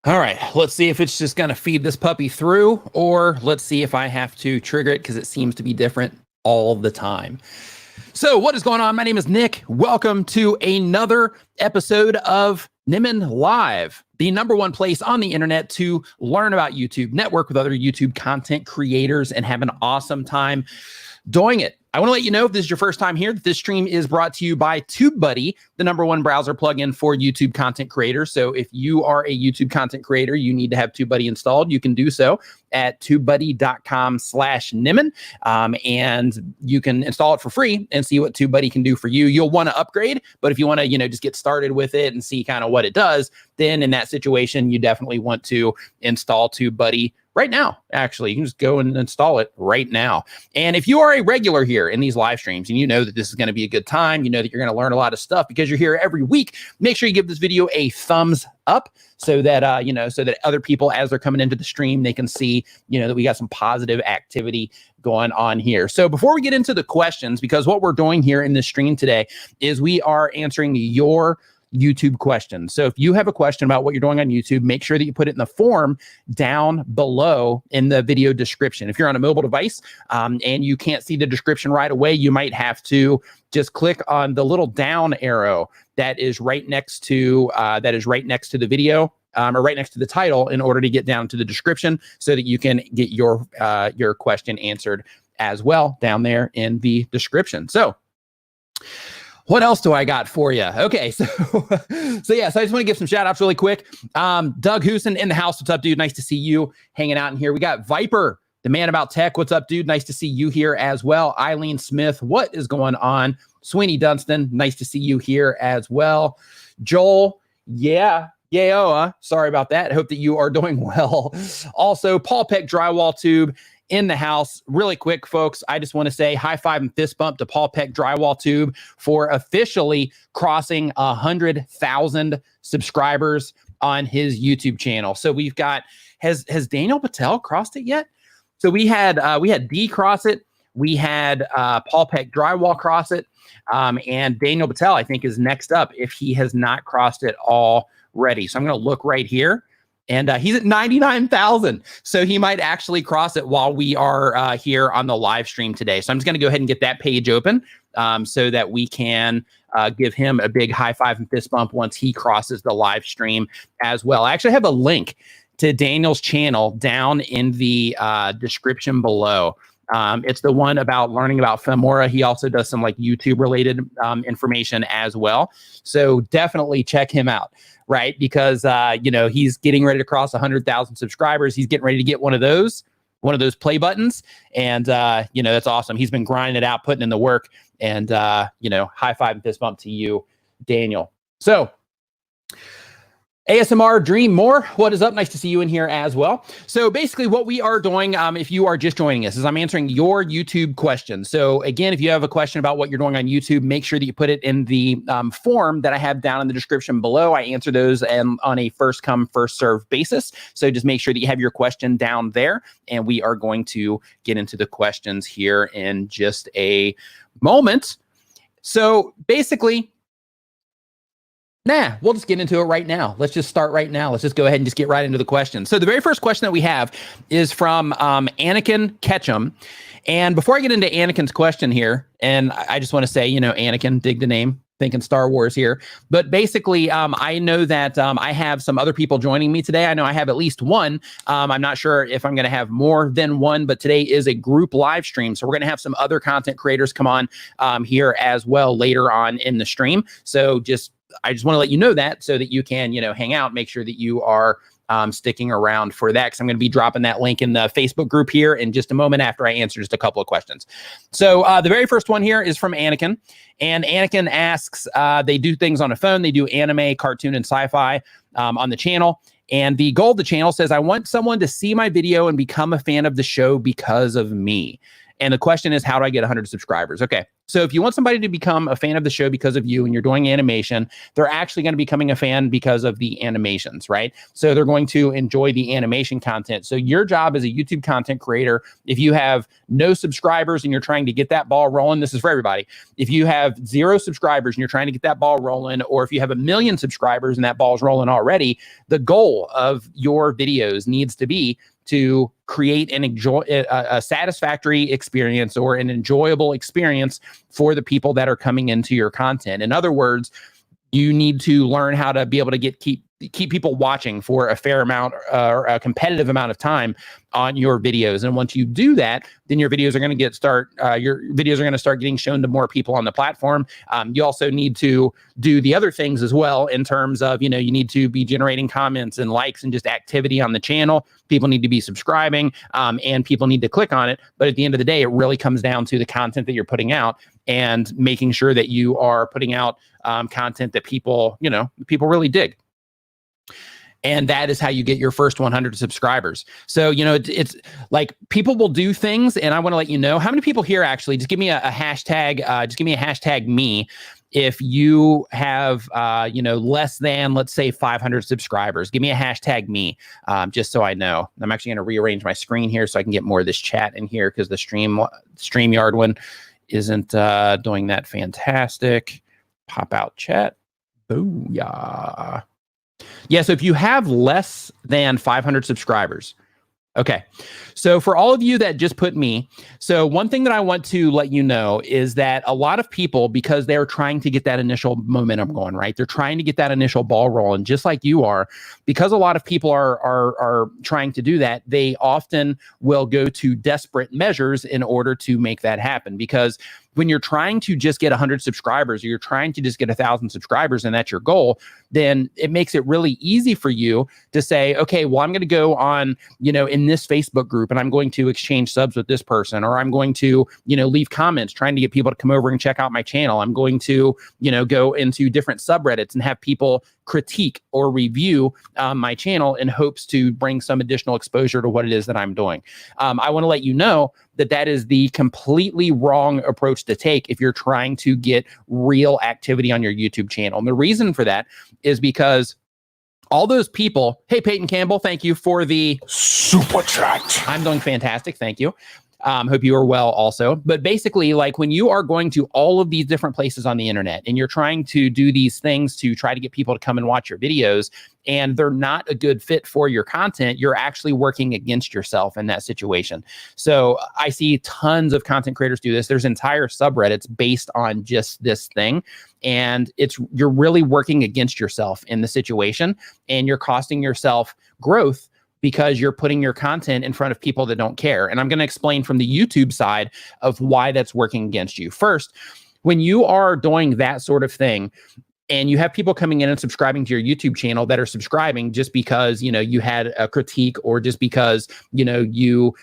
All right, let's see if it's just going to feed this puppy through, or let's see if I have to trigger it because it seems to be different all the time. So what is going on? My name is Nick. Welcome to another episode of Nimin Live, the #1 place on the internet to learn about YouTube, network with other YouTube content creators, and have an awesome time doing it. I want to let you know, if this is your first time here, that this stream is brought to you by TubeBuddy, the #1 browser plugin for YouTube content creators. So if you are a YouTube content creator, you need to have TubeBuddy installed. You can do so at tubebuddy.com/Nimin, and you can install it for free and see what TubeBuddy can do for you. You'll want to upgrade, but if you want to, just get started with it and see kind of what it does, then in that situation, you definitely want to install TubeBuddy right now. Actually, you can just go and install it right now. And if you are a regular here in these live streams and you know that this is going to be a good time, you know that you're going to learn a lot of stuff because you're here every week, make sure you give this video a thumbs up so that so that other people, as they're coming into the stream, they can see that we got some positive activity going on here. So before we get into the questions, because what we're doing here in this stream today is we are answering your YouTube questions. So if you have a question about what you're doing on YouTube, make sure that you put it in the form down below in the video description. If you're on a mobile device and you can't see the description right away, you might have to just click on the little down arrow that is right next to the video or right next to the title in order to get down to the description so that you can get your question answered as well down there in the description. So what else do I got for you? Okay, so I just want to give some shout outs really quick. Doug Hoosen in the house. What's up, dude? Nice to see you hanging out in here. We got Viper, the man about tech. What's up, dude? Nice to see you here as well. Eileen Smith, what is going on? Sweeney Dunstan, nice to see you here as well. Joel, sorry about that. I hope that you are doing well. Also, Paul Peck Drywall Tube in the house. Really quick, folks, I just want to say high five and fist bump to Paul Peck Drywall Tube for officially crossing 100,000 subscribers on his YouTube channel. So we've got, has Daniel Patel crossed it yet? So we had D cross it. We had Paul Peck Drywall cross it. And Daniel Patel, I think, is next up if he has not crossed it already. So I'm going to look right here. And he's at 99,000. So he might actually cross it while we are here on the live stream today. So I'm just going to go ahead and get that page open so that we can give him a big high five and fist bump once he crosses the live stream as well. I actually have a link to Daniel's channel down in the description below. It's the one about learning about Filmora. He also does some like YouTube related information as well. So definitely check him out, right? Because, he's getting ready to cross 100,000 subscribers. He's getting ready to get one of those play buttons. And, that's awesome. He's been grinding it out, putting in the work, and, high five and fist bump to you, Daniel. So ASMR Dream More, what is up? Nice to see you in here as well. So basically what we are doing, if you are just joining us, is I'm answering your YouTube questions. So again, if you have a question about what you're doing on YouTube, make sure that you put it in the form that I have down in the description below. I answer those on a first come, first serve basis. So just make sure that you have your question down there, and we are going to get into the questions here in just a moment. So basically, we'll just get into it right now. Let's just start right now. Let's just go ahead and just get right into the questions. So the very first question that we have is from Anakin Ketchum. And before I get into Anakin's question here, and I just want to say, Anakin, dig the name, thinking Star Wars here. But basically, I know that I have some other people joining me today. I know I have at least one. I'm not sure if I'm going to have more than one, but today is a group live stream. So we're going to have some other content creators come on here as well later on in the stream. So I just want to let you know that so that you can, hang out, make sure that you are sticking around for that, because I'm going to be dropping that link in the Facebook group here in just a moment after I answer just a couple of questions. So the very first one here is from Anakin, and Anakin asks, they do things on a phone. They do anime, cartoon, and sci-fi on the channel. And the goal of the channel says, I want someone to see my video and become a fan of the show because of me. And the question is, how do I get 100 subscribers? Okay. So if you want somebody to become a fan of the show because of you and you're doing animation, they're actually going to be becoming a fan because of the animations, right? So they're going to enjoy the animation content. So your job as a YouTube content creator, if you have no subscribers and you're trying to get that ball rolling, this is for everybody. If you have 0 subscribers and you're trying to get that ball rolling, or if you have 1 million subscribers and that ball's rolling already, the goal of your videos needs to be to create an a satisfactory experience or an enjoyable experience for the people that are coming into your content. In other words, you need to learn how to be able to keep people watching for a fair amount or a competitive amount of time on your videos. And once you do that, then your videos are going to start getting shown to more people on the platform. You also need to do the other things as well in terms of, you need to be generating comments and likes and just activity on the channel. People need to be subscribing and people need to click on it. But at the end of the day, it really comes down to the content that you're putting out and making sure that you are putting out content that people really dig. And that is how you get your first 100 subscribers. So, it's like people will do things, and I want to let you know how many people here actually, just give me a hashtag, me if you have, less than, let's say 500 subscribers. Give me a hashtag me, just so I know. I'm actually going to rearrange my screen here so I can get more of this chat in here because the StreamYard one isn't doing that fantastic. Pop out chat. Booyah. Yeah, so if you have less than 500 subscribers, okay. So for all of you that just put me, so one thing that I want to let you know is that a lot of people, because they're trying to get that initial momentum going, right? They're trying to get that initial ball rolling, just like you are. Because a lot of people are trying to do that, they often will go to desperate measures in order to make that happen. Because when you're trying to just get 100 subscribers, or you're trying to just get 1,000 subscribers, and that's your goal, then it makes it really easy for you to say, okay, well, I'm going to go on, in this Facebook group, and I'm going to exchange subs with this person, or I'm going to, leave comments trying to get people to come over and check out my channel. I'm going to, go into different subreddits and have people critique or review my channel in hopes to bring some additional exposure to what it is that I'm doing. I want to let you know that is the completely wrong approach to take if you're trying to get real activity on your YouTube channel. And the reason for that is because all those people, hey, Peyton Campbell, thank you for the super chat. I'm doing fantastic. Thank you. Hope you are well also. But basically, like when you are going to all of these different places on the internet and you're trying to do these things to try to get people to come and watch your videos, and they're not a good fit for your content, you're actually working against yourself in that situation. So I see tons of content creators do this. There's entire subreddits based on just this thing. And you're really working against yourself in the situation, and you're costing yourself growth because you're putting your content in front of people that don't care. And I'm going to explain from the YouTube side of why that's working against you. First, when you are doing that sort of thing, and you have people coming in and subscribing to your YouTube channel that are subscribing just because, you had a critique, or just because, you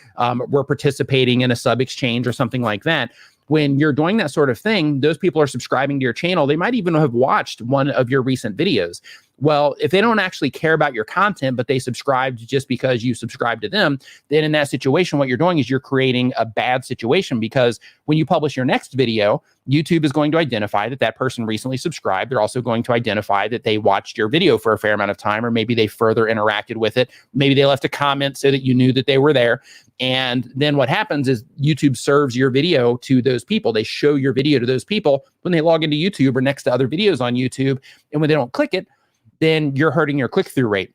were participating in a sub exchange or something like that. When you're doing that sort of thing, those people are subscribing to your channel. They might even have watched one of your recent videos. Well, if they don't actually care about your content, but they subscribed just because you subscribed to them, then in that situation, what you're doing is you're creating a bad situation, because when you publish your next video, YouTube is going to identify that person recently subscribed. They're also going to identify that they watched your video for a fair amount of time, or maybe they further interacted with it. Maybe they left a comment so that you knew that they were there. And then what happens is YouTube serves your video to those people. They show your video to those people when they log into YouTube or next to other videos on YouTube. And when they don't click it, then you're hurting your click-through rate.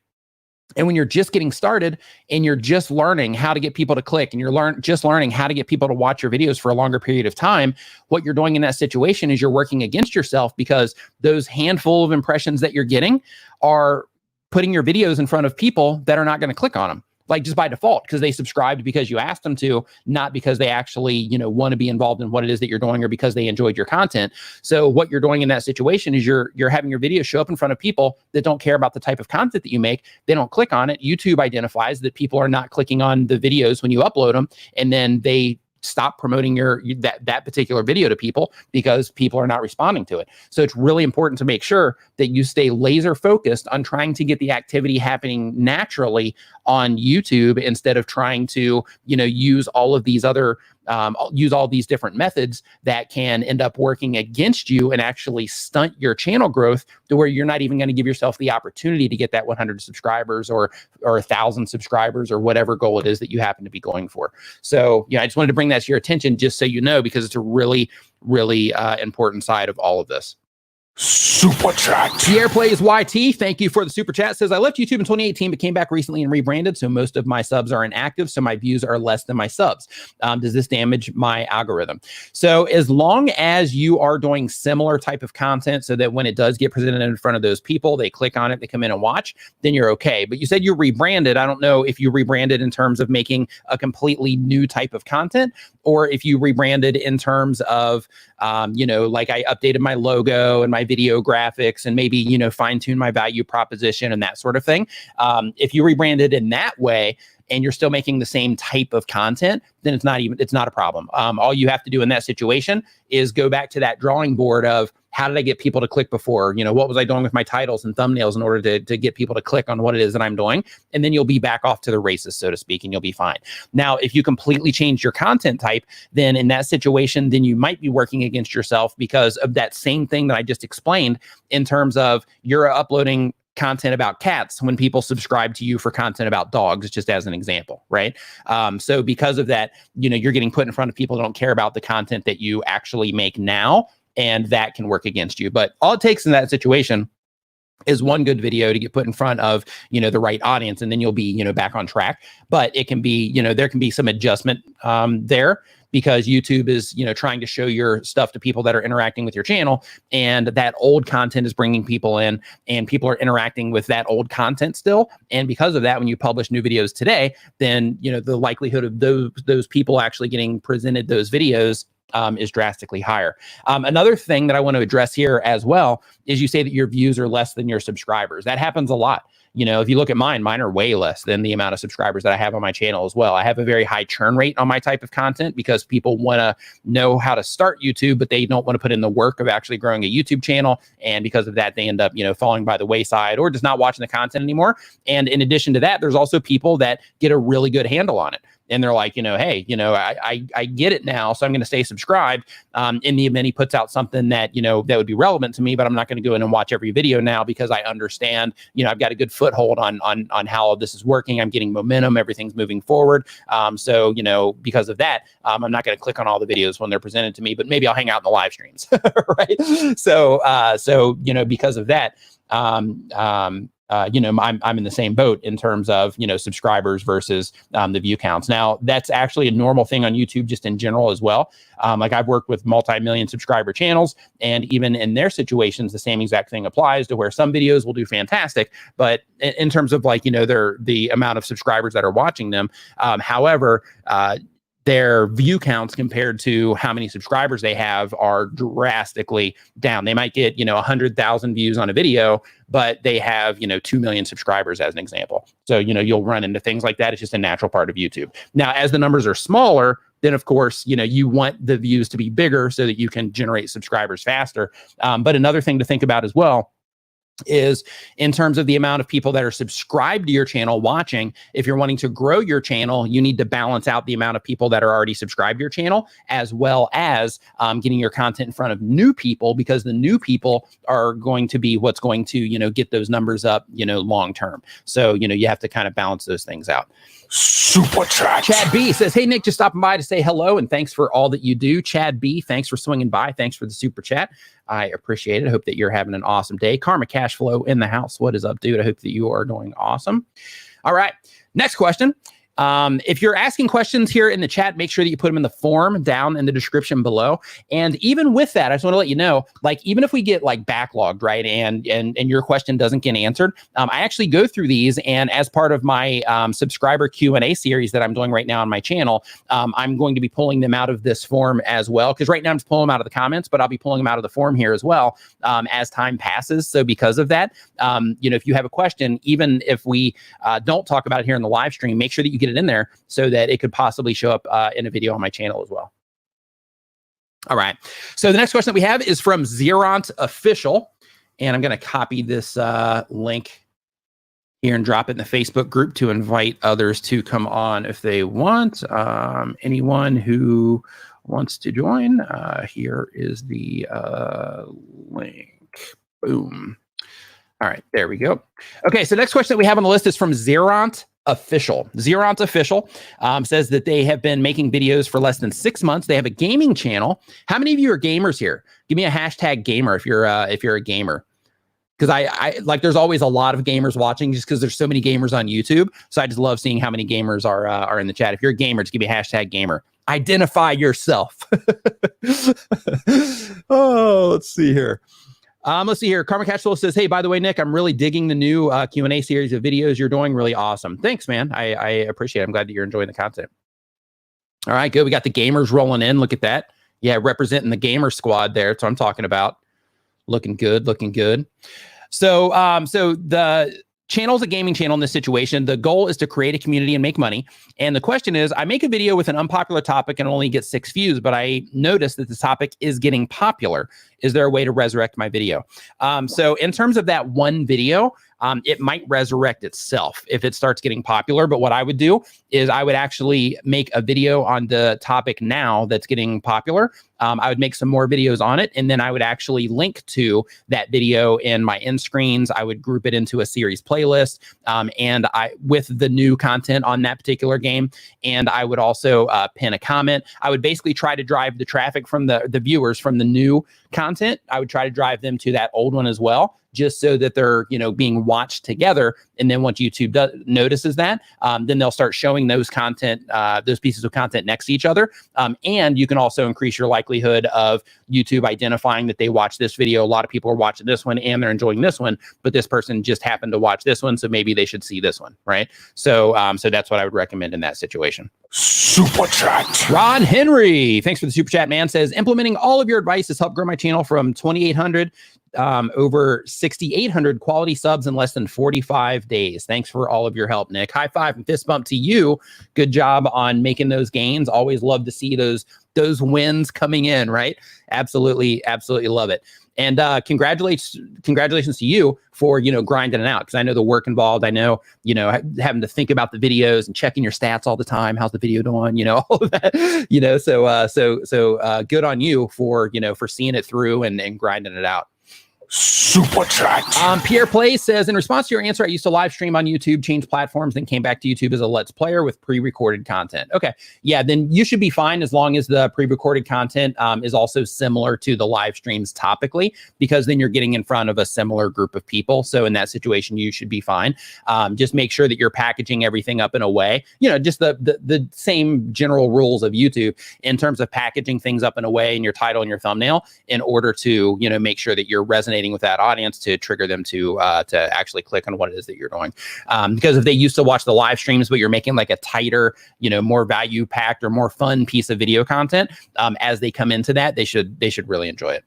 And when you're just getting started and you're just learning how to get people to click, and you're just learning how to get people to watch your videos for a longer period of time, what you're doing in that situation is you're working against yourself, because those handful of impressions that you're getting are putting your videos in front of people that are not going to click on them. Like just by default, because they subscribed because you asked them to, not because they actually, want to be involved in what it is that you're doing, or because they enjoyed your content. So what you're doing in that situation is you're having your video show up in front of people that don't care about the type of content that you make. They don't click on it. YouTube identifies that people are not clicking on the videos when you upload them, and then they stop promoting that particular video to people because people are not responding to it. So it's really important to make sure that you stay laser focused on trying to get the activity happening naturally on YouTube, instead of trying to, use all of these other use all these different methods that can end up working against you and actually stunt your channel growth to where you're not even going to give yourself the opportunity to get that 100 subscribers or 1,000 subscribers or whatever goal it is that you happen to be going for. So, I just wanted to bring that to your attention just so you know, because it's a really, really important side of all of this. Super chat. Pierre Plays YT, thank you for the super chat. Says, I left YouTube in 2018 but came back recently and rebranded, so most of my subs are inactive, so my views are less than my subs. Does this damage my algorithm? So as long as you are doing similar type of content so that when it does get presented in front of those people, they click on it, they come in and watch, then you're okay. But you said you rebranded. I don't know if you rebranded in terms of making a completely new type of content, or if you rebranded in terms of, like I updated my logo and my video graphics and maybe, fine-tune my value proposition and that sort of thing. If you rebranded in that way and you're still making the same type of content, then it's not a problem. All you have to do in that situation is go back to that drawing board of, how did I get people to click before? What was I doing with my titles and thumbnails in order to get people to click on what it is that I'm doing? And then you'll be back off to the races, so to speak, and you'll be fine. Now, if you completely change your content type, then in that situation, then you might be working against yourself because of that same thing that I just explained in terms of you're uploading content about cats when people subscribe to you for content about dogs, just as an example, right? So because of that, you're getting put in front of people that don't care about the content that you actually make now, and that can work against you. But all it takes in that situation is one good video to get put in front of, the right audience, and then you'll be, back on track. But it can be, there can be some adjustment there, because YouTube is, trying to show your stuff to people that are interacting with your channel, and that old content is bringing people in, and people are interacting with that old content still. And because of that, when you publish new videos today, then, the likelihood of those people actually getting presented those videos is drastically higher. Another thing that I want to address here as well is you say that your views are less than your subscribers. That happens a lot. If you look at mine are way less than the amount of subscribers that I have on my channel as well. I have a very high churn rate on my type of content because people want to know how to start YouTube, but they don't want to put in the work of actually growing a YouTube channel. And because of that, they end up, falling by the wayside or just not watching the content anymore. And in addition to that, there's also people that get a really good handle on it. And they're like, hey, I get it now, so I'm going to stay subscribed. In the event he puts out something that, that would be relevant to me, but I'm not going to go in and watch every video now because I understand, I've got a good foothold on how this is working. I'm getting momentum. Everything's moving forward. So, because of that, I'm not going to click on all the videos when they're presented to me, but maybe I'll hang out in the live streams, right? So, because of that, I'm in the same boat in terms of, subscribers versus the view counts. Now, that's actually a normal thing on YouTube just in general as well. Like I've worked with multi-million subscriber channels, and even in their situations, the same exact thing applies to where some videos will do fantastic, but in terms of the amount of subscribers that are watching them, however, their view counts compared to how many subscribers they have are drastically down. They might get, 100,000 views on a video, but they have, 2 million subscribers as an example. So, you'll run into things like that. It's just a natural part of YouTube. Now, as the numbers are smaller, then of course, you want the views to be bigger so that you can generate subscribers faster. But another thing to think about as well is in terms of the amount of people that are subscribed to your channel watching. If you're wanting to grow your channel, you need to balance out the amount of people that are already subscribed to your channel, as well as getting your content in front of new people, because the new people are going to be what's going to, get those numbers up, long term. So, you have to kind of balance those things out. Super chat. Chad B says, hey, Nick, just stopping by to say hello and thanks for all that you do. Chad B, thanks for swinging by. Thanks for the super chat. I appreciate it. I hope that you're having an awesome day. Karma Cashflow in the house. What is up, dude? I hope that you are doing awesome. All right. Next question. If you're asking questions here in the chat, make sure that you put them in the form down in the description below. And even with that, I just want to let you know, even if we get backlogged, right, and your question doesn't get answered, I actually go through these, and as part of my subscriber Q&A series that I'm doing right now on my channel, I'm going to be pulling them out of this form as well, because right now I'm just pulling them out of the comments, but I'll be pulling them out of the form here as well as time passes. So because of that, if you have a question, even if we don't talk about it here in the live stream, make sure that you get it in there so that it could possibly show up in a video on my channel as well. All right. So the next question that we have is from Xeront Official, and I'm going to copy this link here and drop it in the Facebook group to invite others to come on if they want. Anyone who wants to join, here is the link. Boom. All right, there we go. Okay, so next question that we have on the list is from Zeront Official. Zeront Official says that they have been making videos for less than 6 months. They have a gaming channel. How many of you are gamers here? Give me a hashtag gamer if you're a gamer. Because I like, there's always a lot of gamers watching just because there's so many gamers on YouTube. So I just love seeing how many gamers are in the chat. If you're a gamer, just give me a hashtag gamer. Identify yourself. Oh, let's see here. Karma Catchful says, hey, by the way, Nick, I'm really digging the new Q&A series of videos you're doing. Really awesome. Thanks, man. I appreciate it. I'm glad that you're enjoying the content. All right, good. We got the gamers rolling in. Look at that. Yeah, representing the gamer squad there. That's what I'm talking about. Looking good, looking good. So the channel is a gaming channel in this situation. The goal is to create a community and make money. And the question is, I make a video with an unpopular topic and only get 6 views, but I notice that the topic is getting popular. Is there a way to resurrect my video? So in terms of that one video, it might resurrect itself if it starts getting popular. But what I would do is I would actually make a video on the topic now that's getting popular. I would make some more videos on it, and then I would actually link to that video in my end screens. I would group it into a series playlist, and with the new content on that particular game. And I would also pin a comment. I would basically try to drive the traffic from the viewers from the new content. I would try to drive them to that old one as well, just so that they're, being watched together. And then once YouTube notices that, then they'll start showing those pieces of content next to each other. And you can also increase your likelihood of YouTube identifying that they watched this video. A lot of people are watching this one and they're enjoying this one, but this person just happened to watch this one, so maybe they should see this one, right? So that's what I would recommend in that situation. Super chat. Ron Henry, thanks for the super chat, man. Says, implementing all of your advice has helped grow my channel from 2,800 over 6,800 quality subs in less than 45 days. Thanks for all of your help, Nick. High five and fist bump to you. Good job on making those gains. Always love to see those wins coming in, right? Absolutely love it. And congratulations to you for, grinding it out, because I know the work involved. I know, having to think about the videos and checking your stats all the time. How's the video doing? All of that, so good on you for seeing it through and grinding it out. Super chat. Pierre Play says, in response to your answer, I used to live stream on YouTube, changed platforms, then came back to YouTube as a Let's Player with pre-recorded content. Okay. Yeah, then you should be fine as long as the pre-recorded content is also similar to the live streams topically, because then you're getting in front of a similar group of people. So in that situation, you should be fine. Just make sure that you're packaging everything up in a way, just the same general rules of YouTube in terms of packaging things up in a way in your title and your thumbnail in order to, make sure that you're resonating with that audience to trigger them to actually click on what it is that you're doing. Because if they used to watch the live streams, but you're making like a tighter, more value packed or more fun piece of video content, as they come into that, they should really enjoy it.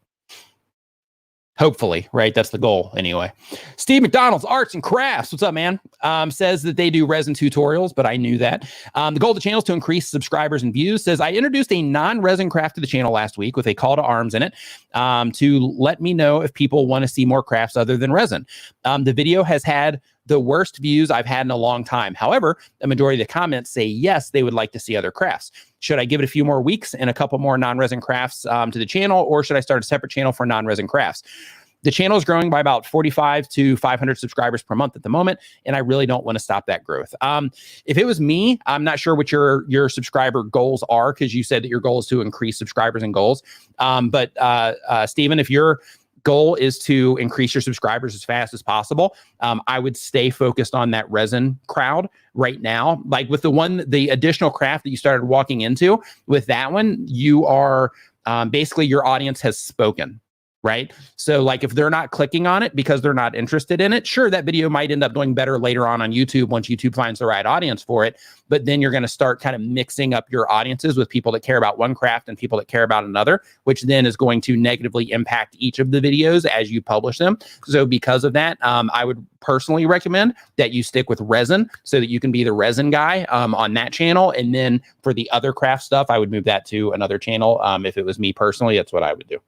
Hopefully, right? That's the goal anyway. Steve McDonald's Arts and Crafts. What's up, man? Says that they do resin tutorials, but I knew that. The goal of the channel is to increase subscribers and views. Says, I introduced a non-resin craft to the channel last week with a call to arms in it to let me know if people want to see more crafts other than resin. The video has had the worst views I've had in a long time. However, the majority of the comments say yes, they would like to see other crafts. Should I give it a few more weeks and a couple more non-resin crafts to the channel, or should I start a separate channel for non-resin crafts? The channel is growing by about 45 to 500 subscribers per month at the moment, and I really don't want to stop that growth. If it was me, I'm not sure what your subscriber goals are, because you said that your goal is to increase subscribers and goals. But Steven, if your goal is to increase your subscribers as fast as possible, I would stay focused on that resin crowd right now. Like with the additional craft that you started walking into, with that one, you are basically, your audience has spoken. Right? So like if they're not clicking on it because they're not interested in it, sure, that video might end up doing better later on YouTube once YouTube finds the right audience for it. But then you're going to start kind of mixing up your audiences with people that care about one craft and people that care about another, which then is going to negatively impact each of the videos as you publish them. So because of that, I would personally recommend that you stick with resin so that you can be the resin guy on that channel. And then for the other craft stuff, I would move that to another channel. If it was me personally, that's what I would do.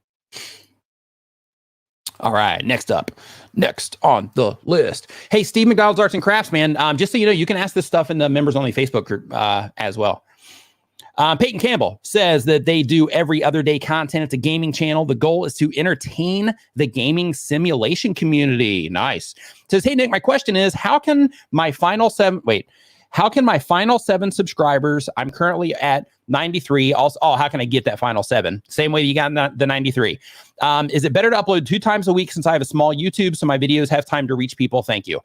All right, next on the list. Hey, Steve McDonald's Arts and Crafts, man. Just so you know, you can ask this stuff in the members only Facebook group as well. Peyton Campbell says that they do every other day content. It's a gaming channel. The goal is to entertain the gaming simulation community. Nice. Says, hey, Nick, my question is, how can my final 7 subscribers, I'm currently at 93. Also, how can I get that final 7? Same way you got the 93. Is it better to upload 2 times a week since I have a small YouTube so my videos have time to reach people? Thank you.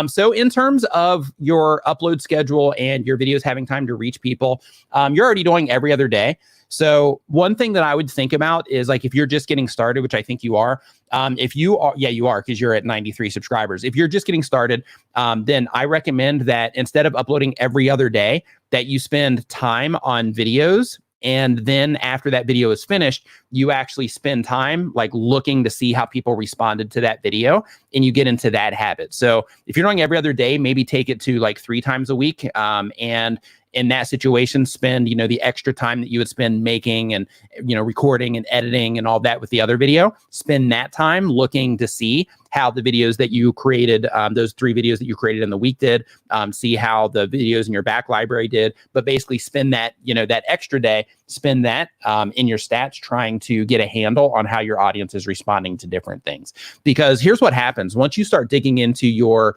So in terms of your upload schedule and your videos having time to reach people, you're already doing every other day. So one thing that I would think about is, like, if you're just getting started, which I think you are, if you are, yeah, you are, because you're at 93 subscribers. If you're just getting started, then I recommend that instead of uploading every other day, that you spend time on videos. And then after that video is finished, you actually spend time like looking to see how people responded to that video, and you get into that habit. So if you're doing every other day, maybe take it to like 3 times a week. And in that situation, spend, the extra time that you would spend making and, recording and editing and all that with the other video, spend that time looking to see how the videos that you created, those 3 videos that you created in the week did, see how the videos in your back library did, but basically spend that, that extra day, spend that in your stats trying to get a handle on how your audience is responding to different things. Because here's what happens. Once you start digging into your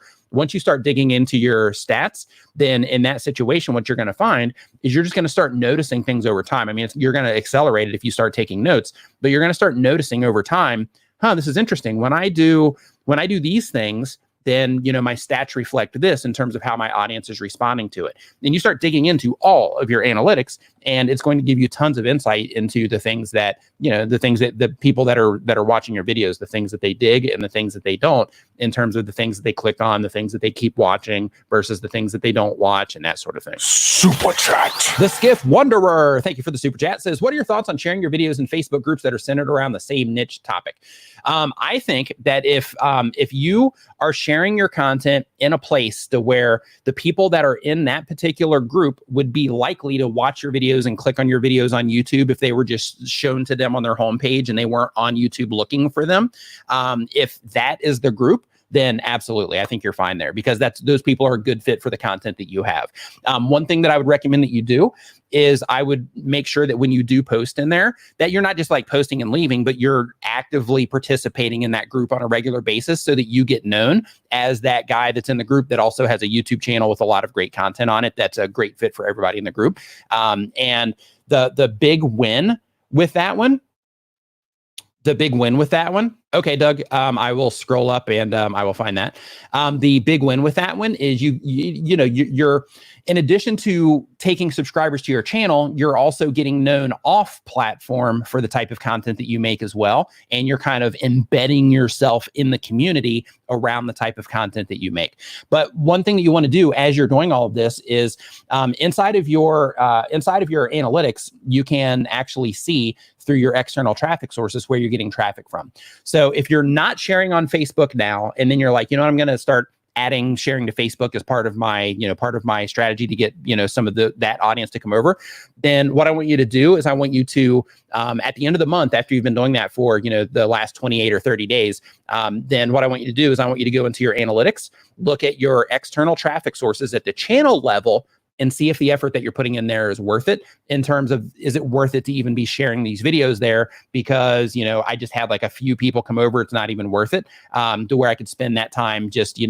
stats, then in that situation, what you're going to find is you're just going to start noticing things over time. I mean, you're going to accelerate it if you start taking notes, but you're going to start noticing over time, this is interesting. When I do these things, then, my stats reflect this in terms of how my audience is responding to it. Then you start digging into all of your analytics, and it's going to give you tons of insight into the things that, the people that are watching your videos, the things that they dig and the things that they don't, in terms of the things that they click on, the things that they keep watching versus the things that they don't watch, and that sort of thing. Super chat. The Skiff Wanderer, thank you for the super chat, says, what are your thoughts on sharing your videos in Facebook groups that are centered around the same niche topic? I think that if you are sharing your content in a place to where the people that are in that particular group would be likely to watch your videos and click on your videos on YouTube if they were just shown to them on their homepage and they weren't on YouTube looking for them, if that is the group, then absolutely, I think you're fine there, because those people are a good fit for the content that you have. One thing that I would recommend that you do is I would make sure that when you do post in there, that you're not just like posting and leaving, but you're actively participating in that group on a regular basis so that you get known as that guy that's in the group that also has a YouTube channel with a lot of great content on it. That's a great fit for everybody in the group. And the big win with that one, okay, Doug, I will scroll up and I will find that. The big win with that one is you're in addition to taking subscribers to your channel, you're also getting known off platform for the type of content that you make as well. And you're kind of embedding yourself in the community around the type of content that you make. But one thing that you want to do as you're doing all of this is inside of your analytics, you can actually see through your external traffic sources where you're getting traffic from. So if you're not sharing on Facebook now, and then you're like, I'm going to start adding sharing to Facebook as part of my strategy to get, some of that audience to come over, then what I want you to do is I want you to, at the end of the month, after you've been doing that for, the last 28 or 30 days, then what I want you to do is I want you to go into your analytics, look at your external traffic sources at the channel level, and see if the effort that you're putting in there is worth it, in terms of, is it worth it to even be sharing these videos there? Because, I just had like a few people come over. It's not even worth it, to where I could spend that time just,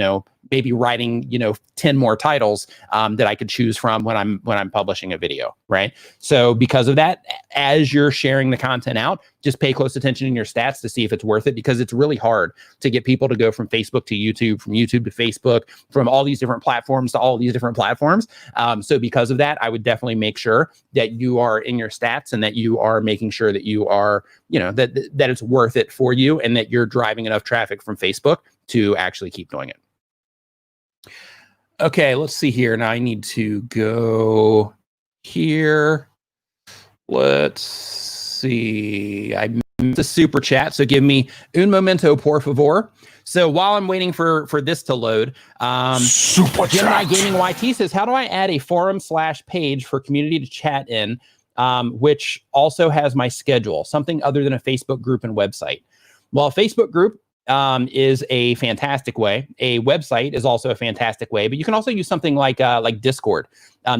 maybe writing, 10 more titles that I could choose from when I'm publishing a video, right? So because of that, as you're sharing the content out, just pay close attention in your stats to see if it's worth it, because it's really hard to get people to go from Facebook to YouTube, from YouTube to Facebook, from all these different platforms to all these different platforms. So because of that, I would definitely make sure that you are in your stats and that you are making sure that you are, that it's worth it for you and that you're driving enough traffic from Facebook to actually keep doing it. Okay, let's see here. Now I need to go here. Let's see. I missed the super chat, so give me un momento, por favor. So while I'm waiting for this to load, Super Gemini chat. Gaming YT says, how do I add a forum/page for community to chat in, which also has my schedule, something other than a Facebook group and website? Well, a Facebook group is a fantastic way. A website is also a fantastic way, but you can also use something like Discord.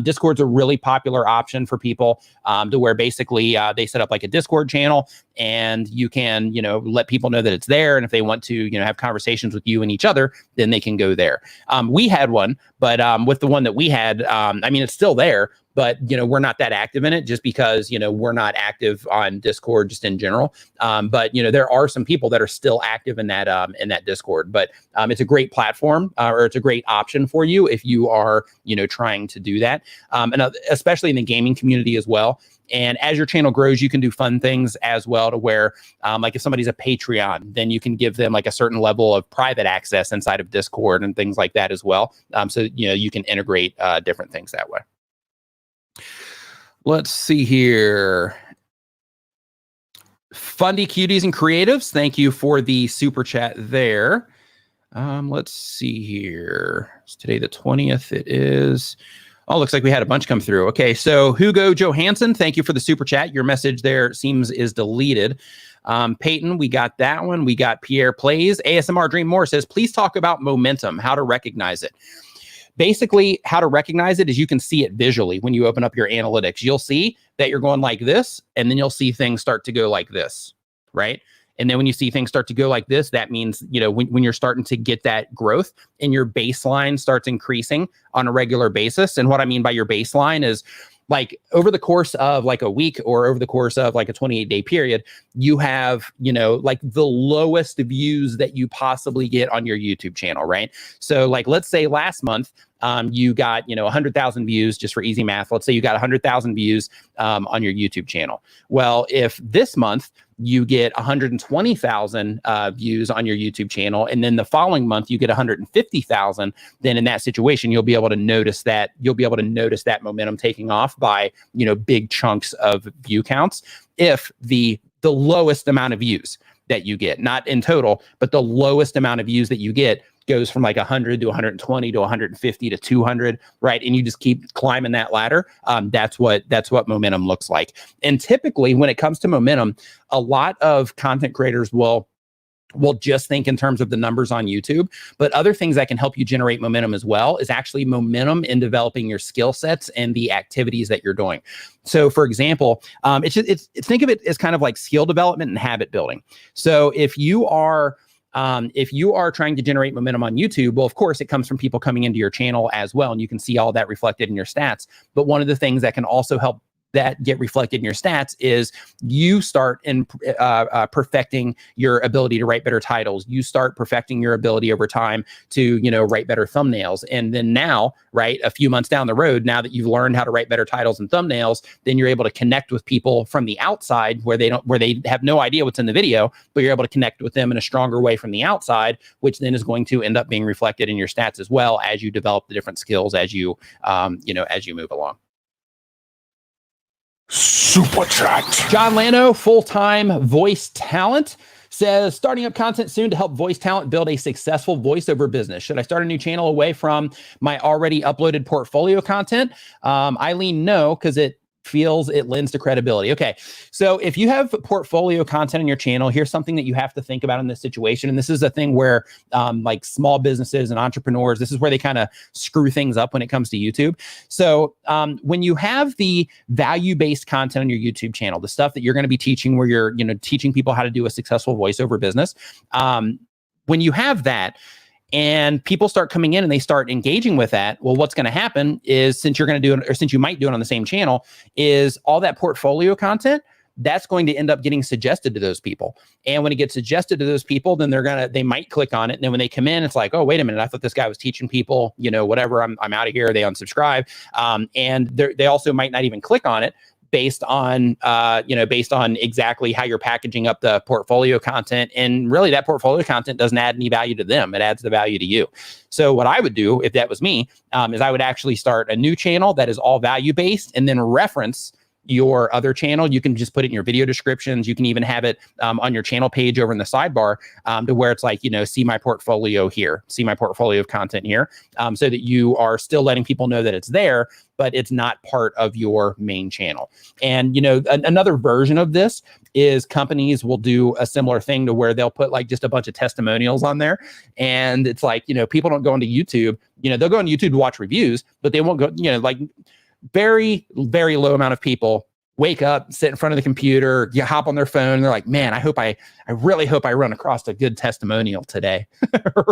Discord's a really popular option for people to where basically they set up like a Discord channel, and you can, let people know that it's there. And if they want to, have conversations with you and each other, then they can go there. We had one, but with the one that we had, it's still there, but, we're not that active in it just because, we're not active on Discord just in general. But, there are some people that are still active in that Discord, but it's a great platform or it's a great option for you if you are, trying to do that. And especially in the gaming community as well. And as your channel grows, you can do fun things as well to where, like if somebody's a Patreon, then you can give them like a certain level of private access inside of Discord and things like that as well. So, you can integrate different things that way. Let's see here. Fundy Cuties and Creatives, thank you for the super chat there. Let's see here. It's today the 20th. It is. Oh, looks like we had a bunch come through. Okay, so Hugo Johansson, thank you for the super chat. Your message there seems is deleted. Peyton, we got that one. We got Pierre Plays. ASMR Dream More says, please talk about momentum, how to recognize it. Basically, how to recognize it is you can see it visually when you open up your analytics. You'll see that you're going like this, and then you'll see things start to go like this, right? And then when you see things start to go like this, that means, when you're starting to get that growth and your baseline starts increasing on a regular basis. And what I mean by your baseline is like over the course of like a week or over the course of like a 28-day period, you have, like the lowest views that you possibly get on your YouTube channel, right? So like, let's say last month, you got, 100,000 views, just for easy math. Let's say you got 100,000 views on your YouTube channel. Well, if this month you get 120,000 views on your YouTube channel, and then the following month you get 150,000, then in that situation, you'll be able to notice that momentum taking off by, big chunks of view counts. If the lowest amount of views that you get, not in total, but the lowest amount of views that you get goes from like 100 to 120 to 150 to 200, right? And you just keep climbing that ladder. That's what momentum looks like. And typically when it comes to momentum, a lot of content creators will just think in terms of the numbers on YouTube, but other things that can help you generate momentum as well is actually momentum in developing your skill sets and the activities that you're doing. So for example, think of it as kind of like skill development and habit building. So if you are trying to generate momentum on YouTube, well, of course, it comes from people coming into your channel as well, and you can see all that reflected in your stats. But one of the things that can also help that get reflected in your stats is you start in perfecting your ability to write better titles. You start perfecting your ability over time to, write better thumbnails. And then now, right, a few months down the road, now that you've learned how to write better titles and thumbnails, then you're able to connect with people from the outside where they have no idea what's in the video, but you're able to connect with them in a stronger way from the outside, which then is going to end up being reflected in your stats as well as you develop the different skills as you move along. Super chat. John Lano, full-time voice talent, says, starting up content soon to help voice talent build a successful voiceover business. Should I start a new channel away from my already uploaded portfolio content? Eileen, no, because it lends to credibility. Okay, so if you have portfolio content on your channel, here's something that you have to think about in this situation. And this is a thing where like small businesses and entrepreneurs, this is where they kind of screw things up when it comes to YouTube. So when you have the value-based content on your YouTube channel, the stuff that you're going to be teaching where you're teaching people how to do a successful voiceover business, when you have that, and people start coming in and they start engaging with that, well, what's going to happen is, since you're going to do it, or since you might do it on the same channel, is all that portfolio content, that's going to end up getting suggested to those people. And when it gets suggested to those people, then they might click on it. And then when they come in, it's like, oh, wait a minute, I thought this guy was teaching people, whatever, I'm out of here. They unsubscribe. And they also might not even click on it based on exactly how you're packaging up the portfolio content. And really that portfolio content doesn't add any value to them. It adds the value to you. So what I would do if that was me, is I would actually start a new channel that is all value-based and then reference your other channel, you can just put it in your video descriptions. You can even have it on your channel page over in the sidebar to where it's like, see my portfolio here, see my portfolio of content here, so that you are still letting people know that it's there, but it's not part of your main channel. And, another version of this is companies will do a similar thing to where they'll put like just a bunch of testimonials on there. And it's like, people don't go into YouTube, they'll go on YouTube to watch reviews, but they won't go, like very, very low amount of people wake up, sit in front of the computer, you hop on their phone, and they're like, man, I really hope I run across a good testimonial today.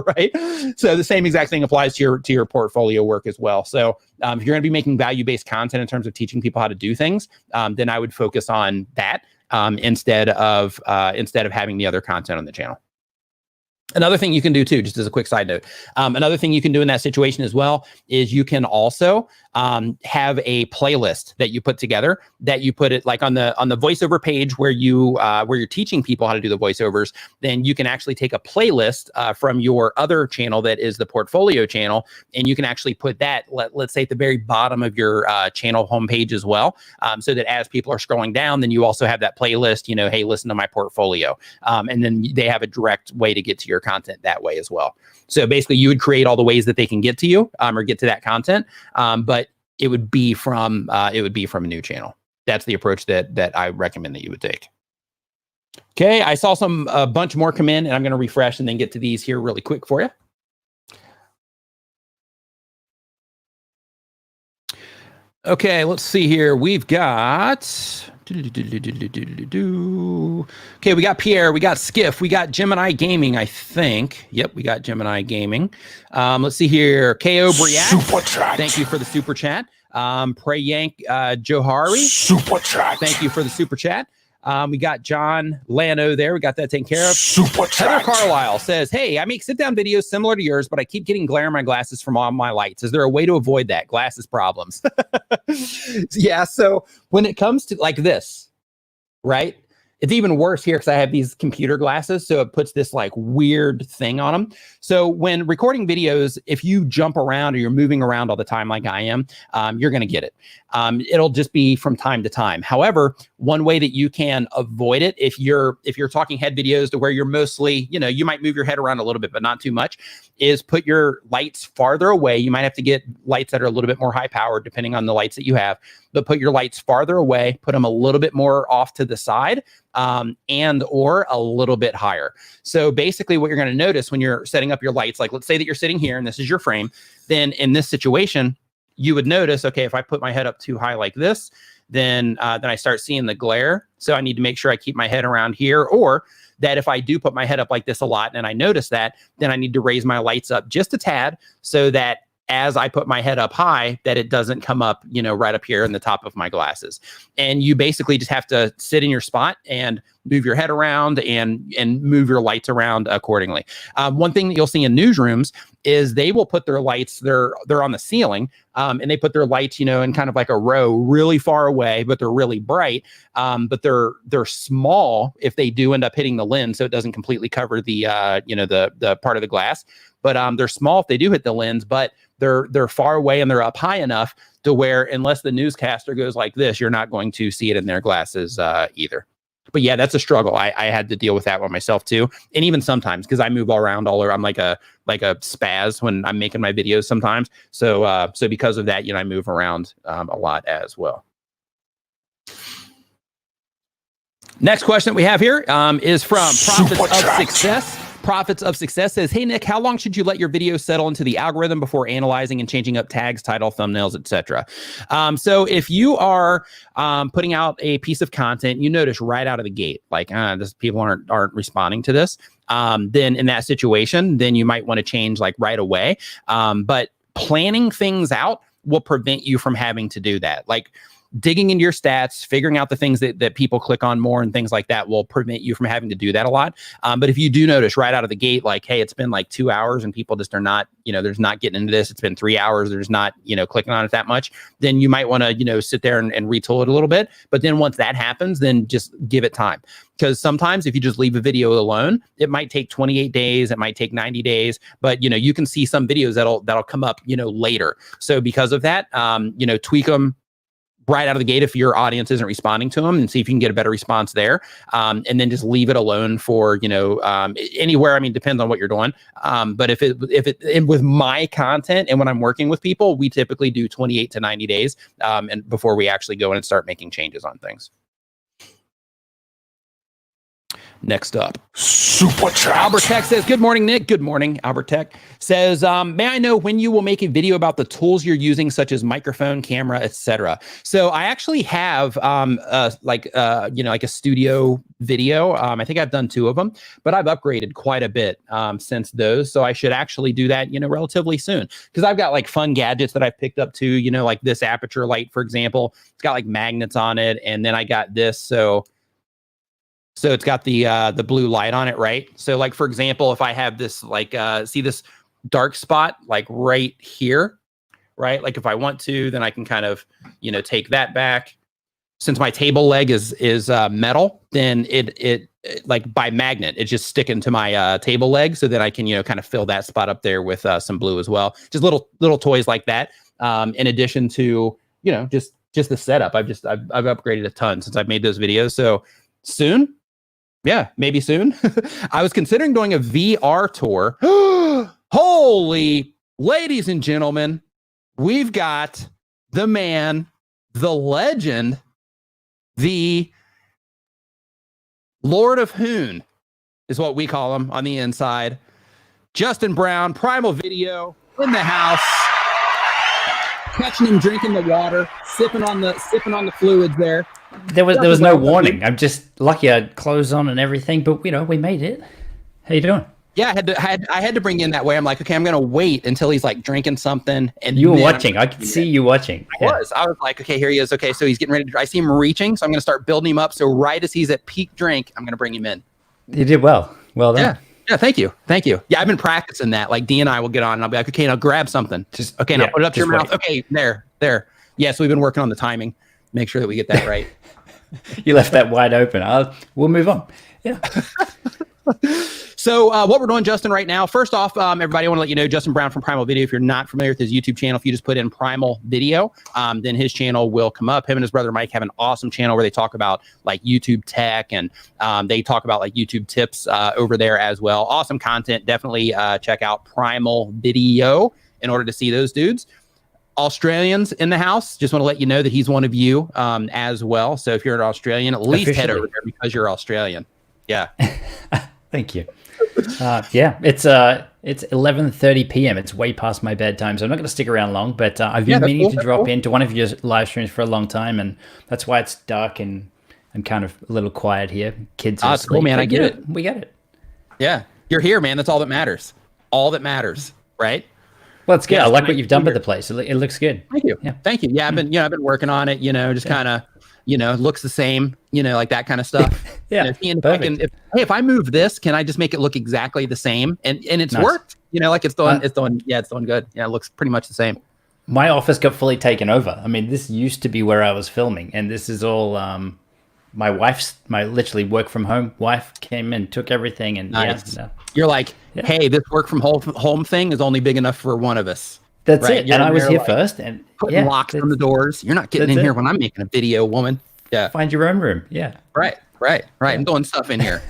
Right? So the same exact thing applies to your portfolio work as well. So if you're going to be making value-based content in terms of teaching people how to do things, then I would focus on that instead of having the other content on the channel. Another thing you can do too, just as a quick side note, another thing you can do in that situation as well is you can also have a playlist that you put together, that you put it like on the voiceover page where you're teaching people how to do the voiceovers. Then you can actually take a playlist from your other channel that is the portfolio channel, and you can actually put that, let's say, at the very bottom of your channel homepage as well, so that as people are scrolling down, then you also have that playlist. Hey, listen to my portfolio, and then they have a direct way to get to your content that way as well. So basically, you would create all the ways that they can get to you or get to that content, but it would be from a new channel. That's the approach that I recommend that you would take. Okay, I saw a bunch more come in, and I'm going to refresh and then get to these here really quick for you. Okay, let's see here. We've got okay, we got Pierre, we got Skiff, we got Gemini Gaming, I think. Yep, we got Gemini Gaming. Let's see here. KO Briac, Super chat. Thank you for the super chat. Prayank Johari, Super chat. Thank you for the super chat. We got John Lano there. We got that taken care of. Super Heather chat. Carlisle says, hey, I make sit-down videos similar to yours, but I keep getting glare in my glasses from all my lights. Is there a way to avoid that? Glasses problems. Yeah, so when it comes to like this, right? It's even worse here because I have these computer glasses, so it puts this like weird thing on them. So when recording videos, if you jump around or you're moving around all the time like I am, you're going to get it. It'll just be from time to time. However, one way that you can avoid it, if you're talking head videos to where you're mostly, you might move your head around a little bit, but not too much, is put your lights farther away. You might have to get lights that are a little bit more high powered depending on the lights that you have, but put your lights farther away, put them a little bit more off to the side, and or a little bit higher. So basically what you're going to notice when you're setting up your lights, like let's say that you're sitting here and this is your frame, then in this situation, you would notice, okay, if I put my head up too high like this, then I start seeing the glare. So I need to make sure I keep my head around here, or that if I do put my head up like this a lot and I notice that, then I need to raise my lights up just a tad so that as I put my head up high, that it doesn't come up, right up here in the top of my glasses. And you basically just have to sit in your spot and move your head around and move your lights around accordingly. One thing that you'll see in newsrooms is they will put their lights, they're on the ceiling, and they put their lights, in kind of like a row really far away, but they're really bright. But they're small if they do end up hitting the lens, so it doesn't completely cover the the part of the glass. But they're small if they do hit the lens, but they're far away and they're up high enough to where unless the newscaster goes like this, you're not going to see it in their glasses either. But yeah, that's a struggle. I had to deal with that one myself too. And even sometimes, because I move all around all over, I'm like a spaz when I'm making my videos sometimes. So because of that, I move around a lot as well. Next question that we have here is from Profits of Success. Profits of Success says, hey, Nick, how long should you let your video settle into the algorithm before analyzing and changing up tags, title, thumbnails, etc.? So if you are putting out a piece of content, you notice right out of the gate, like people aren't responding to this, then in that situation, then you might want to change like right away. But planning things out will prevent you from having to do that. Like digging into your stats, figuring out the things that people click on more and things like that will prevent you from having to do that a lot. But if you do notice right out of the gate, like, hey, it's been like 2 hours and people just are not, there's not getting into this. It's been 3 hours. There's not, clicking on it that much. Then you might want to, sit there and retool it a little bit. But then once that happens, then just give it time. Because sometimes if you just leave a video alone, it might take 28 days. It might take 90 days. But, you can see some videos that'll come up, later. So because of that, tweak them. right out of the gate if your audience isn't responding to them, and see if you can get a better response there. And then just leave it alone for, anywhere. I mean, depends on what you're doing. But if it and with my content and when I'm working with people, we typically do 28 to 90 days and before we actually go in and start making changes on things. Next up, Super Chat. Albert Tech says, good morning, Nick. Good morning. Albert Tech says, may I know when you will make a video about the tools you're using, such as microphone, camera, etc.? So I actually have like a studio video. I think I've done 2 of them, but I've upgraded quite a bit since those. So I should actually do that, relatively soon, because I've got like fun gadgets that I've picked up too, like this aperture light, for example. It's got like magnets on it. And then I got this. So it's got the blue light on it, right? So like, for example, if I have this, like, see this dark spot, like right here, right? Like if I want to, then I can kind of, take that back. Since my table leg is metal, then it like by magnet, it's just sticking to my table leg. So that I can, kind of fill that spot up there with some blue as well. Just little toys like that. In addition to, just the setup. I've upgraded a ton since I've made those videos. So soon. Yeah, maybe soon. I was considering doing a VR tour. Holy, ladies and gentlemen, we've got the man, the legend, the Lord of Hoon is what we call him on the inside. Justin Brown, Primal Video in the house. Catching him drinking the water, sipping on the fluids there. There was no warning. I'm just lucky I had clothes on and everything, but we made it. How you doing? Yeah, I had to bring in that way. I'm like, okay, I'm gonna wait until he's like drinking something. And you were watching. I could see you watching. I was like, okay, here he is. Okay, so he's getting ready. I see him reaching, so I'm gonna start building him up. So right as he's at peak drink, I'm gonna bring him in. You did well. Well done. Yeah, thank you. Yeah, I've been practicing that. Like D and I will get on, and I'll be like, okay, now grab something. Just okay, now put it up to your mouth. Okay, there. Yeah, so we've been working on the timing. Make sure that we get that right. You left that wide open. We'll move on. Yeah. So what we're doing, Justin, right now, first off, everybody, I want to let you know, Justin Brown from Primal Video. If you're not familiar with his YouTube channel, if you just put in Primal Video, then his channel will come up. Him and his brother Mike have an awesome channel where they talk about like YouTube tech, and they talk about like YouTube tips over there as well. Awesome content. Definitely check out Primal Video in order to see those dudes. Australians in the house, just want to let you know that he's one of you as well. So if you're an Australian, at least head over there because you're Australian. Yeah. Thank you. Yeah, it's 11:30 p.m. It's way past my bedtime, so I'm not going to stick around long. But I've been meaning to drop into one of your live streams for a long time, and that's why it's dark and I'm kind of a little quiet here. Kids are asleep. Cool, man. I get it. We get it. Yeah, you're here, man. That's all that matters. All that matters, right? Well, it's good. I like what you've done with the place. It looks good. Thank you. Yeah. Thank you. Yeah, I've been working on it. Just kind of, looks the same. Like that kind of stuff. Yeah. If I move this, can I just make it look exactly the same? And it's nice. Worked. Like it's doing good. Yeah, it looks pretty much the same. My office got fully taken over. I mean, this used to be where I was filming, and this is all my literally work from home wife came in, took everything, and nice. You're like, hey, this work from home thing is only big enough for one of us. That's right? It. And I was here first, and putting locks on the doors. You're not getting in here when I'm making a video, woman. Yeah. Find your own room. Yeah. Right. Yeah. I'm doing stuff in here.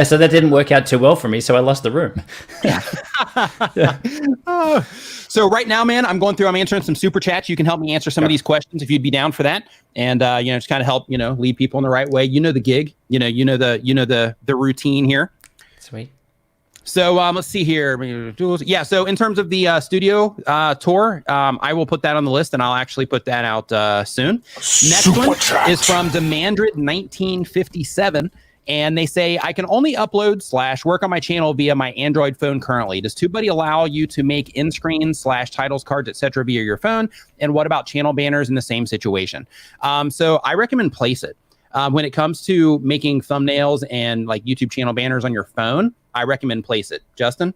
So that didn't work out too well for me, so I lost the room. Yeah. So right now, man, I'm answering some super chats. You can help me answer some of these questions if you'd be down for that. And just kind of help, lead people in the right way. The gig. The routine here. Sweet. So let's see here. Yeah. So in terms of the studio tour, I will put that on the list, and I'll actually put that out soon. Next one is from Demandred 1957. And they say, I can only upload / work on my channel via my Android phone currently. Does TubeBuddy allow you to make end screens / titles, cards, etc. via your phone? And what about channel banners in the same situation? So I recommend Place It. When it comes to making thumbnails and like YouTube channel banners on your phone, I recommend Place It. Justin?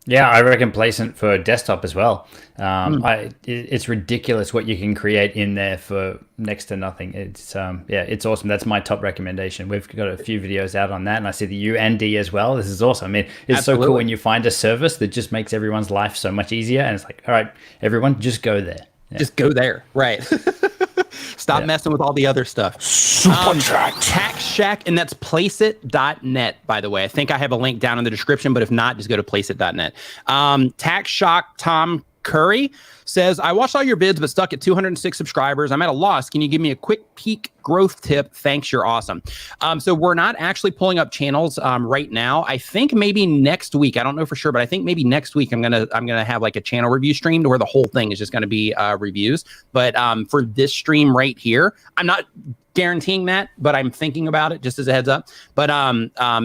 Yeah, I reckon Place It for desktop as well. It's ridiculous what you can create in there for next to nothing. It's it's awesome. That's my top recommendation. We've got a few videos out on that, and I see the U and D as well. This is awesome. I mean, it's Absolutely. So cool when you find a service that just makes everyone's life so much easier, and it's like, all right, everyone, just go there. Yeah. Just go there, right? Stop messing with all the other stuff. Super chat. Tax Shack, and that's placeit.net, by the way. I think I have a link down in the description, but if not, just go to placeit.net. Tax Shock Tom Curry says, I watched all your vids, but stuck at 206 subscribers. I'm at a loss. Can you give me a quick peek growth tip? Thanks. You're awesome. So we're not actually pulling up channels right now. I think maybe next week, I don't know for sure, but I think maybe next week I'm gonna have like a channel review stream where the whole thing is just going to be reviews. But for this stream right here, I'm not guaranteeing that, but I'm thinking about it just as a heads up. But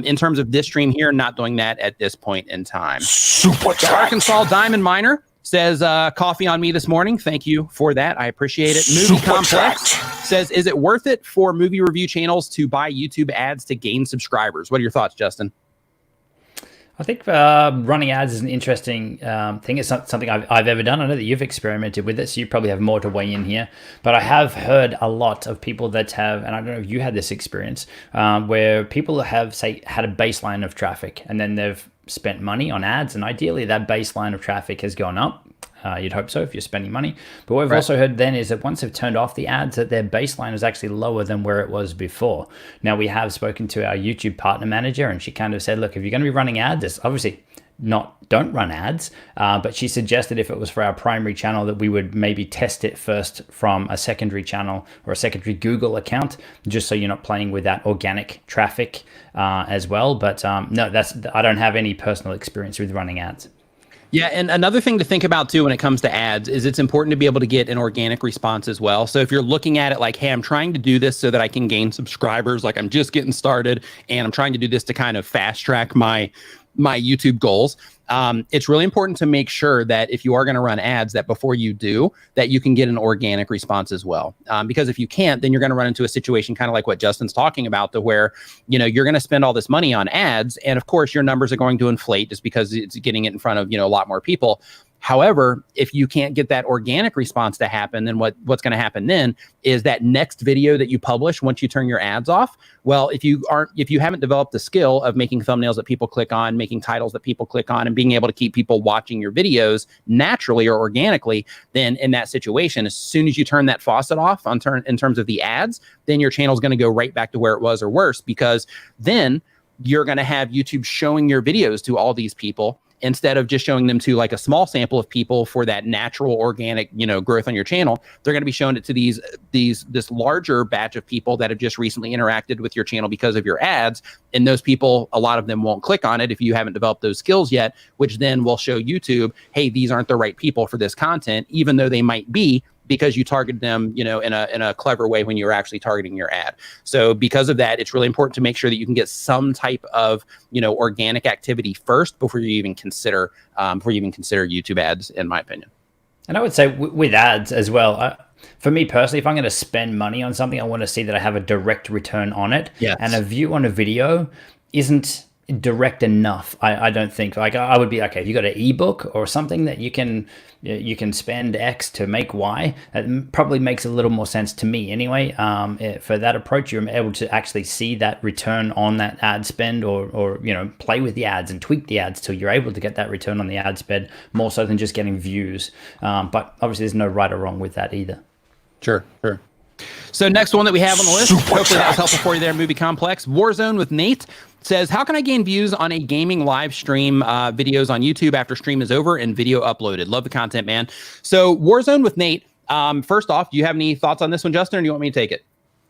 in terms of this stream here, not doing that at this point in time. Super chat. Arkansas Diamond Miner says, coffee on me this morning. Thank you for that. I appreciate it. Movie Super Complex chat. says, is it worth it for movie review channels to buy YouTube ads to gain subscribers? What are your thoughts, Justin? I think running ads is an interesting thing. It's not something I've ever done. I know that you've experimented with it, so you probably have more to weigh in here. But I have heard a lot of people that have, and I don't know if you had this experience, where people have, say, had a baseline of traffic, and then they've spent money on ads, and ideally that baseline of traffic has gone up. You'd hope so if you're spending money. But what we've also heard then is that once they've turned off the ads, that their baseline is actually lower than where it was before. Now, we have spoken to our YouTube partner manager, and she kind of said, look, if you're going to be running ads, it's obviously don't run ads. But she suggested if it was for our primary channel that we would maybe test it first from a secondary channel or a secondary Google account, just so you're not playing with that organic traffic as well. But no, I don't have any personal experience with running ads. Yeah, and another thing to think about too when it comes to ads is it's important to be able to get an organic response as well. So if you're looking at it like, hey, I'm trying to do this so that I can gain subscribers, like I'm just getting started and I'm trying to do this to kind of fast track my YouTube goals, it's really important to make sure that if you are going to run ads, that before you do, that you can get an organic response as well. Because if you can't, then you're going to run into a situation kind of like what Justin's talking about, to where, you know, you're going to spend all this money on ads, and of course your numbers are going to inflate just because it's getting it in front of, you know, a lot more people. However, if you can't get that organic response to happen, then what's going to happen then is that next video that you publish once you turn your ads off. Well, if you haven't developed the skill of making thumbnails that people click on, making titles that people click on, and being able to keep people watching your videos naturally or organically, then in that situation, as soon as you turn that faucet off in terms of the ads, then your channel is going to go right back to where it was or worse, because then you're going to have YouTube showing your videos to all these people, instead of just showing them to like a small sample of people for that natural organic, you know, growth on your channel. They're going to be showing it to this larger batch of people that have just recently interacted with your channel because of your ads. And those people, a lot of them won't click on it if you haven't developed those skills yet, which then will show YouTube, hey, these aren't the right people for this content, even though they might be, because you targeted them, you know, in a clever way when you're actually targeting your ad. So because of that, it's really important to make sure that you can get some type of, you know, organic activity first before you even consider YouTube ads, in my opinion. And I would say with ads as well, for me personally, if I'm going to spend money on something, I want to see that I have a direct return on it. Yes. And a view on a video isn't direct enough. I don't think. Like, I would be, okay, if you got an ebook or something that you can spend X to make Y, that probably makes a little more sense to me anyway. For that approach, you're able to actually see that return on that ad spend, or you know, play with the ads and tweak the ads till you're able to get that return on the ad spend, more so than just getting views. But obviously there's no right or wrong with that either. Sure. So next one that we have on the list, hopefully that was helpful for you there, Movie Complex. Warzone with Nate says, how can I gain views on a gaming live stream videos on YouTube after stream is over and video uploaded? Love the content, man. So Warzone with Nate, first off, do you have any thoughts on this one, Justin, or do you want me to take it?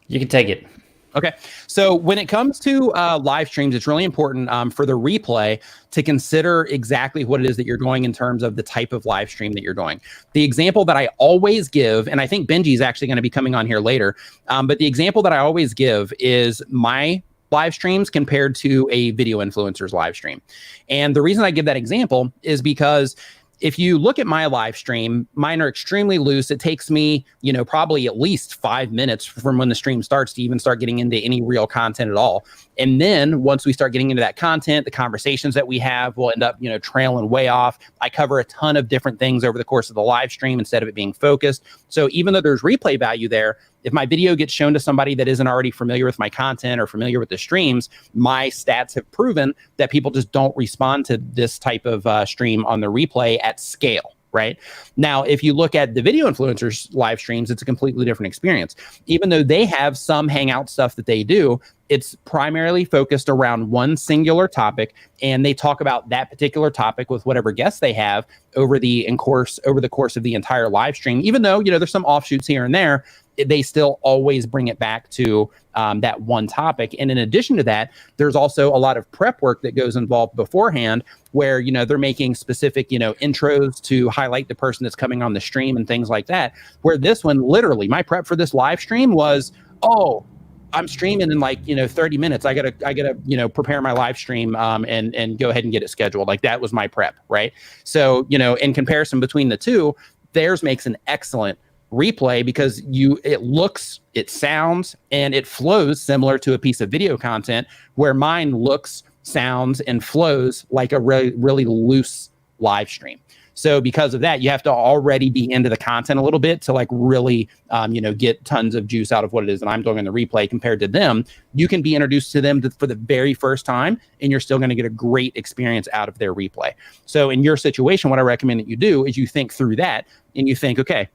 You can take it. Okay. So when it comes to live streams, it's really important for the replay to consider exactly what it is that you're doing in terms of the type of live stream that you're doing. The example that I always give, and I think Benji is actually going to be coming on here later, but the example that I always give is my live streams compared to a video influencer's live stream. And the reason I give that example is because if you look at my live stream, mine are extremely loose. It takes me, you know, probably at least 5 minutes from when the stream starts to even start getting into any real content at all. And then once we start getting into that content, the conversations that we have will end up, you know, trailing way off. I cover a ton of different things over the course of the live stream instead of it being focused. So even though there's replay value there, if my video gets shown to somebody that isn't already familiar with my content or familiar with the streams, my stats have proven that people just don't respond to this type of stream on the replay at scale. right? Now, if you look at the video influencers live streams, it's a completely different experience. Even though they have some hangout stuff that they do, it's primarily focused around one singular topic, and they talk about that particular topic with whatever guests they have over the course of the entire live stream. Even though, you know, there's some offshoots here and there, they still always bring it back to that one topic. And in addition to that, there's also a lot of prep work that goes involved beforehand where, you know, they're making specific, you know, intros to highlight the person that's coming on the stream and things like that. Where this one, literally, my prep for this live stream was, oh, I'm streaming in like, you know, 30 minutes. I gotta, you know, prepare my live stream and go ahead and get it scheduled. Like that was my prep, right? So, you know, in comparison between the two, theirs makes an excellent replay because it looks, it sounds, and it flows similar to a piece of video content, where mine looks, sounds, and flows like a really, really loose live stream. So because of that, you have to already be into the content a little bit to like really, you know, get tons of juice out of what it is that I'm doing in the replay. Compared to them, you can be introduced to them for the very first time, and you're still going to get a great experience out of their replay. So in your situation, what I recommend that you do is you think through that, and you think, okay,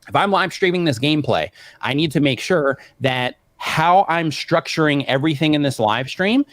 if I'm live streaming this gameplay, I need to make sure that how I'm structuring everything in this live stream,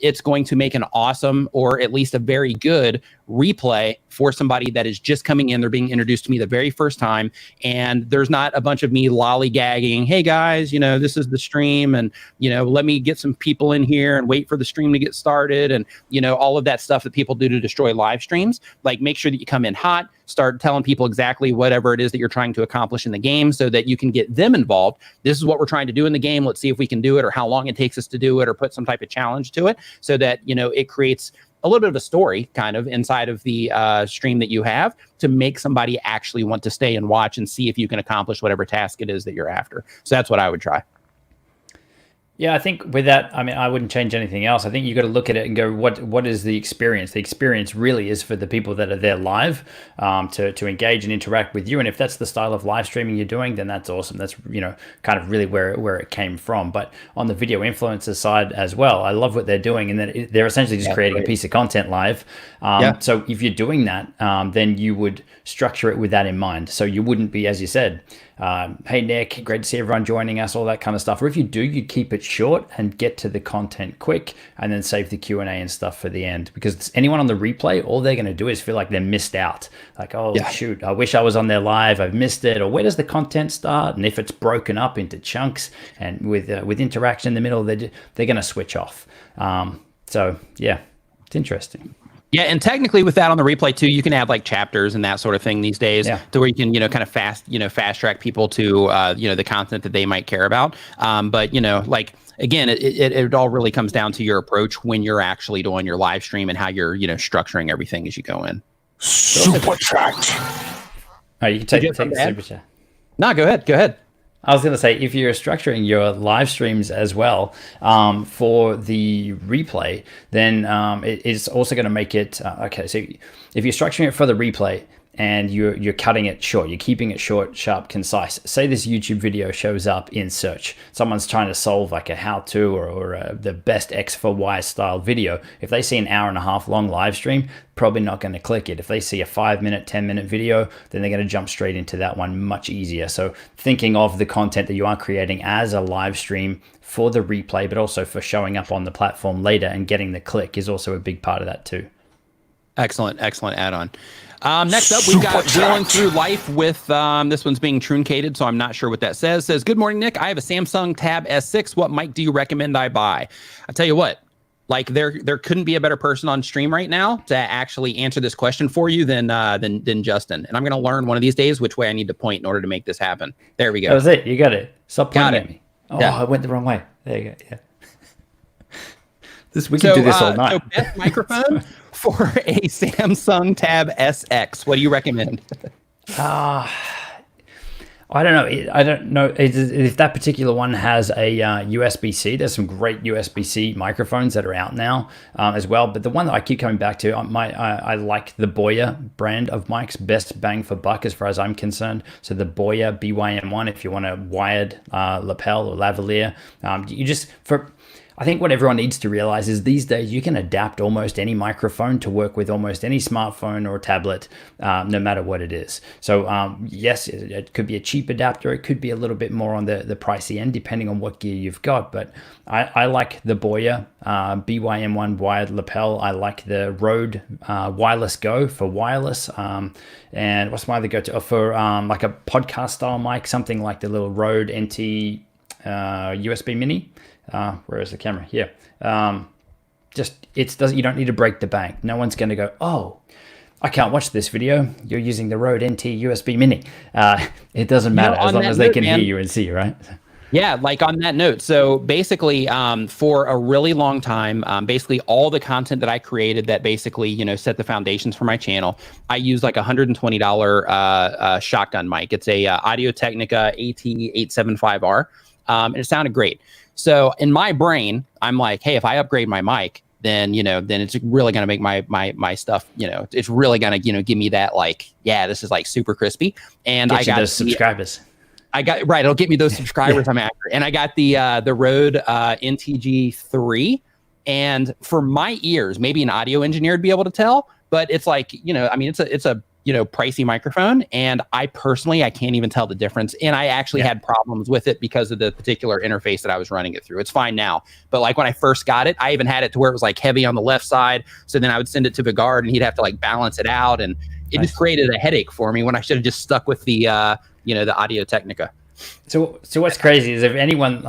it's going to make an awesome, or at least a very good replay for somebody that is just coming in. They're being introduced to me the very first time, and there's not a bunch of me lollygagging, hey guys, you know, this is the stream, and, you know, let me get some people in here and wait for the stream to get started, and, you know, all of that stuff that people do to destroy live streams. Like, make sure that you come in hot, start telling people exactly whatever it is that you're trying to accomplish in the game so that you can get them involved. This is what we're trying to do in the game. Let's see if we can do it, or how long it takes us to do it, or put some type of challenge to it, so that, you know, it creates a little bit of a story kind of inside of the stream that you have to make somebody actually want to stay and watch and see if you can accomplish whatever task it is that you're after. So that's what I would try. Yeah, I think with that, I mean, I wouldn't change anything else. I think you got to look at it and go, what is the experience? The experience really is for the people that are there live, to engage and interact with you. And if that's the style of live streaming you're doing, then that's awesome. That's, you know, kind of really where it came from. But on the video influencer side as well, I love what they're doing, and that they're essentially just creating a piece of content live. So if you're doing that, then you would structure it with that in mind. So you wouldn't be, as you said, hey Nick, great to see everyone joining us, all that kind of stuff. Or if you do, you keep it short and get to the content quick, and then save the Q&A and stuff for the end. Because anyone on the replay, all they're going to do is feel like they're missed out. Like, oh shoot, I wish I was on there live, I've missed it. Or where does the content start? And if it's broken up into chunks and with interaction in the middle, they're going to switch off. So yeah, it's interesting. Yeah, and technically with that on the replay too, you can have like chapters and that sort of thing these days, to where you can, you know, kind of fast track people to, you know, the content that they might care about. But, you know, like, again, it all really comes down to your approach when you're actually doing your live stream and how you're, you know, structuring everything as you go in. Super chat. Oh, you can take the super chat. No, go ahead. I was going to say, if you're structuring your live streams as well for the replay, then it's also going to make it okay. So if you're structuring it for the replay and you're cutting it short, you're keeping it short, sharp, concise. Say this YouTube video shows up in search. Someone's trying to solve like a how-to or the best X for Y style video. If they see an hour and a half long live stream, probably not going to click it. If they see a 5-minute, 10-minute video, then they're going to jump straight into that one much easier. So thinking of the content that you are creating as a live stream for the replay, but also for showing up on the platform later and getting the click is also a big part of that too. Excellent add-on. Next up, we've got Wheeling Through Life with, this one's being truncated, so I'm not sure what that says. Says, good morning, Nick. I have a Samsung Tab S6. What mic do you recommend I buy? I'll tell you what, like there couldn't be a better person on stream right now to actually answer this question for you than Justin. And I'm going to learn one of these days which way I need to point in order to make this happen. There we go. That was it. You got it. Stop pointing at me. Oh, yeah. I went the wrong way. There you go. Yeah. We can do this all night. So best microphone for a Samsung Tab SX. What do you recommend? I don't know. I don't know if that particular one has a USB-C. There's some great USB-C microphones that are out now as well. But the one that I keep coming back to, I like the Boya brand of mics. Best bang for buck as far as I'm concerned. So the Boya BYM1, if you want a wired lapel or lavalier, I think what everyone needs to realize is these days you can adapt almost any microphone to work with almost any smartphone or tablet, no matter what it is. So yes, it could be a cheap adapter. It could be a little bit more on the pricey end, depending on what gear you've got. But I like the Boya BYM1 wired lapel. I like the Rode Wireless Go for wireless. And what's my other go-to? For like a podcast style mic, something like the little Rode NT USB Mini. Where is the camera? Here. You don't need to break the bank. No one's going to go, oh, I can't watch this video. You're using the Rode NT USB Mini. It doesn't matter as long as they can hear you and see you, right? Yeah, like on that note. So basically, for a really long time, basically all the content that I created that basically, set the foundations for my channel, I used like $120 shotgun mic. It's a Audio-Technica AT875R, and it sounded great. So in my brain, I'm like, hey, if I upgrade my mic, then it's really gonna make my stuff, it's really gonna, give me that like, yeah, this is like super crispy. And I got those subscribers. It'll get me those subscribers I'm after. And I got the Rode NTG3, and for my ears, maybe an audio engineer would be able to tell, but it's like, it's a pricey microphone, and I can't even tell the difference. And I actually had problems with it because of the particular interface that I was running it through. It's fine now, but like when I first got it, I even had it to where it was like heavy on the left side. So then I would send it to Vigard and he'd have to like balance it out, and it just created a headache for me when I should have just stuck with the the Audio-Technica. So what's crazy is if anyone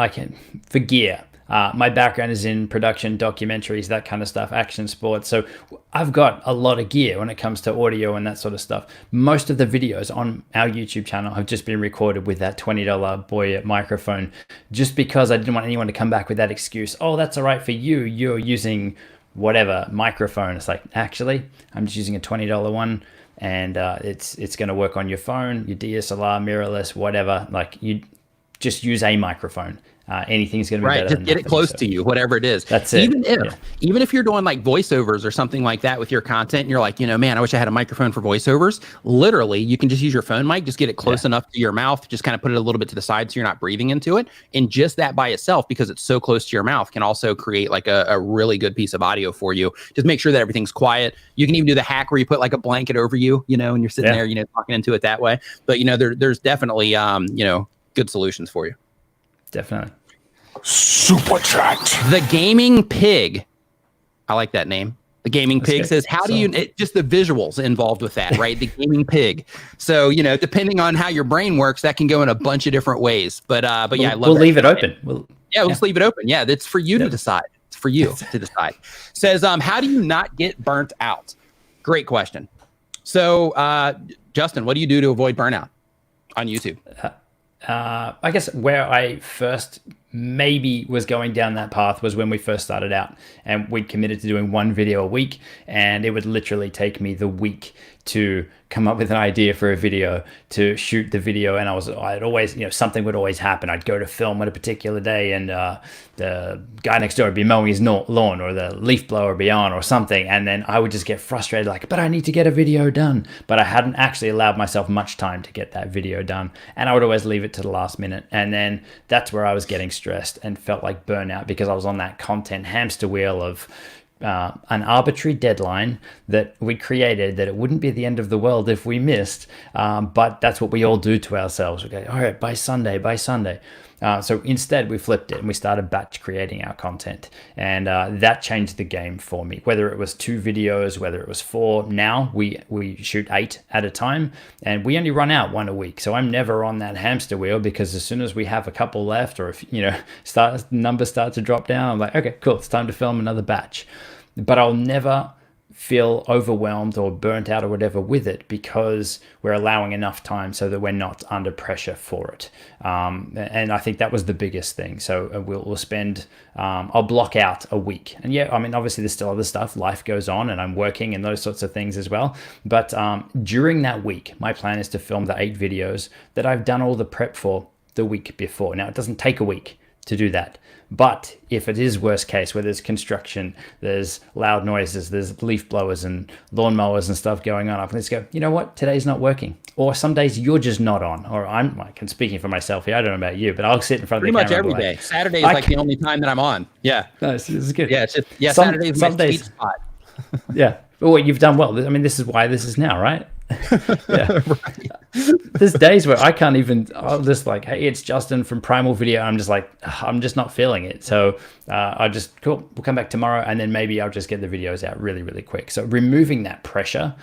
for gear, my background is in production, documentaries, that kind of stuff, action sports. So I've got a lot of gear when it comes to audio and that sort of stuff. Most of the videos on our YouTube channel have just been recorded with that $20 Boya microphone, just because I didn't want anyone to come back with that excuse. Oh, that's all right for you. You're using whatever microphone. It's like, actually, I'm just using a $20 one. And it's going to work on your phone, your DSLR, mirrorless, whatever. Like, you just use a microphone. Anything's going to be better. Just get it close to you, whatever it is. That's it. Even if you're doing like voiceovers or something like that with your content, and you're like, man, I wish I had a microphone for voiceovers. Literally, you can just use your phone mic, just get it close enough to your mouth, just kind of put it a little bit to the side so you're not breathing into it. And just that by itself, because it's so close to your mouth, can also create like a really good piece of audio for you. Just make sure that everything's quiet. You can even do the hack where you put like a blanket over you, and you're sitting there, talking into it that way. But there's definitely good solutions for you. Definitely. Super chat. The Gaming Pig. I like that name. The Gaming Pig says, how do you, just the visuals involved with that, right? The Gaming Pig. So, depending on how your brain works, that can go in a bunch of different ways. But yeah, I love We'll leave it open. Let's leave it open. Yeah, that's for you to decide. It's for you to decide. Says, how do you not get burnt out? Great question. So, Justin, what do you do to avoid burnout on YouTube? I guess where I first maybe was going down that path was when we first started out, and we committed to doing one video a week, and it would literally take me the week to come up with an idea for a video, to shoot the video. And I'd always, something would always happen. I'd go to film on a particular day, and the guy next door would be mowing his lawn, or the leaf blower would be on, or something. And then I would just get frustrated, like, but I need to get a video done. But I hadn't actually allowed myself much time to get that video done. And I would always leave it to the last minute. And then that's where I was getting stressed and felt like burnout, because I was on that content hamster wheel of an arbitrary deadline that we created, that it wouldn't be the end of the world if we missed, but that's what we all do to ourselves. We go, all right, by Sunday. So instead we flipped it and we started batch creating our content, and that changed the game for me. Whether it was 2 videos, whether it was 4, now we shoot 8 at a time, and we only run out 1 a week. So I'm never on that hamster wheel, because as soon as we have a couple left, or if numbers start to drop down, I'm like, okay, cool, it's time to film another batch. But I'll never feel overwhelmed or burnt out or whatever with it, because we're allowing enough time so that we're not under pressure for it. And I think that was the biggest thing. So we'll spend, I'll block out a week. And yeah, I mean, obviously there's still other stuff. Life goes on, and I'm working and those sorts of things as well. But during that week, my plan is to film the 8 videos that I've done all the prep for the week before. Now, it doesn't take a week to do that. But if it is worst case, where there's construction, there's loud noises, there's leaf blowers and lawnmowers and stuff going on, I can just go, you know what, today's not working. Or some days you're just not on. Or I'm speaking for myself here. I don't know about you, but I'll sit in front of the camera. Pretty much every day. Saturday is like the only time that I'm on. Yeah. No, this is good. Yeah, Saturday is my sweet spot. Yeah. Well, you've done well. I mean, this is why this is now, right? Yeah. Right. There's days where I can't even, I'll just like, hey, it's Justin from Primal Video. I'm just like, I'm just not feeling it. So cool, we'll come back tomorrow, and then maybe I'll just get the videos out really, really quick. So removing that pressure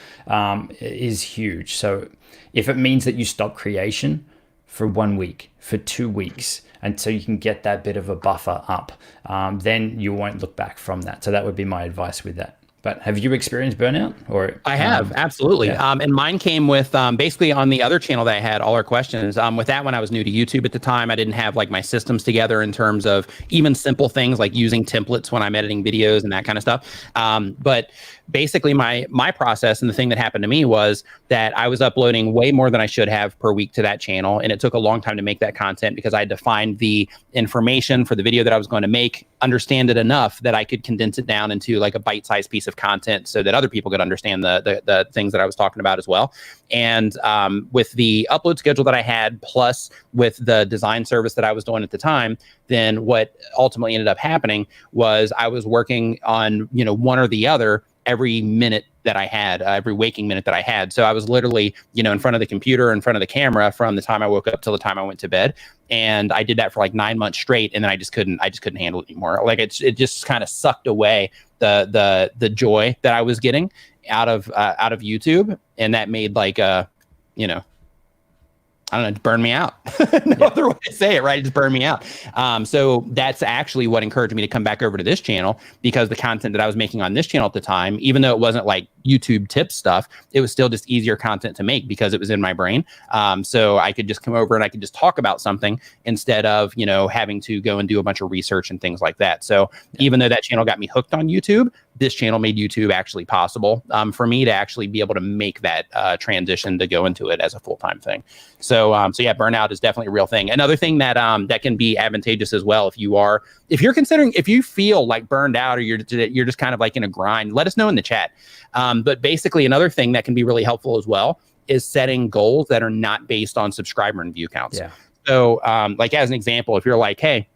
is huge. So if it means that you stop creation for 1 week, for 2 weeks, and so you can get that bit of a buffer up, then you won't look back from that. So that would be my advice with that. But have you experienced burnout? Or I have, absolutely. Yeah. And mine came with basically on the other channel that I had, All Our Questions. With that one, I was new to YouTube at the time. I didn't have like my systems together in terms of even simple things like using templates when I'm editing videos and that kind of stuff. But basically my process, and the thing that happened to me was that I was uploading way more than I should have per week to that channel. And it took a long time to make that content because I had to find the information for the video that I was going to make, understand it enough that I could condense it down into like a bite-sized piece of content so that other people could understand the things that I was talking about as well. And with the upload schedule that I had, plus with the design service that I was doing at the time, then what ultimately ended up happening was I was working on, one or the other every minute that I had, every waking minute that I had. So I was literally, in front of the computer, in front of the camera from the time I woke up till the time I went to bed. And I did that for like 9 months straight. And then I just couldn't handle it anymore. Like it just kind of sucked away the joy that I was getting out of YouTube. And that made like I don't know, burn me out. No other way to say it, right? It just burned me out. So that's actually what encouraged me to come back over to this channel, because the content that I was making on this channel at the time, even though it wasn't like YouTube tip stuff, it was still just easier content to make because it was in my brain. So I could just come over and I could just talk about something instead of, having to go and do a bunch of research and things like that. So even though that channel got me hooked on YouTube, this channel made YouTube actually possible for me to actually be able to make that transition to go into it as a full-time thing. So yeah, burnout is definitely a real thing. Another thing that that can be advantageous as well, if you feel like burned out, or you're just kind of like in a grind, let us know in the chat. But basically, another thing that can be really helpful as well is setting goals that are not based on subscriber and view counts. Yeah. So like as an example, if you're like, hey,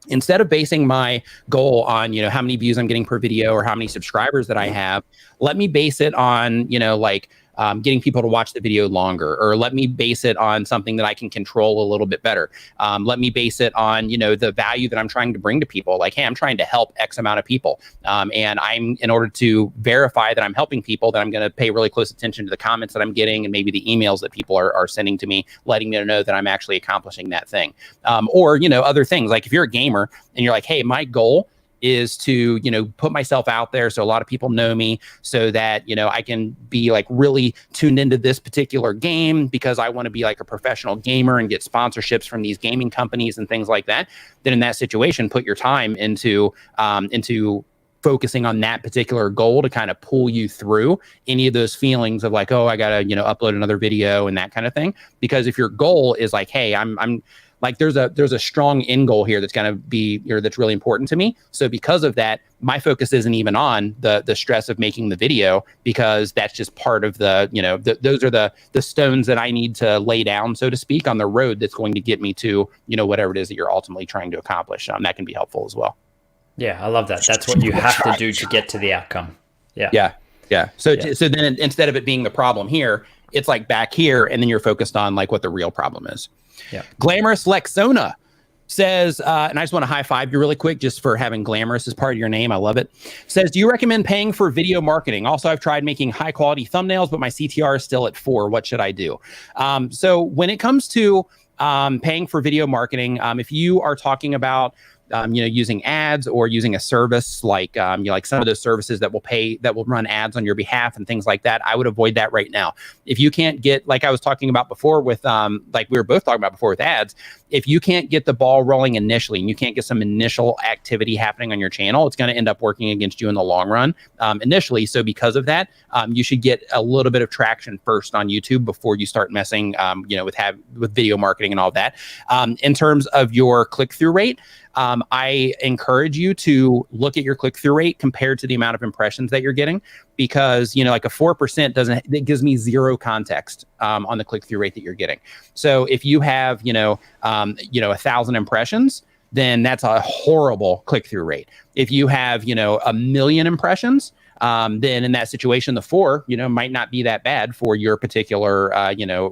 instead of basing my goal on, how many views I'm getting per video or how many subscribers that I have, let me base it on, getting people to watch the video longer, or let me base it on something that I can control a little bit better. Let me base it on, the value that I'm trying to bring to people. Like, hey, I'm trying to help X amount of people. And in order to verify that I'm helping people, that I'm going to pay really close attention to the comments that I'm getting and maybe the emails that people are sending to me, letting me know that I'm actually accomplishing that thing. Or, other things. Like if you're a gamer and you're like, hey, my goal is to, put myself out there so a lot of people know me, so that, I can be like really tuned into this particular game because I want to be like a professional gamer and get sponsorships from these gaming companies and things like that. Then in that situation, put your time into focusing on that particular goal to kind of pull you through any of those feelings of like, oh, I gotta, upload another video and that kind of thing. Because if your goal is like, hey, I'm like, there's a strong end goal here that's going to be, that's really important to me. So because of that, my focus isn't even on the stress of making the video, because that's just part of the, those are the stones that I need to lay down, so to speak, on the road that's going to get me to, whatever it is that you're ultimately trying to accomplish. That can be helpful as well. Yeah, I love that. That's what you have to do to get to the outcome. Yeah. So then instead of it being the problem here, it's like back here, and then you're focused on like what the real problem is. Yeah. Glamorous Lexona says, and I just want to high five you really quick just for having glamorous as part of your name. I love it. Says, do you recommend paying for video marketing? Also, I've tried making high quality thumbnails, but my CTR is still at 4. What should I do? So when it comes to paying for video marketing, if you are talking about using ads or using a service like like some of those services that will run ads on your behalf and things like that, I would avoid that right now. If you can't get, like I was talking about before with like we were both talking about before with ads, if you can't get the ball rolling initially and you can't get some initial activity happening on your channel, it's going to end up working against you in the long run initially. So because of that, you should get a little bit of traction first on YouTube before you start messing with video marketing and all that. In terms of your click-through rate, I encourage you to look at your click-through rate compared to the amount of impressions that you're getting, because like a 4% it gives me zero context on the click-through rate that you're getting. So if you have 1,000 impressions, then that's a horrible click-through rate. If you have 1 million impressions, then in that situation, the 4, might not be that bad for your particular,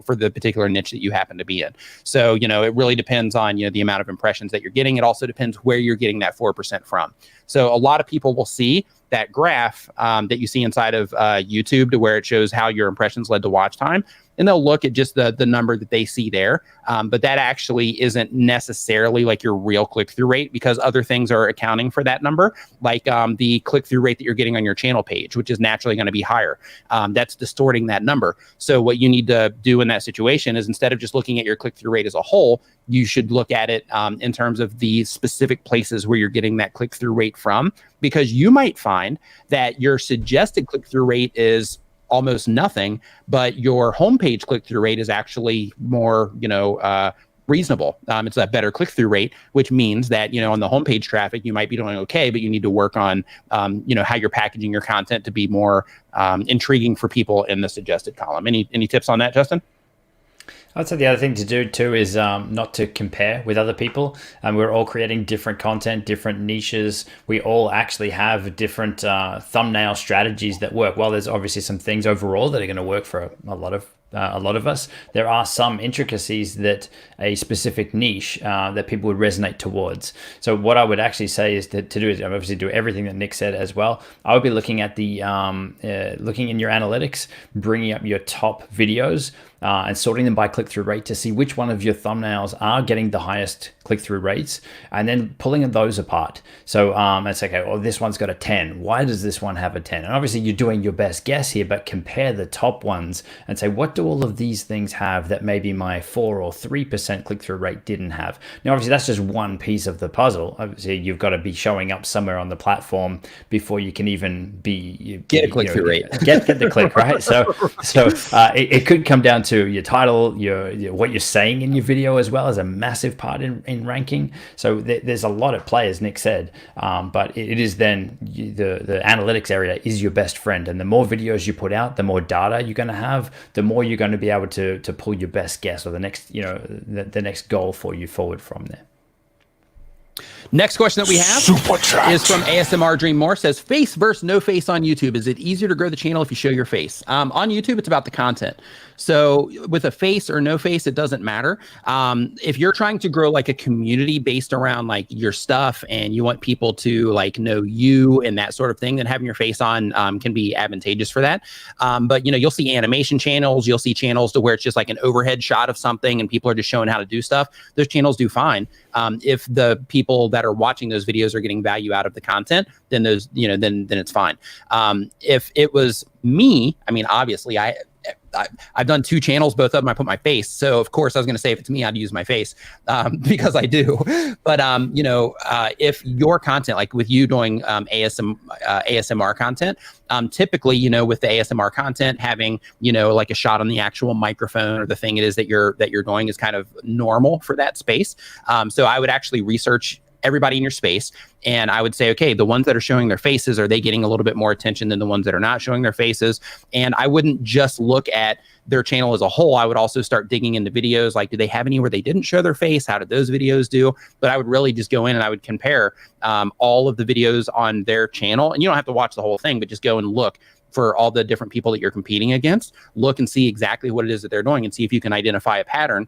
for the particular niche that you happen to be in. So, it really depends on, the amount of impressions that you're getting. It also depends where you're getting that 4% from. So a lot of people will see that graph that you see inside of YouTube, to where it shows how your impressions led to watch time. And they'll look at just the number that they see there. But that actually isn't necessarily like your real click-through rate, because other things are accounting for that number, like the click-through rate that you're getting on your channel page, which is naturally going to be higher. That's distorting that number. So what you need to do in that situation is, instead of just looking at your click-through rate as a whole, you should look at it in terms of the specific places where you're getting that click-through rate from, because you might find that your suggested click-through rate is almost nothing, but your homepage click-through rate is actually more, reasonable. It's a better click-through rate, which means that, on the homepage traffic, you might be doing okay, but you need to work on, how you're packaging your content to be more intriguing for people in the suggested column. Any tips on that, Justin? I'd say the other thing to do too is not to compare with other people. We're all creating different content, different niches. We all actually have different thumbnail strategies that work. While there's obviously some things overall that are going to work for a lot of us, there are some intricacies that a specific niche that people would resonate towards. So what I would actually say is to do is obviously do everything that Nick said as well. I would be looking at the looking in your analytics, bringing up your top videos, and sorting them by click-through rate to see which one of your thumbnails are getting the highest click-through rates, and then pulling those apart. So it's okay, well, this one's got a 10. Why does this one have a 10? And obviously you're doing your best guess here, but compare the top ones and say, what do all of these things have that maybe my 4 or 3% click-through rate didn't have? Now, obviously that's just one piece of the puzzle. Obviously you've got to be showing up somewhere on the platform before you can even get a click-through rate. Get the click, right? So it could come down to your title, what you're saying in your video as well as a massive part in ranking. So there's a lot at play, as Nick said, but it is then the analytics area is your best friend, and the more videos you put out, the more data you're going to have, the more you're going to be able to pull your best guess, or the next the next goal for you forward from there. Next question that we have is from ASMR Dream More. Says, face versus no face on YouTube. Is it easier to grow the channel if you show your face? On YouTube, it's about the content. So with a face or no face, it doesn't matter. If you're trying to grow like a community based around like your stuff, and you want people to like know you and that sort of thing, then having your face on can be advantageous for that. But you'll see animation channels, you'll see channels to where it's just like an overhead shot of something and people are just showing how to do stuff. Those channels do fine. If the people that are watching those videos are getting value out of the content, then those, then it's fine. If it was me, I mean, obviously I've done 2 channels, both of them I put my face. So of course I was going to say, if it's me, I'd use my face because I do. But if your content, like with you doing ASMR content, typically, with the ASMR content, having like a shot on the actual microphone or the thing it is that you're doing is kind of normal for that space. So I would actually research everybody in your space, and I would say, okay, the ones that are showing their faces, are they getting a little bit more attention than the ones that are not showing their faces? And I wouldn't just look at their channel as a whole. I would also start digging into videos, like, do they have any where they didn't show their face? How did those videos do? But I would really just go in and I would compare all of the videos on their channel, and you don't have to watch the whole thing, but just go and look for all the different people that you're competing against. Look and see exactly what it is that they're doing, and see if you can identify a pattern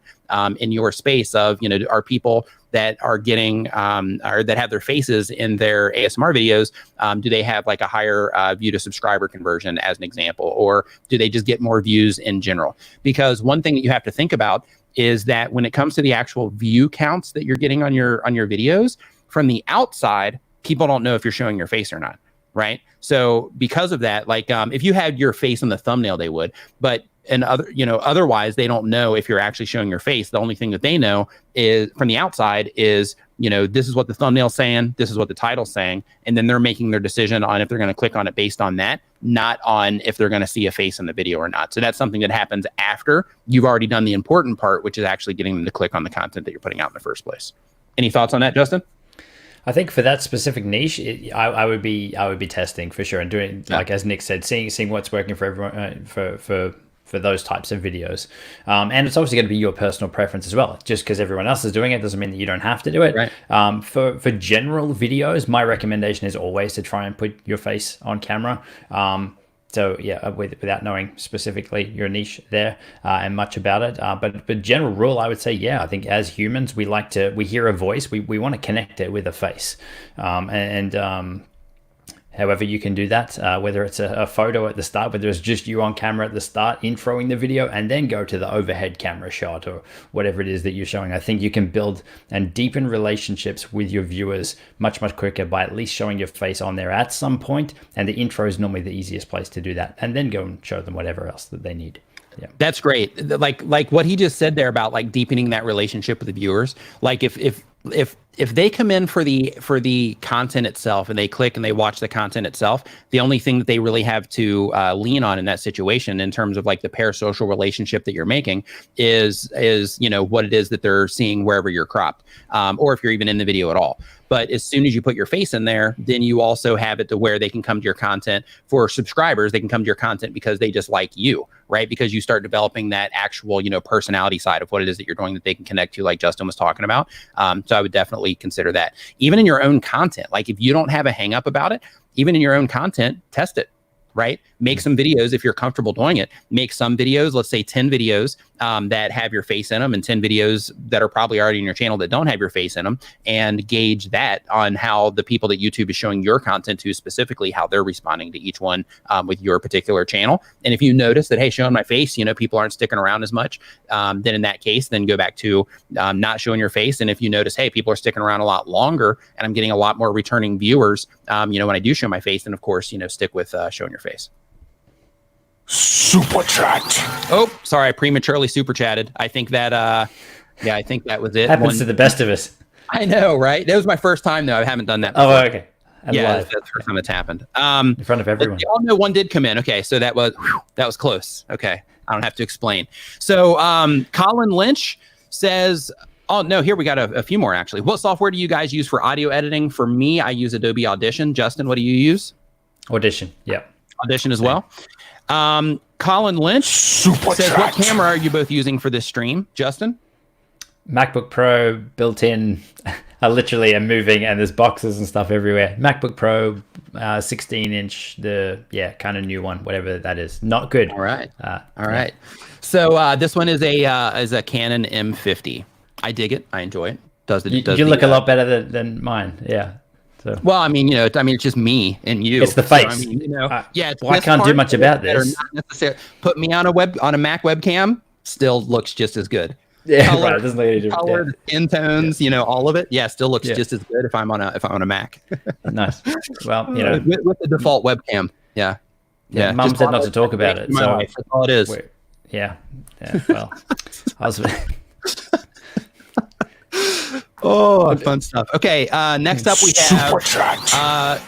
in your space of, are people that are getting or that have their faces in their ASMR videos, do they have like a higher view to subscriber conversion, as an example, or do they just get more views in general? Because one thing that you have to think about is that when it comes to the actual view counts that you're getting on your videos, from the outside, people don't know if you're showing your face or not, right? So because of that, like if you had your face in the thumbnail, they would, but otherwise they don't know if you're actually showing your face. The only thing that they know is from the outside is, this is what the thumbnail's saying, this is what the title's saying, and then they're making their decision on if they're going to click on it based on that, not on if they're going to see a face in the video or not. So that's something that happens after you've already done the important part, which is actually getting them to click on the content that you're putting out in the first place. Any thoughts on that, Justin? I think for that specific niche, I would be testing for sure and doing, like as Nick said, seeing what's working for everyone for those types of videos. And it's obviously going to be your personal preference as well. Just because everyone else is doing it doesn't mean that you don't have to do it. Right. For general videos, my recommendation is always to try and put your face on camera. So yeah, without knowing specifically your niche there and much about it, but general rule, I would say, yeah, I think as humans, we hear a voice, we want to connect it with a face, however you can do that, whether it's a photo at the start, whether it's just you on camera at the start, introing the video, and then go to the overhead camera shot or whatever it is that you're showing. I think you can build and deepen relationships with your viewers much, much quicker by at least showing your face on there at some point. And the intro is normally the easiest place to do that. And then go and show them whatever else that they need. Yeah. That's great. Like what he just said there about like deepening that relationship with the viewers. Like if they come in for the content itself and they click and they watch the content itself, the only thing that they really have to lean on in that situation in terms of like the parasocial relationship that you're making is what it is that they're seeing wherever you're cropped, or if you're even in the video at all. But as soon as you put your face in there, then you also have it to where they can come to your content. For subscribers, they can come to your content because they just like you, right? Because you start developing that actual, personality side of what it is that you're doing that they can connect to, like Justin was talking about. So I would definitely consider that. Even in your own content, like if you don't have a hang up about it, even in your own content, test it. Right? Make some videos if you're comfortable doing it. Make some videos, let's say 10 videos that have your face in them and 10 videos that are probably already in your channel that don't have your face in them, and gauge that on how the people that YouTube is showing your content to specifically, how they're responding to each one with your particular channel. And if you notice that, hey, showing my face, people aren't sticking around as much, then in that case, then go back to not showing your face. And if you notice, hey, people are sticking around a lot longer and I'm getting a lot more returning viewers, when I do show my face, then of course, stick with showing your face. Super chat. Oh, sorry, I prematurely super chatted. I think that I think that was it. Happens to the best of us. I know, right? That was my first time though. I haven't done that before. Oh, okay. And yeah, live. that's the first time it's happened. In front of everyone. You all know one did come in. Okay, so that was close. Okay, I don't have to explain. So Colin Lynch says, oh no, here we got a few more actually. What software do you guys use for audio editing? For me, I use Adobe Audition. Justin, what do you use? Audition. Yeah. Audition as well. Colin Lynch says, what camera are you both using for this stream? Justin? MacBook Pro built in. I literally am moving and there's boxes and stuff everywhere. MacBook Pro, 16-inch, kind of new one, whatever that is. Not good. All right. All right. So this one is a Canon M50. I dig it. I enjoy it. You look a lot better than mine. Yeah. So. Well, I mean, it's just me and you. It's the face. So, I mean, I can't do much about this. Put me on a Mac webcam, still looks just as good. Yeah, right. It doesn't look any different. Colored skin tones, all of it. Yeah, still looks just as good if I'm on a Mac. Nice. Well, with the default webcam. Yeah. Yeah. Mum said not to talk about it. So that's all it is. Yeah. Well, I was. Oh, fun stuff. Okay, next up we have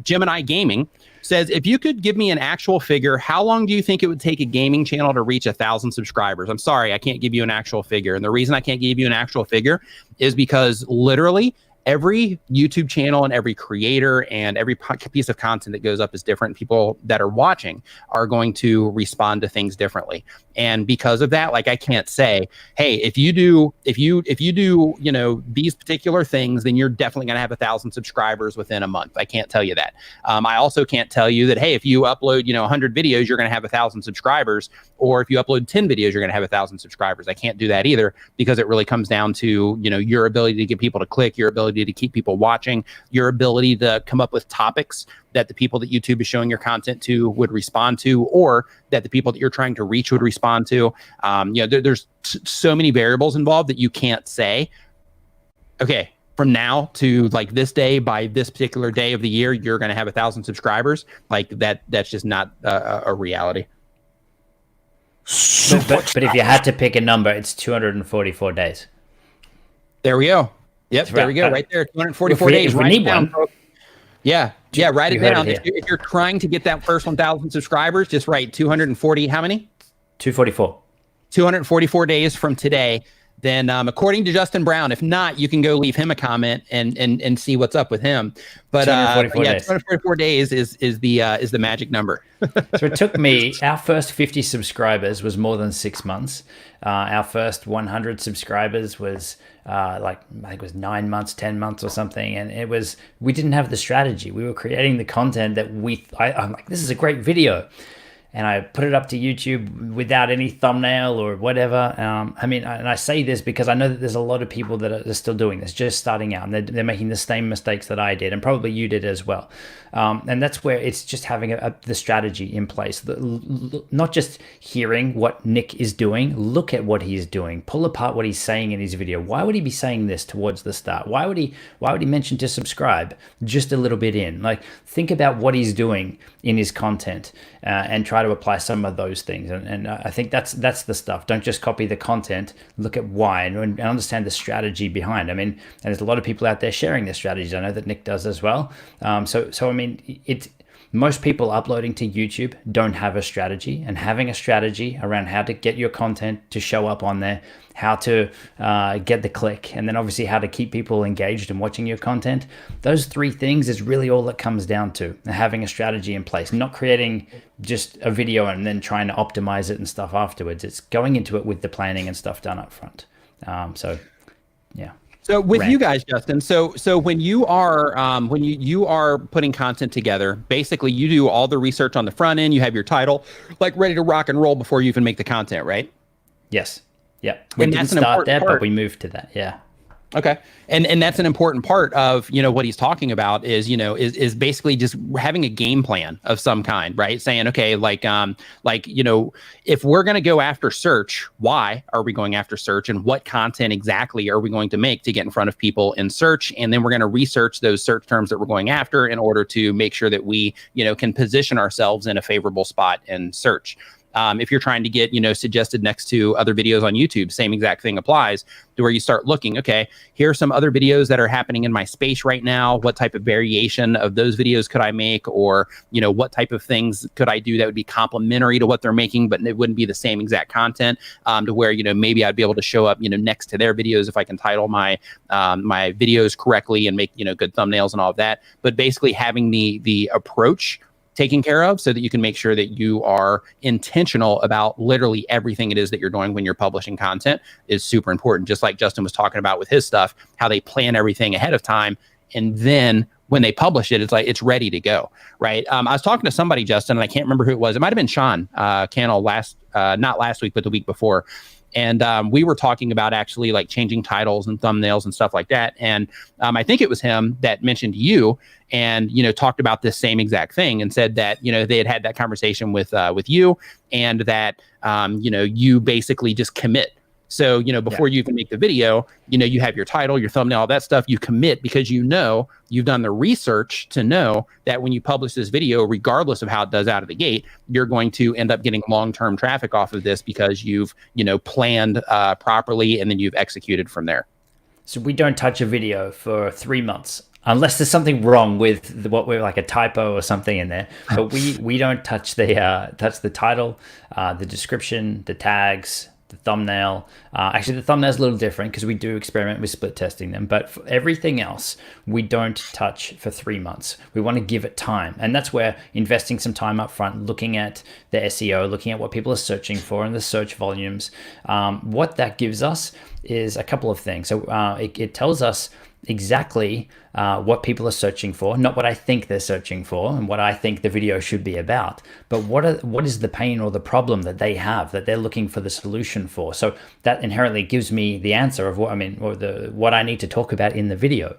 Gemini Gaming says, if you could give me an actual figure, how long do you think it would take a gaming channel to reach 1,000 subscribers? I'm sorry, I can't give you an actual figure. And the reason I can't give you an actual figure is because literally every YouTube channel and every creator and every piece of content that goes up is different. People that are watching are going to respond to things differently. And because of that, like I can't say, hey, if you do, these particular things, then you're definitely going to have 1,000 subscribers within a month. I can't tell you that. I also can't tell you that, hey, if you upload, 100 videos, you're going to have 1,000 subscribers. Or if you upload 10 videos, you're going to have 1,000 subscribers. I can't do that either, because it really comes down to, your ability to get people to click, your ability to keep people watching, your ability to come up with topics that the people that YouTube is showing your content to would respond to, or that the people that you're trying to reach would respond to. There's so many variables involved that you can't say, okay, from now to like this day, by this particular day of the year, you're going to have 1,000 subscribers. Like that's just not a reality. But if you had to pick a number, it's 244 days. There we go. Yep, there we go. Right there, 244 days. If we need one. Yeah, write it down. If you're trying to get that first 1,000 subscribers, just write 240. How many? 244. 244 days from today. Then according to Justin Brown, if not, you can go leave him a comment and see what's up with him. But 244 days is the magic number. So it took me, our first 50 subscribers was more than 6 months. Our first 100 subscribers was I think it was 9 months, 10 months or something. And we didn't have the strategy. We were creating the content that I'm like, this is a great video. And I put it up to YouTube without any thumbnail or whatever. And I say this because I know that there's a lot of people that are still doing this, just starting out, and they're making the same mistakes that I did, and probably you did as well. And that's where it's just having the strategy in place, not just hearing what Nick is doing. Look at what he's doing. Pull apart what he's saying in his video. Why would he be saying this towards the start? Why would he mention to subscribe just a little bit in? Like, think about what he's doing in his content and try to apply some of those things. And I think that's the stuff. Don't just copy the content. Look at why and understand the strategy behind. And there's a lot of people out there sharing their strategies. I know that Nick does as well. Most people uploading to YouTube don't have a strategy, and having a strategy around how to get your content to show up on there, how to get the click, and then obviously how to keep people engaged and watching your content. Those three things is really all it comes down to, having a strategy in place, not creating just a video and then trying to optimize it and stuff afterwards. It's going into it with the planning and stuff done up front. Yeah. So with you guys, Justin, so when you are you are putting content together, basically you do all the research on the front end. You have your title like ready to rock and roll before you even make the content, right? Yes. Yeah. We didn't start there, but we moved to that. Yeah. Okay. And that's an important part of, what he's talking about is basically just having a game plan of some kind, right? Saying, okay, if we're going to go after search, why are we going after search, and what content exactly are we going to make to get in front of people in search? And then we're going to research those search terms that we're going after in order to make sure that we, can position ourselves in a favorable spot in search. If you're trying to get, suggested next to other videos on YouTube, same exact thing applies to where you start looking, okay, here are some other videos that are happening in my space right now. What type of variation of those videos could I make? Or, what type of things could I do that would be complementary to what they're making, but it wouldn't be the same exact content, to where, maybe I'd be able to show up, next to their videos if I can title my my videos correctly and make, good thumbnails and all of that. But basically having the approach taken care of so that you can make sure that you are intentional about literally everything it is that you're doing when you're publishing content is super important. Just like Justin was talking about with his stuff, how they plan everything ahead of time. And then when they publish it, it's like, it's ready to go. Right. I was talking to somebody, Justin, and I can't remember who it was. It might've been Sean Cannell not last week, but the week before. And we were talking about actually like changing titles and thumbnails and stuff like that. And I think it was him that mentioned you and, talked about this same exact thing and said that, they had that conversation with you and that, you basically just commit. So, before you even make the video, you have your title, your thumbnail, all that stuff, you commit because you've done the research to know that when you publish this video, regardless of how it does out of the gate, you're going to end up getting long-term traffic off of this because you've, planned properly and then you've executed from there. So we don't touch a video for 3 months. Unless there's something wrong with what we're like a typo or something in there, but we don't touch the title, the description, the tags, the thumbnail. Actually, the thumbnail is a little different because we do experiment with split testing them. But for everything else, we don't touch for 3 months. We want to give it time. And that's where investing some time up front, looking at the SEO, looking at what people are searching for and the search volumes. What that gives us is a couple of things. So it tells us exactly what people are searching for, not what I think they're searching for and what I think the video should be about, but what is the pain or the problem that they have that they're looking for the solution for. So that inherently gives me the answer of what I need to talk about in the video.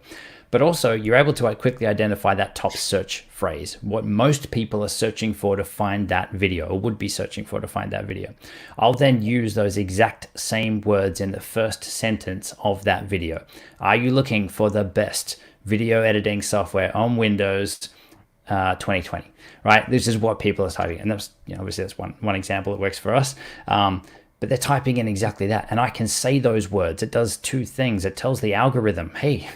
but also you're able to quickly identify that top search phrase, what most people are searching for to find that video, or would be searching for to find that video. I'll then use those exact same words in the first sentence of that video. Are you looking for the best video editing software on Windows 2020? Right? This is what people are typing. And that's, obviously that's one example that works for us. But they're typing in exactly that. And I can say those words. It does two things. It tells the algorithm, hey,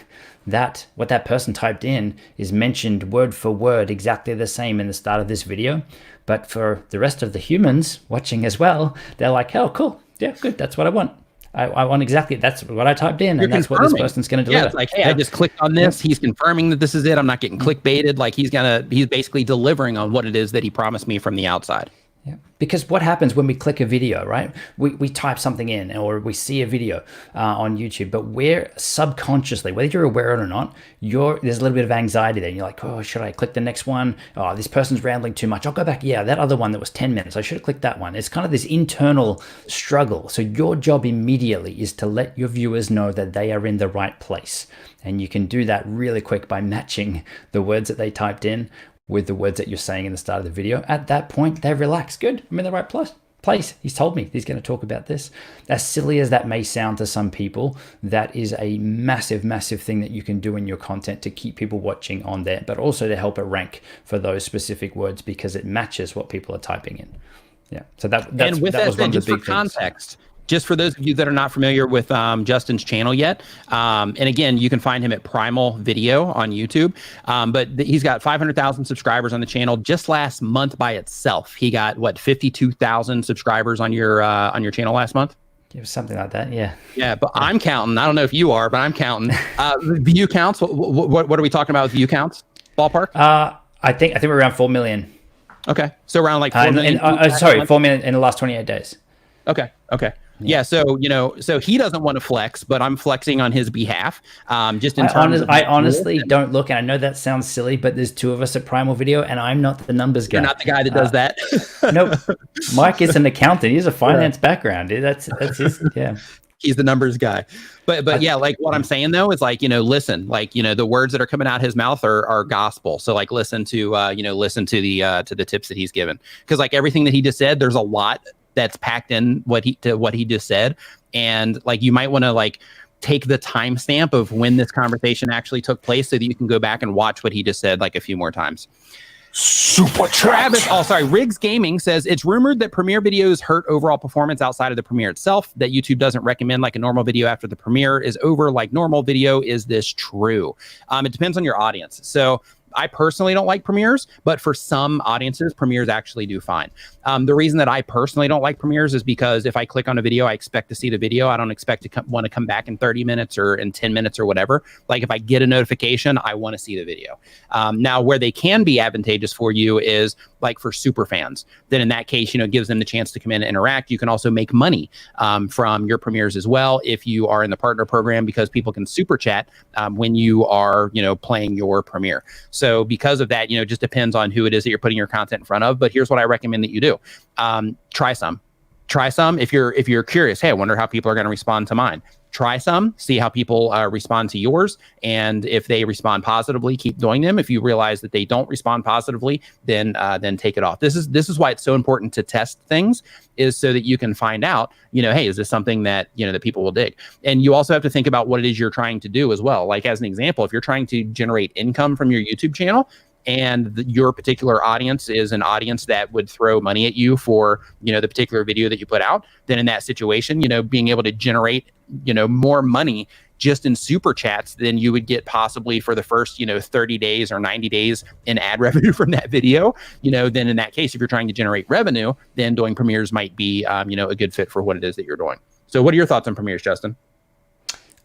what that person typed in is mentioned word for word exactly the same in the start of this video. But for the rest of the humans watching as well, they're like, oh, cool. Yeah, good. That's what I want. I want exactly, that's what I typed in, and that's what this person's going to deliver. Yeah, it's like, hey, I just clicked on this. He's confirming that this is it. I'm not getting clickbaited. Like he's basically delivering on what it is that he promised me from the outside. Yeah. Because what happens when we click a video, right? We type something in, or we see a video on YouTube, but we're subconsciously, whether you're aware of it or not, there's a little bit of anxiety there. You're like, oh, should I click the next one? Oh, this person's rambling too much. I'll go back. Yeah, that other one that was 10 minutes. I should have clicked that one. It's kind of this internal struggle. So your job immediately is to let your viewers know that they are in the right place. And you can do that really quick by matching the words that they typed in with the words that you're saying in the start of the video. At that point, they're relaxed. Good, I'm in the right place. He's told me he's going to talk about this. As silly as that may sound to some people, that is a massive, massive thing that you can do in your content to keep people watching on there, but also to help it rank for those specific words because it matches what people are typing in. Yeah, so that was one of the big things. Context, just for those of you that are not familiar with Justin's channel yet, and again, you can find him at Primal Video on YouTube, but he's got 500,000 subscribers on the channel. Just last month by itself, he got, 52,000 subscribers on your channel last month? It was something like that, yeah. Yeah, but I'm counting. I don't know if you are, but I'm counting. View counts, what are we talking about with view counts? Ballpark? I think we're around 4 million. Okay, so around like 4 million. 4 million in the last 28 days. Okay. Yeah, so so he doesn't want to flex, but I'm flexing on his behalf. Just in terms of I honestly don't look, and I know that sounds silly, but there's two of us at Primal Video, and I'm not the numbers guy. You're not the guy that does that. Nope. Mike is an accountant. He has a finance background. That's his. Yeah. He's the numbers guy. But yeah, like what I'm saying though is like, listen, like, the words that are coming out his mouth are gospel. So like listen to the tips that he's given, because like everything that he just said, there's a lot that's packed in what he just said. And like, you might want to like take the timestamp of when this conversation actually took place so that you can go back and watch what he just said like a few more times. Super Travis. Riggs Gaming says it's rumored that Premiere videos hurt overall performance outside of the Premiere itself, that YouTube doesn't recommend like a normal video after the Premiere is over like normal video. Is this true? It depends on your audience. So I personally don't like premieres, but for some audiences, premieres actually do fine. The reason that I personally don't like premieres is because if I click on a video, I expect to see the video. I don't expect to want to come back in 30 minutes or in 10 minutes or whatever. Like if I get a notification, I want to see the video. Now, where they can be advantageous for you is like for super fans. Then in that case, it gives them the chance to come in and interact. You can also make money from your premieres as well if you are in the partner program, because people can super chat when you are, playing your premiere. So because of that, it just depends on who it is that you're putting your content in front of. But here's what I recommend that you do. Try some. If you're curious, hey, I wonder how people are going to respond to mine. Try some, see how people respond to yours. And if they respond positively, keep doing them. If you realize that they don't respond positively, then take it off. This is why it's so important to test things, is so that you can find out, hey, is this something that, that people will dig? And you also have to think about what it is you're trying to do as well. Like as an example, if you're trying to generate income from your YouTube channel, and your particular audience is an audience that would throw money at you for, the particular video that you put out, then in that situation, being able to generate, more money just in super chats than you would get possibly for the first, 30 days or 90 days in ad revenue from that video, then in that case, if you're trying to generate revenue, then doing premieres might be, a good fit for what it is that you're doing. So what are your thoughts on premieres, Justin?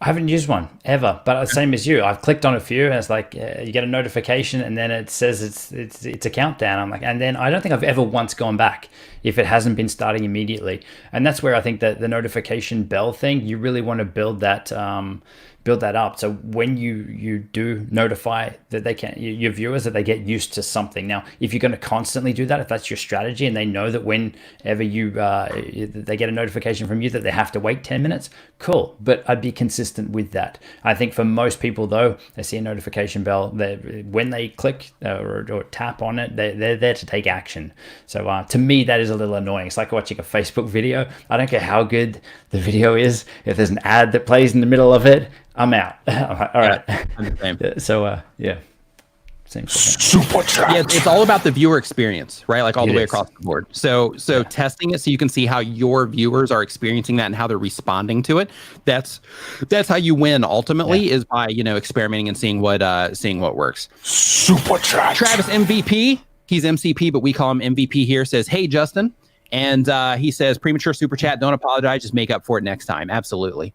I haven't used one ever, but same as you. I've clicked on a few, and it's like you get a notification, and then it says it's a countdown. I'm like, and then I don't think I've ever once gone back if it hasn't been starting immediately. And that's where I think that the notification bell thing, you really want to build that build that up. So when you do notify that they can, your viewers, that they get used to something. Now, if you're going to constantly do that, if that's your strategy, and they know that whenever they get a notification from you that they have to wait 10 minutes, cool. But I'd be consistent with that. I think for most people, though, they see a notification bell. When they click or tap on it, they're there to take action. So to me, that is a little annoying. It's like watching a Facebook video. I don't care how good the video is. If there's an ad that plays in the middle of it, I'm out. All right. So yeah. Super chat. Yeah, it's all about the viewer experience, right? Like all the way across the board. So testing it so you can see how your viewers are experiencing that and how they're responding to it. That's how you win ultimately, is by, experimenting and seeing what works. Super chat. Travis MVP, he's MCP, but we call him MVP here, says, "Hey Justin." And he says, "Premature super chat, don't apologize, just make up for it next time." Absolutely.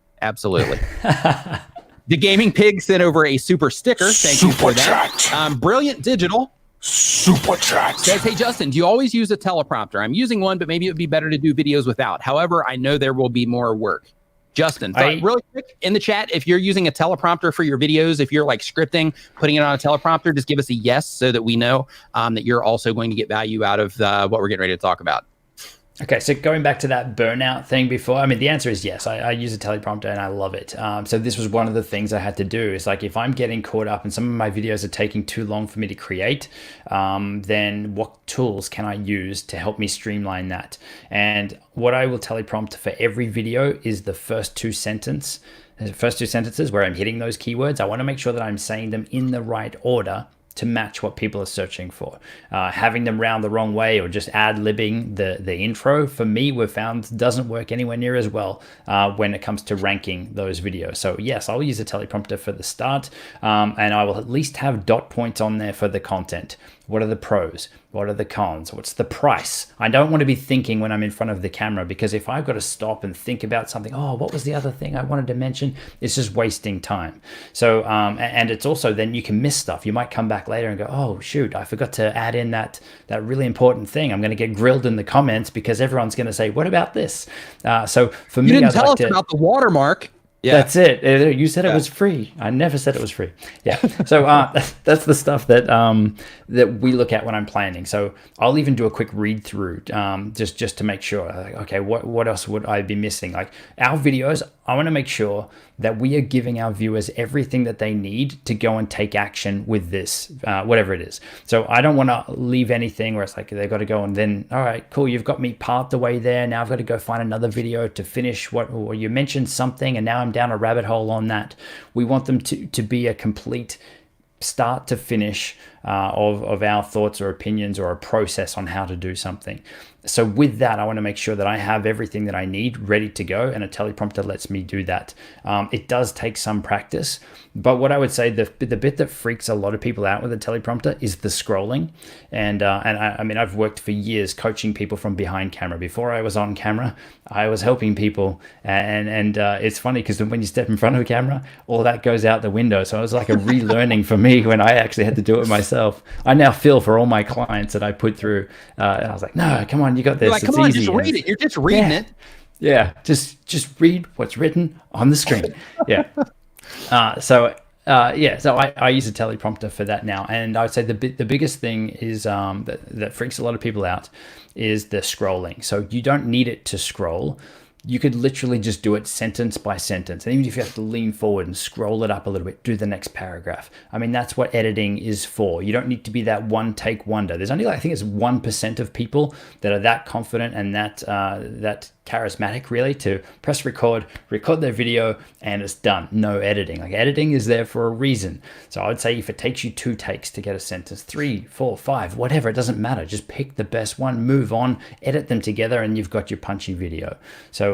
The Gaming Pig sent over a super sticker. Thank you for that. Brilliant Digital Super chat says, "Hey Justin, do you always use a teleprompter? I'm using one, but maybe it would be better to do videos without. However, I know there will be more work." Justin, really quick in the chat, if you're using a teleprompter for your videos, if you're like scripting, putting it on a teleprompter, just give us a yes so that we know that you're also going to get value out of what we're getting ready to talk about. Okay, so going back to that burnout thing before, I mean, the answer is yes. I use a teleprompter and I love it. So this was one of the things I had to do. Is like, if I'm getting caught up and some of my videos are taking too long for me to create, then what tools can I use to help me streamline that? And what I will teleprompt for every video is the first two sentences where I'm hitting those keywords. I want to make sure that I'm saying them in the right order to match what people are searching for. Having them round the wrong way or just ad-libbing the intro, for me, we've found doesn't work anywhere near as well when it comes to ranking those videos. So yes, I'll use a teleprompter for the start, and I will at least have dot points on there for the content. What are the pros? What are the cons? What's the price? I don't want to be thinking when I'm in front of the camera, because if I've got to stop and think about something, what was the other thing I wanted to mention? It's just wasting time. So, and it's also, then you can miss stuff. You might come back later and go, oh shoot, I forgot to add in that really important thing. I'm going to get grilled in the comments because everyone's going to say, what about this? So for me, you didn't tell us about the watermark. Yeah. That's it. You said it was free. I never said it was free. Yeah. So that's the stuff that that we look at when I'm planning. So I'll even do a quick read through just to make sure. Like, okay, what else would I be missing? Like our videos, I want to make sure that we are giving our viewers everything that they need to go and take action with this, whatever it is. So I don't want to leave anything where it's like they've got to go and then, all right, cool, you've got me part the way there. Now I've got to go find another video to finish or you mentioned something and now I'm down a rabbit hole on that. We want them to be a complete start to finish of our thoughts or opinions or a process on how to do something. So with that, I want to make sure that I have everything that I need ready to go, and a teleprompter lets me do that. It does take some practice, but what I would say, the bit that freaks a lot of people out with a teleprompter is the scrolling. And I mean, I've worked for years coaching people from behind camera. Before I was on camera, I was helping people, and it's funny because when you step in front of a camera, all that goes out the window. So it was like a relearning for me when I actually had to do it myself. I now feel for all my clients that I put through, and I was like, no, come on. You got this. You're like, come on, just read it. You're just reading it. Yeah, just read what's written on the screen. Yeah. So I use a teleprompter for that now, and I would say the biggest thing is that freaks a lot of people out is the scrolling. So you don't need it to scroll. You could literally just do it sentence by sentence. And even if you have to lean forward and scroll it up a little bit, do the next paragraph. I mean, that's what editing is for. You don't need to be that one take wonder. There's only, I think it's 1% of people that are that confident and that charismatic really to press record their video, and it's done. No editing. Like, editing is there for a reason. So I would say if it takes you 2 takes to get a sentence, 3, 4, 5, whatever, it doesn't matter. Just pick the best one, move on, edit them together, and you've got your punchy video. So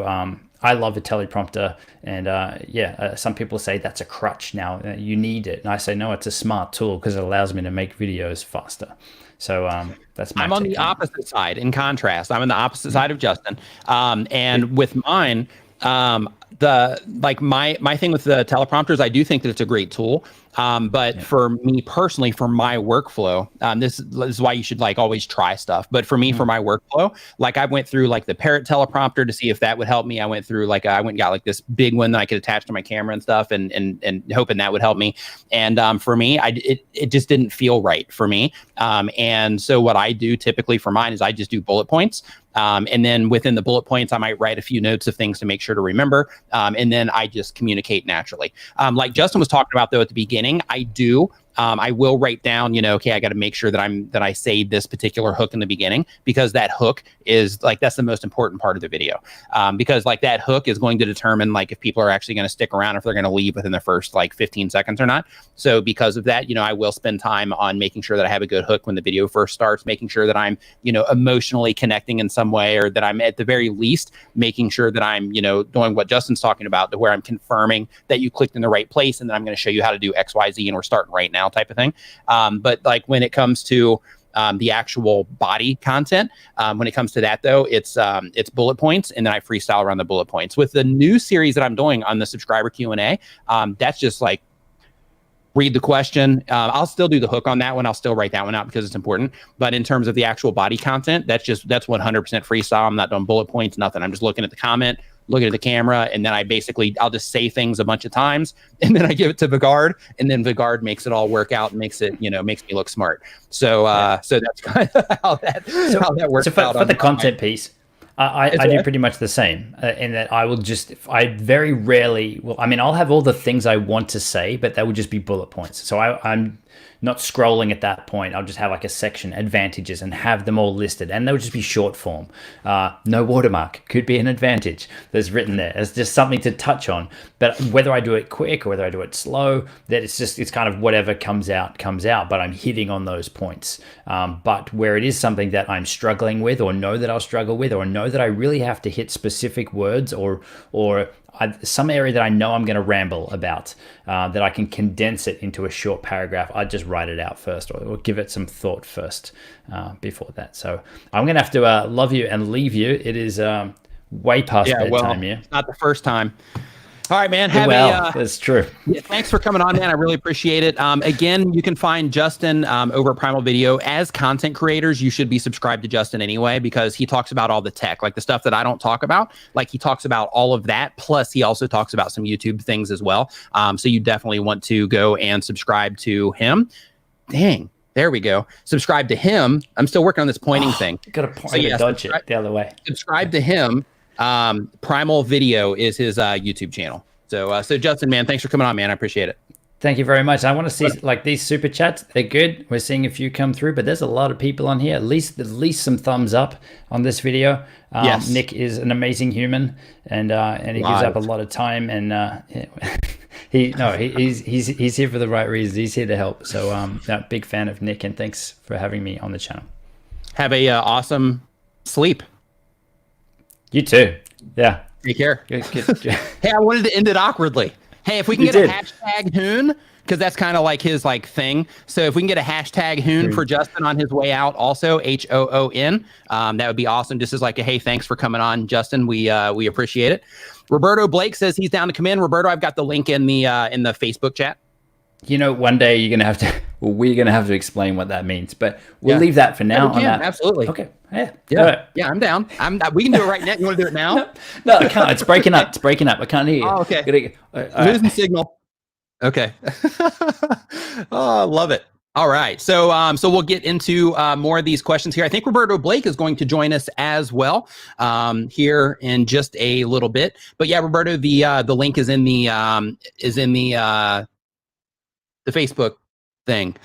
I love a teleprompter, and some people say that's a crutch now. You need it. And I say, no, it's a smart tool because it allows me to make videos faster. So that's my I'm on the opposite side. In contrast, I'm on the opposite side of Justin. And with mine, my thing with the teleprompters, I do think that it's a great tool. But for me personally, for my workflow, this is why you should like always try stuff. But for me, for my workflow, like I went through like the Parrot teleprompter to see if that would help me. I went through like I went and got like this big one that I could attach to my camera and stuff, and hoping that would help me. And for me, it just didn't feel right for me. And so what I do typically for mine is I just do bullet points. And then within the bullet points, I might write a few notes of things to make sure to remember. And then I just communicate naturally. Like Justin was talking about though at the beginning, I will write down, okay, I got to make sure that I say this particular hook in the beginning, because that hook is like, that's the most important part of the video. Because like that hook is going to determine like if people are actually going to stick around, if they're going to leave within the first like 15 seconds or not. So because of that, I will spend time on making sure that I have a good hook when the video first starts, making sure that I'm, emotionally connecting in some way, or that I'm at the very least making sure that I'm, doing what Justin's talking about, to where I'm confirming that you clicked in the right place, and then I'm going to show you how to do X, Y, Z, and we're starting right now type of thing. But like when it comes to the actual body content, when it comes to that though, it's bullet points, and then I freestyle around the bullet points. With the new series that I'm doing on the subscriber Q&A, that's just like read the question. I'll still do the hook on that one. I'll still write that one out because it's important. But in terms of the actual body content, that's 100% freestyle. I'm not doing bullet points, nothing. I'm just looking at the comment, looking at the camera, and then I'll just say things a bunch of times, and then I give it to Vigard, and then Vigard makes it all work out and makes me look smart. So so that's kind of how that works. So for the content piece, I do pretty much the same in that I very rarely I'll have all the things I want to say, but that would just be bullet points. So I'm not scrolling at that point. I'll just have like a section, advantages, and have them all listed, and they'll just be short form. No watermark could be an advantage that's written there. It's just something to touch on. But whether I do it quick or whether I do it slow, that it's kind of whatever comes out. But I'm hitting on those points. But where it is something that I'm struggling with, or know that I'll struggle with, or know that I really have to hit specific words, or some area that I know I'm going to ramble about, that I can condense it into a short paragraph, I just write it out first, or give it some thought first before that. So I'm going to have to love you and leave you. It is way past bedtime here. It's not the first time. All right, man. That's true. Yeah, thanks for coming on, man. I really appreciate it. Again, you can find Justin over at Primal Video. As content creators, you should be subscribed to Justin anyway, because he talks about all the tech, like the stuff that I don't talk about. Like he talks about all of that. Plus, he also talks about some YouTube things as well. So you definitely want to go and subscribe to him. Dang. There we go. Subscribe to him. I'm still working on this pointing thing. Got to point to dodge it the other way. Subscribe to him. Primal Video is his YouTube channel. So Justin, man, thanks for coming on, man. I appreciate it. Thank you very much. I want to see like these super chats. They're good. We're seeing a few come through, but there's a lot of people on here. At least some thumbs up on this video. Yes. Nick is an amazing human, and he gives up a lot of time, and he's here for the right reasons. He's here to help. So big fan of Nick, and thanks for having me on the channel. Have a awesome sleep. You too. Yeah. Take care. Good. Hey, I wanted to end it awkwardly. Hey, if we can get a hashtag Hoon, because that's kind of like his thing. So if we can get a hashtag Hoon for Justin on his way out, also HOON, that would be awesome. Just as like a hey, thanks for coming on, Justin. We appreciate it. Roberto Blake says he's down to come in. Roberto, I've got the link in the Facebook chat. One day we're going to have to explain what that means, but we'll leave that for now. Absolutely. Okay. Yeah. Right. Yeah, I'm down. We can do it right now. You want to do it now? No, I can't. It's breaking up. I can't hear you. Oh, okay. Losing signal. Okay. Oh, I love it. All right. So we'll get into more of these questions here. I think Roberto Blake is going to join us as well here in just a little bit. But yeah, Roberto, the link is in the Facebook thing.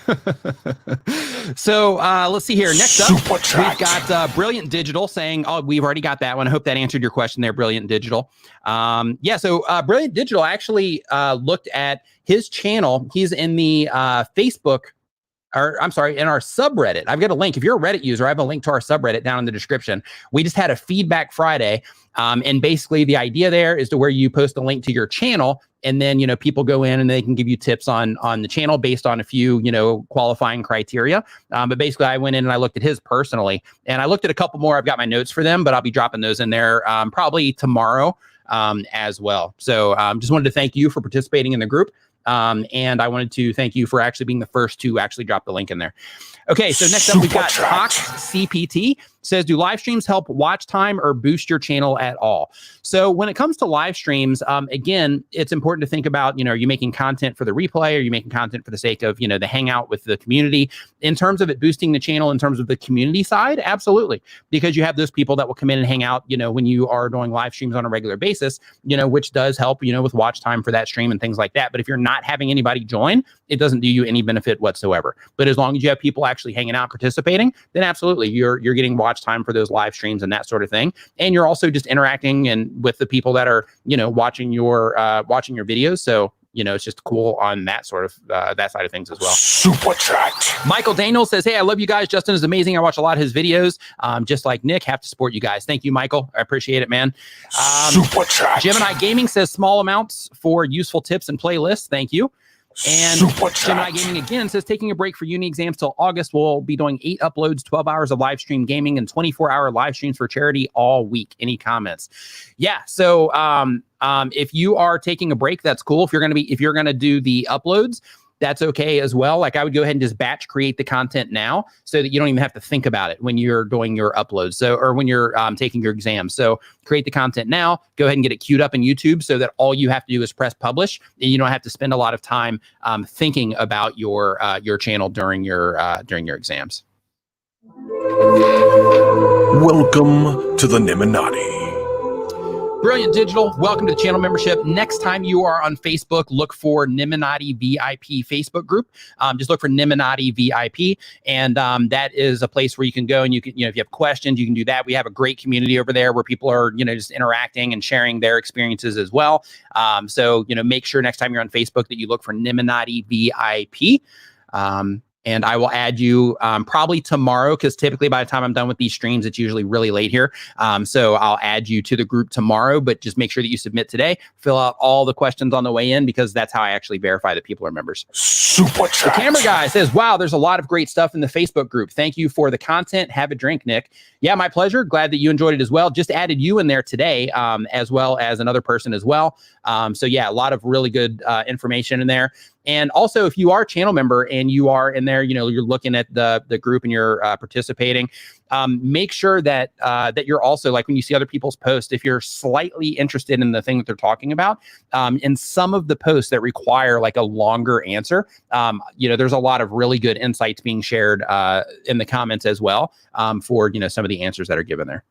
So let's see here. Next up, we've got Brilliant Digital saying, oh, we've already got that one. I hope that answered your question there, Brilliant Digital. So Brilliant Digital, I actually looked at his channel. He's in the Facebook, or I'm sorry, in our subreddit. I've got a link. If you're a Reddit user, I have a link to our subreddit down in the description. We just had a Feedback Friday. And basically the idea there is to where you post a link to your channel, and then, people go in and they can give you tips on the channel based on a few, qualifying criteria. But basically I went in and I looked at his personally, and I looked at a couple more. I've got my notes for them, but I'll be dropping those in there probably tomorrow as well. So just wanted to thank you for participating in the group. And I wanted to thank you for actually being the first to actually drop the link in there. Okay, so next up, we've got Cox CPT. Says, do live streams help watch time or boost your channel at all? So when it comes to live streams, again, it's important to think about, are you making content for the replay? Are you making content for the sake of, the hangout with the community? In terms of it boosting the channel, in terms of the community side, absolutely. Because you have those people that will come in and hang out, when you are doing live streams on a regular basis, which does help, with watch time for that stream and things like that. But if you're not having anybody join, it doesn't do you any benefit whatsoever. But as long as you have people actually hanging out, participating, then absolutely, you're getting watch time for those live streams and that sort of thing. And you're also just interacting and with the people that are, watching your videos. So, it's just cool on that sort of that side of things as well. Super chat. Michael Daniel says, hey, I love you guys. Justin is amazing. I watch a lot of his videos. Just like Nick, have to support you guys. Thank you, Michael. I appreciate it, man. Super chat. Gemini Gaming says small amounts for useful tips and playlists. Thank you. And Gemini Gaming again says, taking a break for uni exams till August. We'll be doing 8 uploads, 12 hours of live stream gaming, and 24-hour live streams for charity all week. Any comments? Yeah. So if you are taking a break, that's cool. If you're gonna do the uploads, that's okay as well. Like, I would go ahead and just batch create the content now so that you don't even have to think about it when you're doing your uploads. So, or when you're taking your exam. So create the content now, go ahead and get it queued up in YouTube so that all you have to do is press publish, and you don't have to spend a lot of time thinking about your channel during your exams. Welcome to the Niminati. Brilliant Digital, welcome to the channel membership. Next time you are on Facebook, look for Niminati VIP Facebook group. Just look for Niminati VIP, and that is a place where you can go and you can, if you have questions, you can do that. We have a great community over there where people are, just interacting and sharing their experiences as well. So, make sure next time you're on Facebook that you look for Niminati VIP. And I will add you probably tomorrow, because typically by the time I'm done with these streams, it's usually really late here. So I'll add you to the group tomorrow, but just make sure that you submit today. Fill out all the questions on the way in, because that's how I actually verify that people are members. Super chat. The camera guy says, wow, there's a lot of great stuff in the Facebook group. Thank you for the content. Have a drink, Nick. Yeah, my pleasure. Glad that you enjoyed it as well. Just added you in there today, as well as another person as well. So yeah, a lot of really good information in there. And also, if you are a channel member and you are in there, you're looking at the group and you're participating, make sure that that you're also, like, when you see other people's posts, if you're slightly interested in the thing that they're talking about, in some of the posts that require like a longer answer, there's a lot of really good insights being shared in the comments as well, for some of the answers that are given there.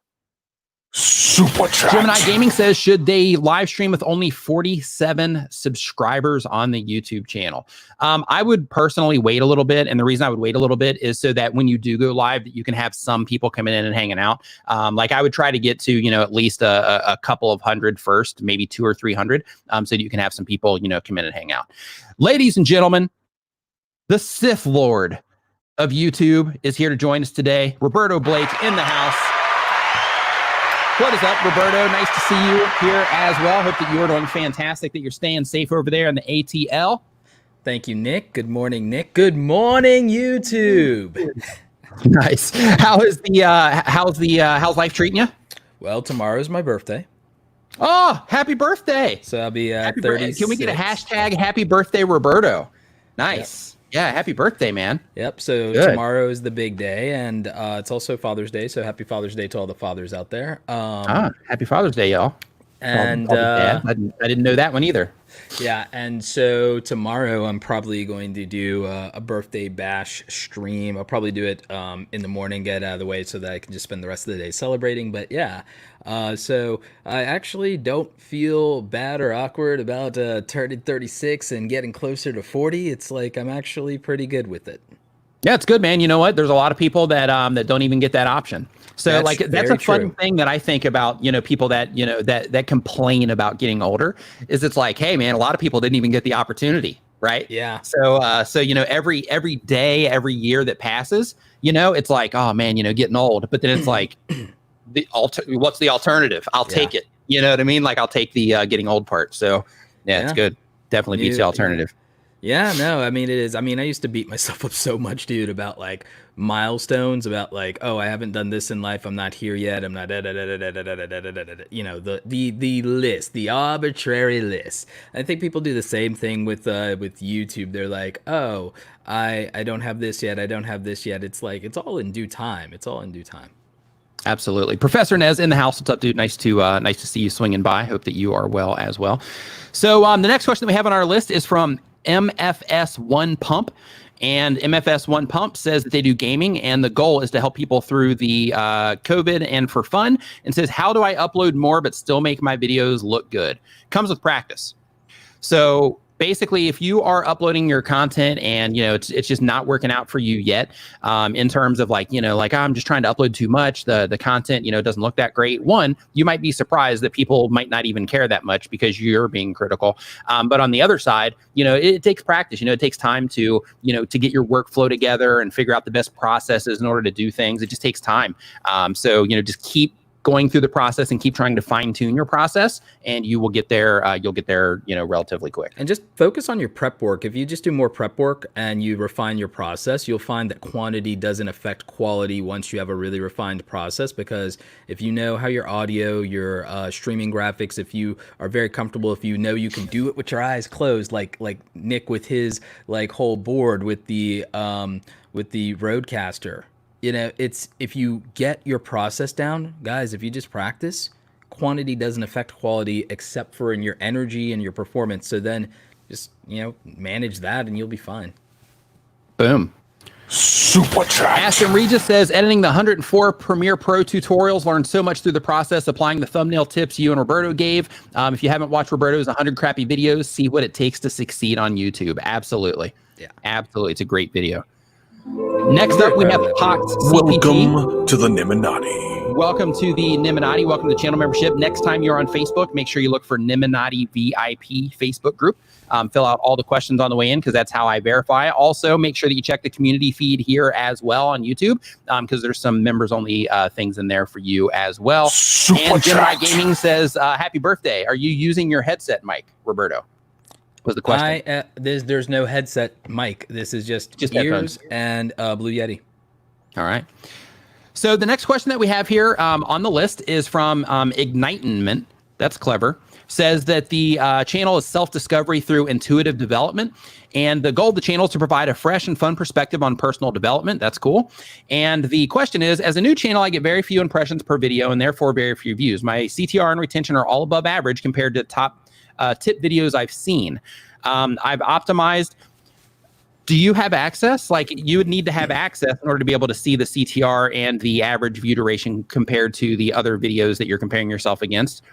Super chat. Gemini Gaming says, should they live stream with only 47 subscribers on the YouTube channel? I would personally wait a little bit. And the reason I would wait a little bit is so that when you do go live, that you can have some people coming in and hanging out. Like, I would try to get to, at least a couple of hundred first, maybe 200 or 300, so that you can have some people, come in and hang out. Ladies and gentlemen, the Sith Lord of YouTube is here to join us today. Roberto Blake in the house. What is up, Roberto? Nice to see you here as well. Hope that you are doing fantastic, that you're staying safe over there in the ATL. Thank you, Nick. Good morning, Nick. Good morning, YouTube. Nice. How's life treating you? Well, tomorrow's my birthday. Oh, happy birthday. So I'll be 30. Can we get a hashtag happy birthday, Roberto? Nice. Yep. Yeah, happy birthday, man. Yep. So Good. Tomorrow is the big day, and it's also Father's Day. So happy Father's Day to all the fathers out there. Happy Father's Day, y'all. And I didn't know that one either. Yeah, and so tomorrow I'm probably going to do a birthday bash stream. I'll probably do it in the morning, get out of the way so that I can just spend the rest of the day celebrating. But yeah, so I actually don't feel bad or awkward about turning 36 and getting closer to 40. It's like I'm actually pretty good with it. Yeah, it's good, man. You know what? There's a lot of people that that don't even get that option. So that's a fun thing that I think about, people that, that complain about getting older, is it's like, hey, man, a lot of people didn't even get the opportunity. Right. Yeah. So every day, every year that passes, it's like, oh, man, getting old. But then it's like, what's the alternative? I'll take it. You know what I mean? Like, I'll take the getting old part. So, yeah, it's good. Definitely beats the alternative. Yeah, no, I mean it is. I mean, I used to beat myself up so much, dude, about like milestones, about like, oh, I haven't done this in life. I'm not here yet. I'm not, you know, the list, the arbitrary list. I think people do the same thing with YouTube. They're like, oh, I don't have this yet. I don't have this yet. It's like it's all in due time. It's all in due time. Absolutely. Professor Nez in the house. What's up, dude? Nice to see you swinging by. Hope that you are well as well. So the next question that we have on our list is from MFS1 Pump. And MFS1 Pump says that they do gaming, and the goal is to help people through the COVID and for fun, and says, how do I upload more but still make my videos look good? Comes with practice. So basically, if you are uploading your content and, you know, it's just not working out for you yet, in terms of like, you know, like I'm just trying to upload too much, the content, you know, doesn't look that great. One, you might be surprised that people might not even care that much because you're being critical. But on the other side, you know, it takes practice. You know, it takes time to, you know, to get your workflow together and figure out the best processes in order to do things. It just takes time. So, you know, just keep going through the process and keep trying to fine tune your process, and you will get there. You'll get there, you know, relatively quick. And just focus on your prep work. If you just do more prep work and you refine your process, you'll find that quantity doesn't affect quality once you have a really refined process. Because if you know how your audio, your streaming graphics, if you are very comfortable, if you know you can do it with your eyes closed, like Nick with his like whole board with the Rodecaster. You know, it's if you get your process down, guys, if you just practice, quantity doesn't affect quality except for in your energy and your performance. So then just, you know, manage that and you'll be fine. Boom. Super chat. Ashton Regis says, editing the 104 Premiere Pro tutorials, learned so much through the process, applying the thumbnail tips you and Roberto gave. If you haven't watched Roberto's 100 crappy videos, see what it takes to succeed on YouTube. Absolutely. Yeah. Absolutely. It's a great video. Next up, we have Pox CPG. Welcome to the Niminati. Welcome to the Niminati. Welcome to channel membership. Next time you're on Facebook, make sure you look for Niminati VIP Facebook group. Fill out all the questions on the way in because that's how I verify. Also, make sure that you check the community feed here as well on YouTube because there's some members-only things in there for you as well. Super and Gemini chat. Gaming says, happy birthday. Are you using your headset mic, Roberto? Was the question. There's no headset mic. This is just ears headphones. and Blue Yeti. All right. So the next question that we have here on the list is from Ignitement. That's clever. Says that the channel is self-discovery through intuitive development. And the goal of the channel is to provide a fresh and fun perspective on personal development. That's cool. And the question is, as a new channel, I get very few impressions per video and therefore very few views. My CTR and retention are all above average compared to top tip videos I've seen. I've optimized. Do you have access? Like you would need to have access in order to be able to see the CTR and the average view duration compared to the other videos that you're comparing yourself against.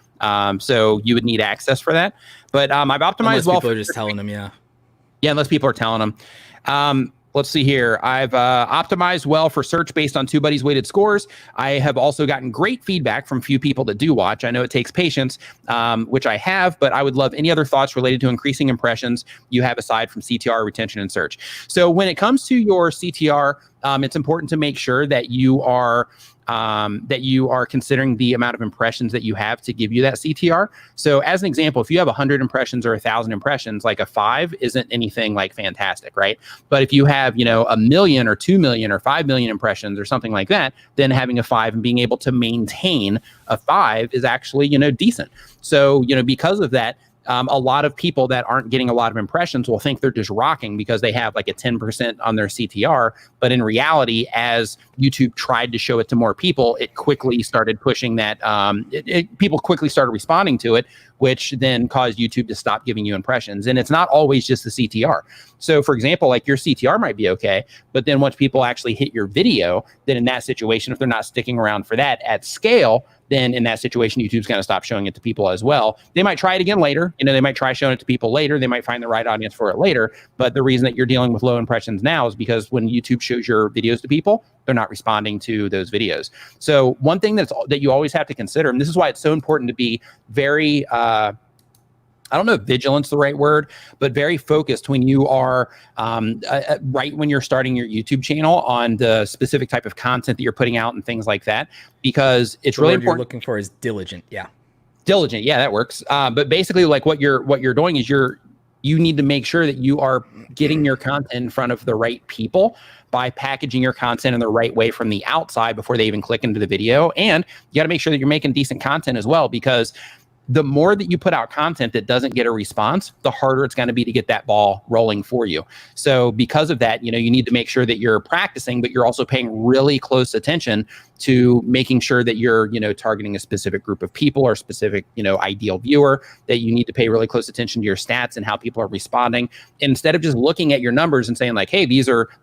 So you would need access for that. But I've optimized Unless well. people are just telling them, yeah. Yeah, unless people are telling them. Let's see here. I've optimized well for search based on TubeBuddy's weighted scores. I have also gotten great feedback from few people that do watch. I know it takes patience, which I have, but I would love any other thoughts related to increasing impressions you have aside from CTR, retention, and search. So when it comes to your CTR, it's important to make sure that you are considering the amount of impressions that you have to give you that CTR. So as an example, if you have 100 impressions or 1,000 impressions, like a 5 isn't anything like fantastic, right? But if you have, you know, 1 million or 2 million or 5 million impressions or something like that, then having a 5 and being able to maintain a 5 is actually, you know, decent. So, you know, because of that, a lot of people that aren't getting a lot of impressions will think they're just rocking because they have like a 10% on their CTR. But in reality, as YouTube tried to show it to more people, it quickly started pushing that. People quickly started responding to it, which then caused YouTube to stop giving you impressions. And it's not always just the CTR. So for example, like your CTR might be okay, but then once people actually hit your video, then in that situation, if they're not sticking around for that at scale, then in that situation, YouTube's going to stop showing it to people as well. They might try it again later. You know, they might try showing it to people later. They might find the right audience for it later. But the reason that you're dealing with low impressions now is because when YouTube shows your videos to people, they're not responding to those videos. So one thing that you always have to consider, and this is why it's so important to be very, I don't know if vigilant's the right word, but very focused when you are right when you're starting your YouTube channel on the specific type of content that you're putting out and things like that, because it's really important. What you're looking for is diligent. Yeah. Diligent. Yeah, that works. But basically like what you're doing is you're you need to make sure that you are getting your content in front of the right people by packaging your content in the right way from the outside before they even click into the video. And you got to make sure that you're making decent content as well, because the more that you put out content that doesn't get a response, the harder it's going to be to get that ball rolling for you. So because of that, you need to make sure that you're practicing, but you're also paying really close attention to making sure that you're, targeting a specific group of people or specific, ideal viewer, that you need to pay really close attention to your stats and how people are responding. Instead of just looking at your numbers and saying like, hey,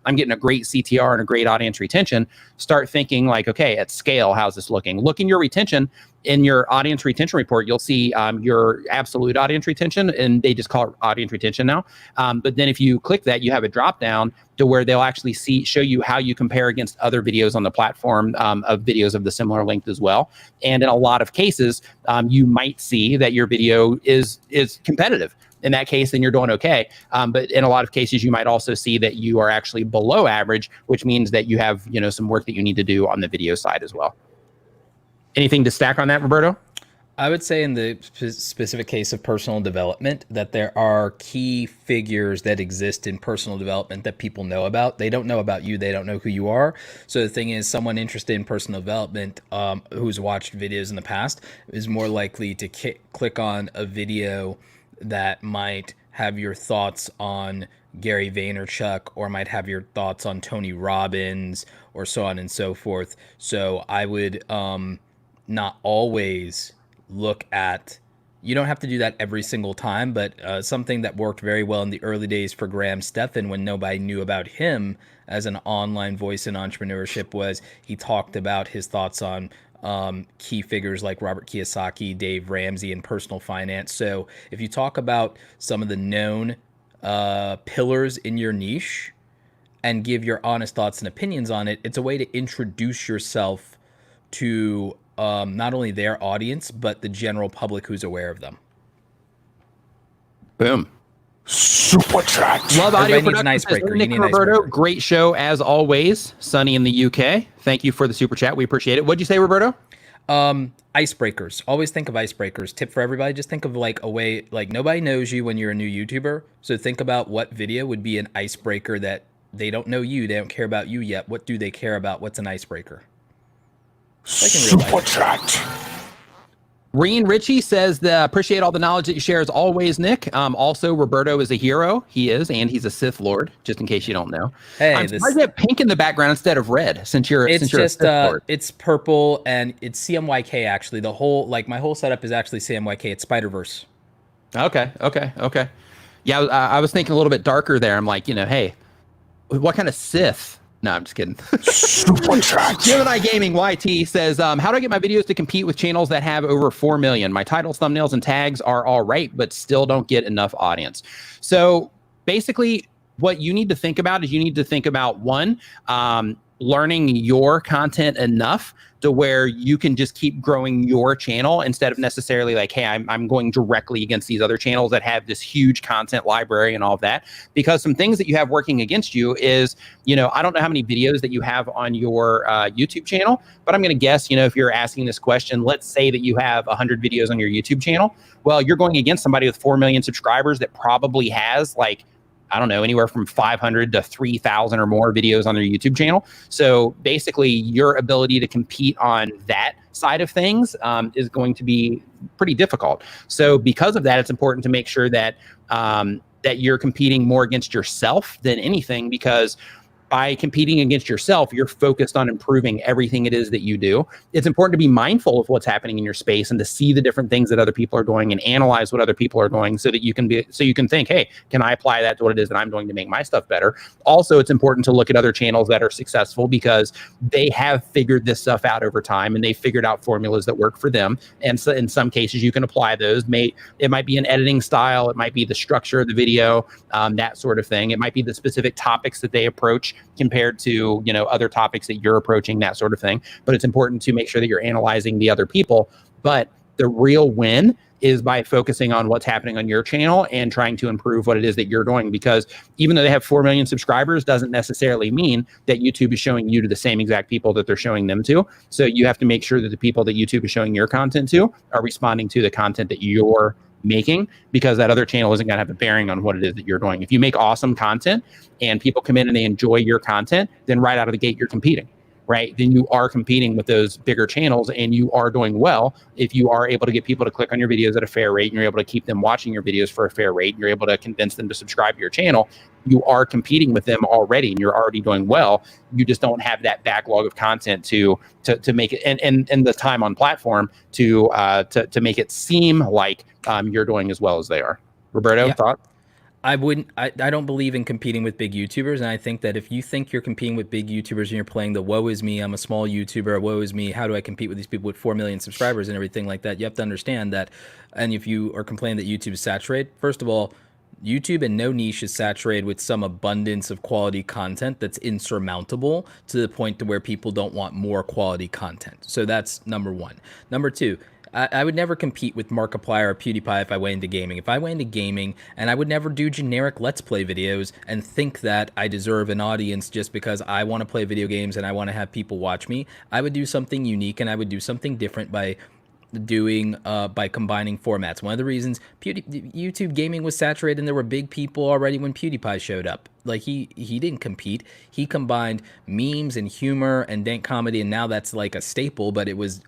I'm getting a great CTR and a great audience retention, start thinking like, okay, at scale, how's this looking? Look in your retention. In your audience retention report, you'll see your absolute audience retention, and they just call it audience retention now. But then if you click that, you have a drop down to where they'll actually show you how you compare against other videos on the platform, of videos of the similar length as well. And in a lot of cases, you might see that your video is competitive. In that case, then you're doing okay. But in a lot of cases, you might also see that you are actually below average, which means that you have some work that you need to do on the video side as well. Anything to stack on that, Roberto? I would say in the specific case of personal development that there are key figures that exist in personal development that people know about. They don't know about you. They don't know who you are. So the thing is, someone interested in personal development who's watched videos in the past is more likely to click on a video that might have your thoughts on Gary Vaynerchuk, or might have your thoughts on Tony Robbins, or so on and so forth. So I would not always look at, you don't have to do that every single time, but something that worked very well in the early days for Graham Stephan when nobody knew about him as an online voice in entrepreneurship was he talked about his thoughts on key figures like Robert Kiyosaki, Dave Ramsey, and personal finance. So if you talk about some of the known pillars in your niche and give your honest thoughts and opinions on it, it's a way to introduce yourself to not only their audience, but the general public who's aware of them. Boom. Super chat. Love audio Everybody needs an production. icebreaker. You Nick need an Roberto, icebreaker. great show as always. Sunny in the UK. Thank you for the super chat. We appreciate it. What'd you say, Roberto? Icebreakers. Always think of icebreakers. Tip for everybody, just think of like a way, like nobody knows you when you're a new YouTuber. So think about what video would be an icebreaker that they don't know you, they don't care about you yet. What do they care about? What's an icebreaker? Like in real Super life. chat. Reen Ritchie says, appreciate all the knowledge that you share as always, Nick. Also, Roberto is a hero. He is, and he's a Sith Lord, just in case you don't know. Hey, I'm surprised you have pink in the background instead of red, since you're It's a just Sith Lord. it's purple and it's CMYK actually. The whole my whole setup is actually CMYK. It's Spider-Verse. Okay. Yeah, I was thinking a little bit darker there. I'm like, hey, what kind of Sith? No, I'm just kidding. Super chat. Gemini Gaming YT says, how do I get my videos to compete with channels that have over 4 million? My titles, thumbnails, and tags are all right, but still don't get enough audience. So basically, what you need to think about is you need to think about, one, learning your content enough to where you can just keep growing your channel instead of necessarily like, hey, I'm going directly against these other channels that have this huge content library and all of that. Because some things that you have working against you is, I don't know how many videos that you have on your YouTube channel, but I'm going to guess, if you're asking this question, let's say that you have 100 videos on your YouTube channel. Well, you're going against somebody with 4 million subscribers that probably has like, I don't know, anywhere from 500 to 3,000 or more videos on their YouTube channel. So basically, your ability to compete on that side of things is going to be pretty difficult. So because of that, it's important to make sure that that you're competing more against yourself than anything, because by competing against yourself, you're focused on improving everything it is that you do. It's important to be mindful of what's happening in your space and to see the different things that other people are doing and analyze what other people are doing so that you can think, hey, can I apply that to what it is that I'm doing to make my stuff better? Also, it's important to look at other channels that are successful because they have figured this stuff out over time and they figured out formulas that work for them. And so in some cases, you can apply those. It might be an editing style. It might be the structure of the video, that sort of thing. It might be the specific topics that they approach compared to other topics that you're approaching, that sort of thing. But it's important to make sure that you're analyzing the other people. But the real win is by focusing on what's happening on your channel and trying to improve what it is that you're doing, because even though they have 4 million subscribers doesn't necessarily mean that YouTube is showing you to the same exact people that they're showing them to. So you have to make sure that the people that YouTube is showing your content to are responding to the content that you're making, because that other channel isn't going to have a bearing on what it is that you're doing. If you make awesome content and people come in and they enjoy your content, then right out of the gate, you're competing, right? Then you are competing with those bigger channels, and you are doing well if you are able to get people to click on your videos at a fair rate, and you're able to keep them watching your videos for a fair rate, and you're able to convince them to subscribe to your channel. You are competing with them already, and you're already doing well. You just don't have that backlog of content to make it, and the time on platform to make it seem like you're doing as well as they are. Roberto, thought? I don't believe in competing with big YouTubers. And I think that if you think you're competing with big YouTubers and you're playing the woe is me, I'm a small YouTuber, woe is me, how do I compete with these people with 4 million subscribers and everything like that? You have to understand that. And if you are complaining that YouTube is saturated, first of all, YouTube in no niche is saturated with some abundance of quality content that's insurmountable to the point to where people don't want more quality content. So that's number one. Number two, I would never compete with Markiplier or PewDiePie if I went into gaming. If I went into gaming, and I would never do generic Let's Play videos and think that I deserve an audience just because I want to play video games and I want to have people watch me. I would do something unique, and I would do something different by combining formats. One of the reasons YouTube gaming was saturated and there were big people already when PewDiePie showed up. Like he didn't compete. He combined memes and humor and dank comedy, and now that's like a staple, but it was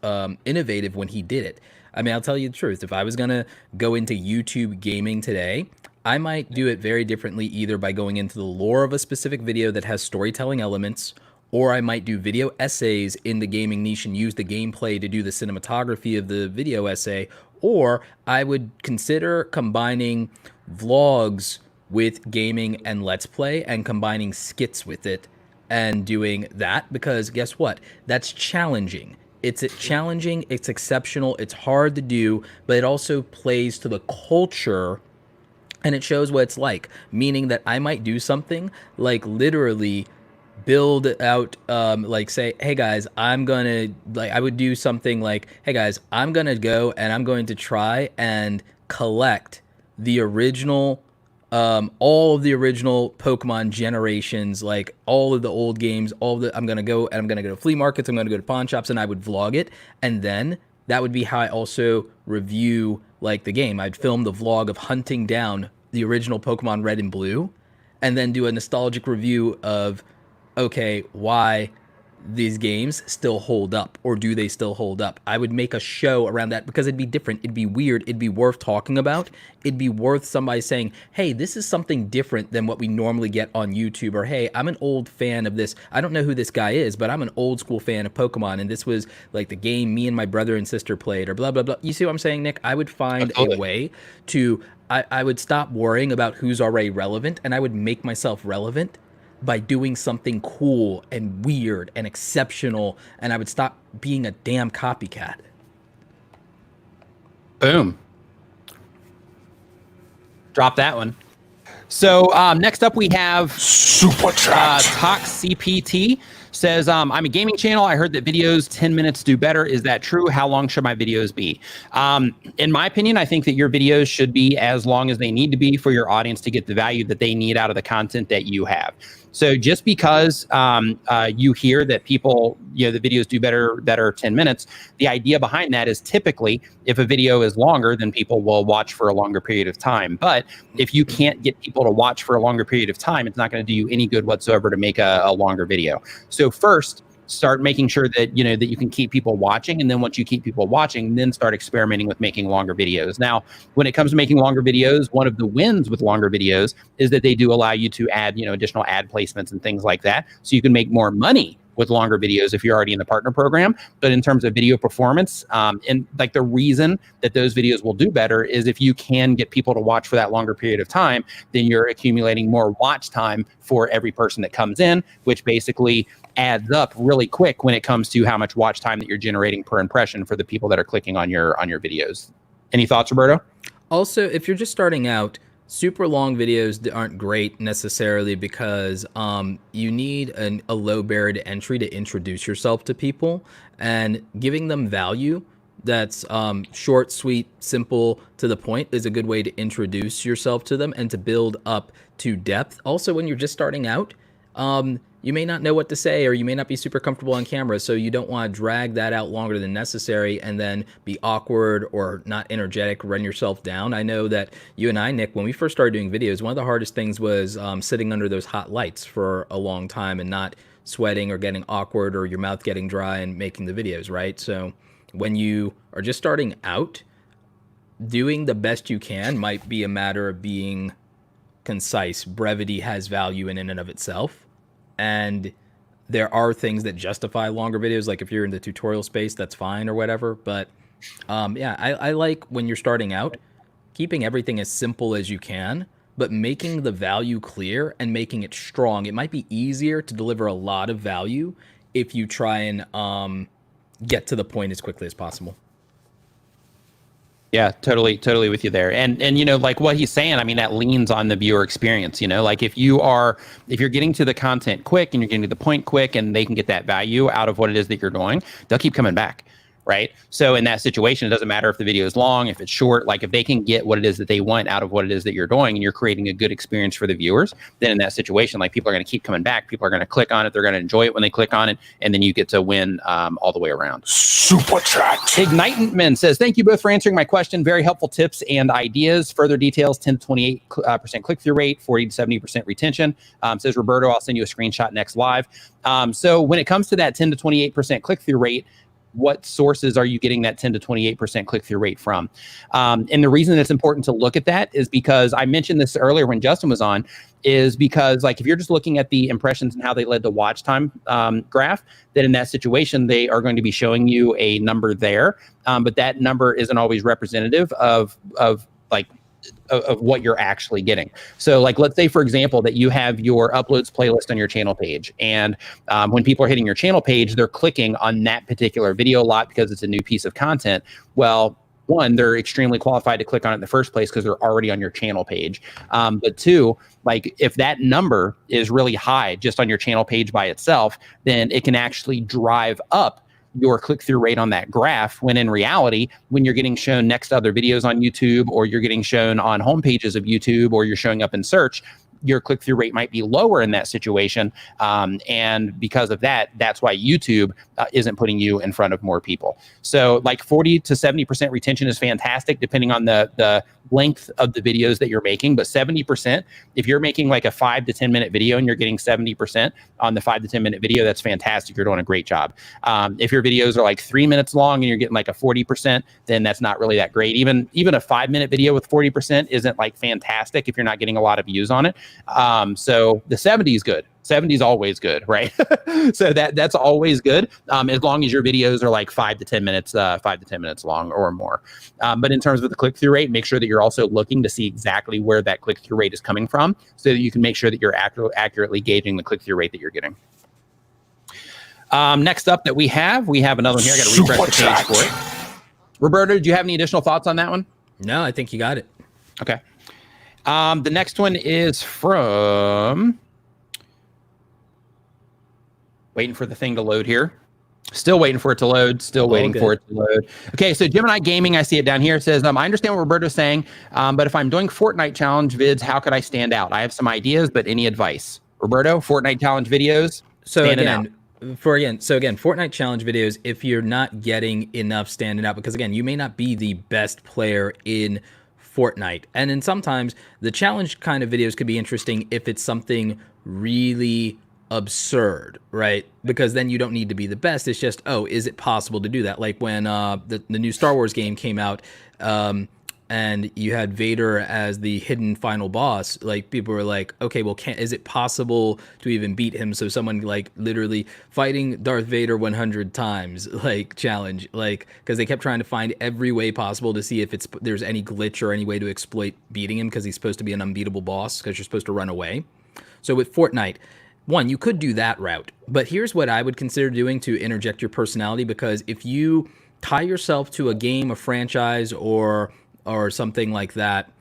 innovative when he did it. I mean, I'll tell you the truth. If I was going to go into YouTube gaming today, I might do it very differently, either by going into the lore of a specific video that has storytelling elements, or I might do video essays in the gaming niche and use the gameplay to do the cinematography of the video essay, or I would consider combining vlogs with gaming and Let's Play and combining skits with it and doing that, because guess what? That's challenging. It's challenging, it's exceptional, it's hard to do, but it also plays to the culture and it shows what it's like, meaning that I might do something like literally build out, like say, hey guys, I would do something like, hey guys, I'm gonna go and I'm going to try and collect the original, all of the original Pokemon generations, like all of the old games, I'm gonna go to flea markets, I'm gonna go to pawn shops, and I would vlog it, and then that would be how I also review like the game. I'd film the vlog of hunting down the original Pokemon Red and Blue, and then do a nostalgic review of, okay, why these games still hold up, or do they still hold up? I would make a show around that because it'd be different, it'd be weird, it'd be worth talking about, it'd be worth somebody saying, hey, this is something different than what we normally get on YouTube, or hey, I'm an old fan of this, I don't know who this guy is, but I'm an old school fan of Pokemon, and this was like the game me and my brother and sister played, or blah, blah, blah. You see what I'm saying, Nick? I would find a way to, I would stop worrying about who's already relevant, and I would make myself relevant by doing something cool and weird and exceptional, and I would stop being a damn copycat. Boom. Drop that one. So next up we have Super chat. Tox CPT says, I'm a gaming channel. I heard that videos 10 minutes do better. Is that true? How long should my videos be? In my opinion, I think that your videos should be as long as they need to be for your audience to get the value that they need out of the content that you have. So just because you hear that people, the videos do better that are 10 minutes, the idea behind that is typically if a video is longer, then people will watch for a longer period of time. But if you can't get people to watch for a longer period of time, it's not going to do you any good whatsoever to make a longer video. So first, start making sure that that you can keep people watching, and then once you keep people watching, then start experimenting with making longer videos. Now, when it comes to making longer videos, one of the wins with longer videos is that they do allow you to add additional ad placements and things like that, so you can make more money with longer videos if you're already in the partner program. But in terms of video performance, and like the reason that those videos will do better is if you can get people to watch for that longer period of time, then you're accumulating more watch time for every person that comes in, which basically adds up really quick when it comes to how much watch time that you're generating per impression for the people that are clicking on your videos. Any thoughts, Roberto? Also, if you're just starting out, super long videos aren't great necessarily because you need a low barrier to entry to introduce yourself to people, and giving them value that's short, sweet, simple, to the point is a good way to introduce yourself to them and to build up to depth. Also, when you're just starting out, you may not know what to say, or you may not be super comfortable on camera, so you don't want to drag that out longer than necessary and then be awkward or not energetic, run yourself down. I know that you and I, Nick, when we first started doing videos, one of the hardest things was sitting under those hot lights for a long time and not sweating or getting awkward or your mouth getting dry and making the videos, right? So when you are just starting out, doing the best you can might be a matter of being concise. Brevity has value in and of itself. And there are things that justify longer videos. Like if you're in the tutorial space, that's fine or whatever. But yeah, I like when you're starting out, keeping everything as simple as you can, but making the value clear and making it strong. It might be easier to deliver a lot of value if you try and get to the point as quickly as possible. Yeah, totally with you there. And you know, like what he's saying, I mean, that leans on the viewer experience, you know, like if you're getting to the content quick and you're getting to the point quick and they can get that value out of what it is that you're doing, they'll keep coming back. Right. So in that situation, it doesn't matter if the video is long, if it's short, like if they can get what it is that they want out of what it is that you're doing and you're creating a good experience for the viewers, then in that situation, like people are going to keep coming back. People are going to click on it. They're going to enjoy it when they click on it. And then you get to win all the way around. Super chat. Igniteman says, thank you both for answering my question. Very helpful tips and ideas. Further details, 10 to 28% click-through rate, 40 to 70% retention. Says Roberto, I'll send you a screenshot next live. So when it comes to that 10 to 28% click-through rate, what sources are you getting that 10 to 28% click-through rate from? And the reason that it's important to look at that is because I mentioned this earlier when Justin was on, is because like if you're just looking at the impressions and how they led to watch time graph, then in that situation, they are going to be showing you a number there. But that number isn't always representative of what you're actually getting. So like, let's say, for example, that you have your uploads playlist on your channel page. And when people are hitting your channel page, they're clicking on that particular video a lot because it's a new piece of content. Well, one, they're extremely qualified to click on it in the first place because they're already on your channel page. But two, like if that number is really high just on your channel page by itself, then it can actually drive up your click-through rate on that graph, when in reality, when you're getting shown next to other videos on YouTube, or you're getting shown on home pages of YouTube, or you're showing up in search, your click-through rate might be lower in that situation. And because of that, that's why YouTube isn't putting you in front of more people. So like 40 to 70% retention is fantastic, depending on the length of the videos that you're making. But 70%, if you're making like a 5 to 10 minute video and you're getting 70% on the 5 to 10 minute video, that's fantastic. You're doing a great job. If your videos are like 3 minutes long and you're getting like a 40%, then that's not really that great. Even a 5 minute video with 40% isn't like fantastic if you're not getting a lot of views on it. So the 70 is good. 70 is always good, right? So that's always good, as long as your videos are like 5 to 10 minutes long or more. But in terms of the click-through rate, make sure that you're also looking to see exactly where that click-through rate is coming from, so that you can make sure that you're accurately gauging the click-through rate that you're getting. Next up that we have another one here. I got to refresh the page for it. Roberto, do you have any additional thoughts on that one? No, I think you got it. Okay. The next one is from... Waiting for the thing to load here. Still waiting for it to load. Still waiting for it to load. Okay, so Gemini Gaming, I see it down here. It says, I understand what Roberto's saying, but if I'm doing Fortnite challenge vids, how could I stand out? I have some ideas, but any advice? Roberto, Fortnite challenge videos, standing out. Fortnite challenge videos, if you're not getting enough standing out, because again, you may not be the best player in Fortnite. And then sometimes the challenge kind of videos could be interesting if it's something really absurd, right? Because then you don't need to be the best. It's just, is it possible to do that? Like when the new Star Wars game came out, and you had Vader as the hidden final boss, like people were like, okay, well, is it possible to even beat him? So someone like literally fighting Darth Vader 100 times, like challenge, like, because they kept trying to find every way possible to see if there's any glitch or any way to exploit beating him, because he's supposed to be an unbeatable boss, because you're supposed to run away. So with Fortnite, one, you could do that route, but here's what I would consider doing to interject your personality, because if you tie yourself to a game, a franchise, or something like that,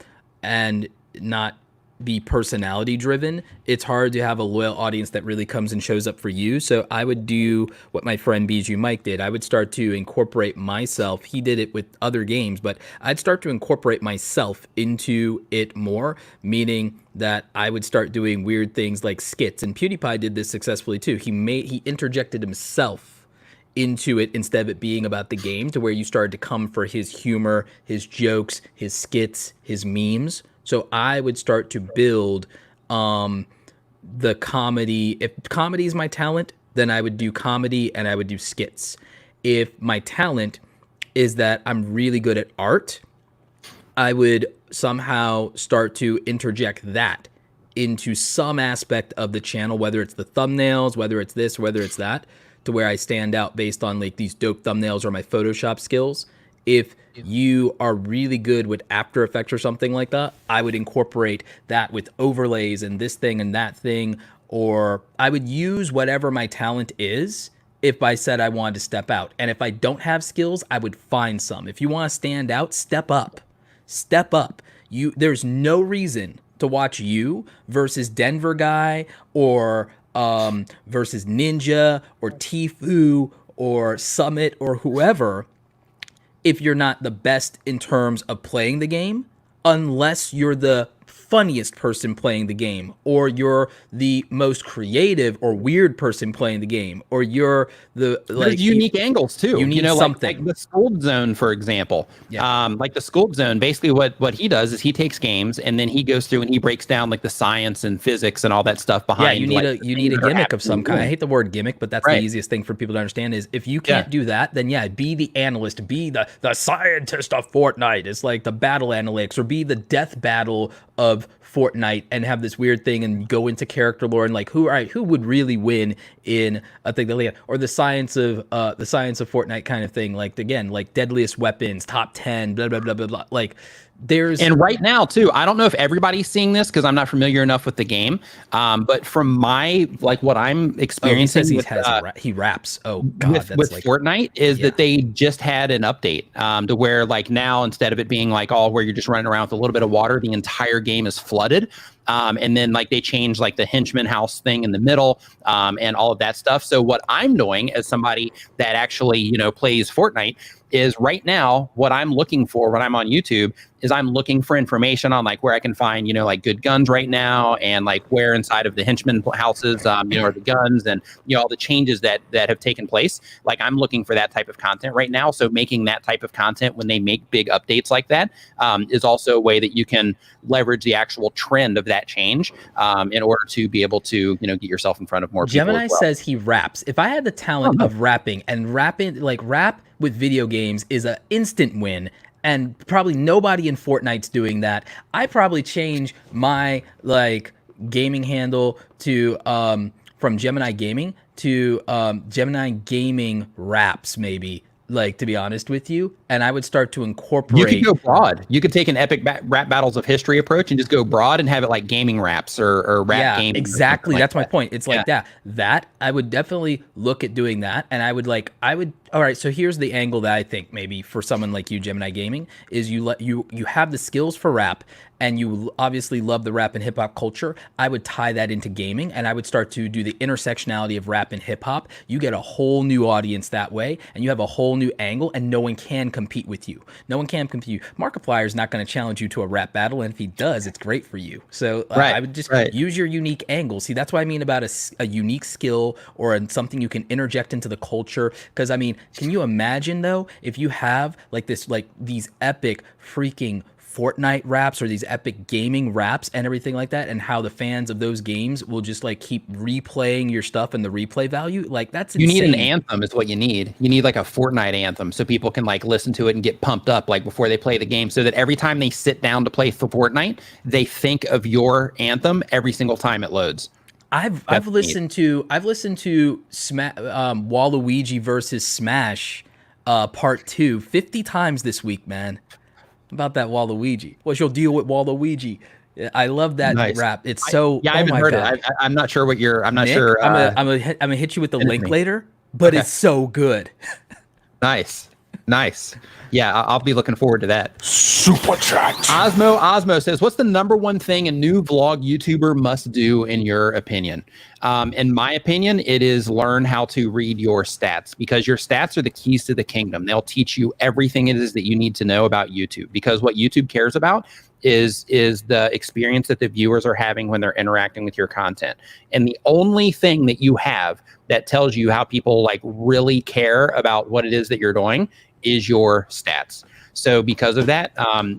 and not be personality driven, it's hard to have a loyal audience that really comes and shows up for you. So I would do what my friend Bijou Mike did. I would start to incorporate myself. He did it with other games, but I'd start to incorporate myself into it more, meaning that I would start doing weird things like skits. And PewDiePie did this successfully too. He interjected himself into it instead of it being about the game, to where you started to come for his humor, his jokes, his skits, his memes. So I would start to build the comedy. If comedy is my talent, then I would do comedy and I would do skits. If my talent is that I'm really good at art, I would somehow start to interject that into some aspect of the channel, whether it's the thumbnails, whether it's this, whether it's that, to where I stand out based on like these dope thumbnails or my Photoshop skills. If you are really good with After Effects or something like that, I would incorporate that with overlays and this thing and that thing, or I would use whatever my talent is if I said I wanted to step out. And if I don't have skills, I would find some. If you want to stand out, step up. Step up. There's no reason to watch you versus Denver Guy or versus Ninja or Tfue or Summit or whoever if you're not the best in terms of playing the game, unless you're the funniest person playing the game, or you're the most creative or weird person playing the game, or you're the There's unique angles too. You need something. Like the Scold Zone, for example. Yeah. Like the Scold Zone, basically what he does is he takes games and then he goes through and he breaks down like the science and physics and all that stuff behind. Yeah, you need a gimmick of some kind. I hate the word gimmick, but that's the easiest thing for people to understand is if you can't do that, then be the analyst, be the scientist of Fortnite. It's like the battle analytics, or be the death battle of Fortnite and have this weird thing and go into character lore and like who would really win in a thing that, or the science of Fortnite kind of thing, like again, like deadliest weapons, top 10, blah blah blah blah blah. Like and right now too, I don't know if everybody's seeing this because I'm not familiar enough with the game, but from my what I'm experiencing, he raps. Oh god, with Fortnite is that they just had an update to where now instead of it being where you're just running around with a little bit of water, the entire game is flooded. And then they changed the henchman house thing in the middle and all of that stuff. So what I'm doing as somebody that actually plays Fortnite is right now what I'm looking for when I'm on YouTube is I'm looking for information on where I can find good guns right now, and where inside of the henchman houses are the guns, and all the changes that have taken place. I'm looking for that type of content right now. So making that type of content when they make big updates like that is also a way that you can leverage the actual trend of that change in order to be able to get yourself in front of more people. Gemini says he raps. If I had the talent of rapping, and rap with video games is an instant win, and probably nobody in Fortnite's doing that, I probably change my gaming handle to from Gemini Gaming to Gemini Gaming Raps, maybe, to be honest with you. And I would start to incorporate. You could go broad. You could take an epic rap battles of history approach and just go broad and have it like gaming raps or rap gaming. Exactly. That's my point. It's that I would definitely look at doing that. And I would all right, so here's the angle that I think maybe for someone like you, Gemini Gaming, is you have the skills for rap, and you obviously love the rap and hip hop culture. I would tie that into gaming, and I would start to do the intersectionality of rap and hip hop. You get a whole new audience that way, and you have a whole new angle, and no one can compete with you. No one can compete. Markiplier is not going to challenge you to a rap battle, and if he does, it's great for you. So I would just use your unique angle. See, that's what I mean about a unique skill or something you can interject into the culture. Because I mean, can you imagine though if you have these epic freaking Fortnite raps or these epic gaming raps and everything like that, and how the fans of those games will just keep replaying your stuff and the replay value? That's insane. You need an anthem is what you need. You need a Fortnite anthem so people can listen to it and get pumped up before they play the game, so that every time they sit down to play Fortnite, they think of your anthem every single time it loads. I've listened to Waluigi versus Smash part 2 50 times this week, man. About that Waluigi. What's your deal with Waluigi? I love that rap. It's so. I haven't heard it. I'm not sure what you're. I'm not sure. I'm gonna hit you with the link later, but it's so good. Nice. Nice. Yeah, I'll be looking forward to that. Super chat. Osmo says, what's the number one thing a new vlog YouTuber must do in your opinion? In my opinion, it is learn how to read your stats, because your stats are the keys to the kingdom. They'll teach you everything it is that you need to know about YouTube, because what YouTube cares about is the experience that the viewers are having when they're interacting with your content. And the only thing that you have that tells you how people like really care about what it is that you're doing is your stats. So because of that,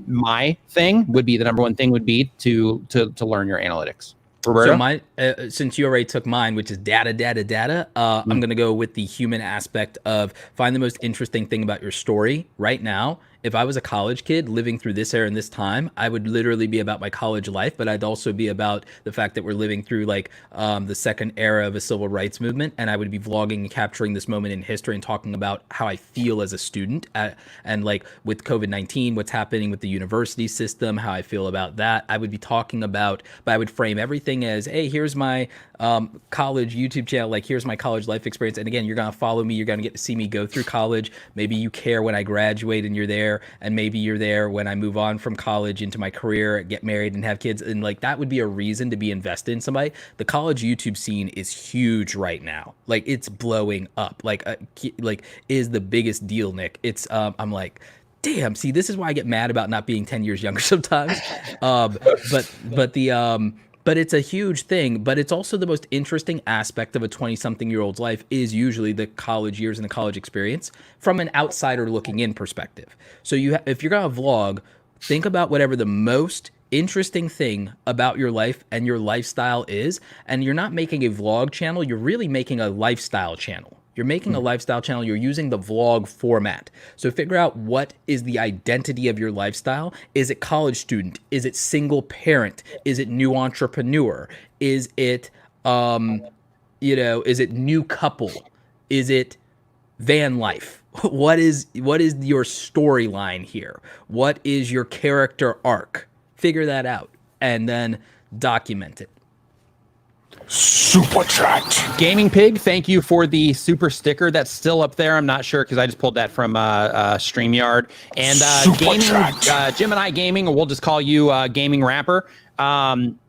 my thing would be, the number one thing would be to learn your analytics. Roberto? So my since you already took mine, which is data, I'm gonna go with the human aspect of find the most interesting thing about your story right now. If I was a college kid living through this era and this time, I would literally be about my college life, but I'd also be about the fact that we're living through like the second era of a civil rights movement, and I would be vlogging and capturing this moment in history and talking about how I feel as a student, and like with COVID-19, what's happening with the university system, how I feel about that. I would be talking about, but I would frame everything as, hey, here's my college YouTube channel, like here's my college life experience. And again, you're gonna follow me, you're gonna get to see me go through college. Maybe you care when I graduate and you're there, and maybe you're there when I move on from college into my career, get married and have kids, and like that would be a reason to be invested in somebody. The college YouTube scene is huge right now, like it's blowing up, like is the biggest deal, Nick. It's I'm like, damn, see, this is why I get mad about not being 10 years younger sometimes. But it's a huge thing, but it's also the most interesting aspect of a 20-something-year-old's life is usually the college years and the college experience from an outsider looking in perspective. So if you're going to vlog, think about whatever the most interesting thing about your life and your lifestyle is, and you're not making a vlog channel, you're really making a lifestyle channel. You're making a lifestyle channel. You're using the vlog format. So figure out what is the identity of your lifestyle. Is it college student? Is it single parent? Is it new entrepreneur? Is it, is it new couple? Is it van life? What is your storyline here? What is your character arc? Figure that out and then document it. Super chat. Gaming Pig, thank you for the super sticker. That's still up there. I'm not sure because I just pulled that from StreamYard. And Gemini Gaming, or we'll just call you Gaming Rapper,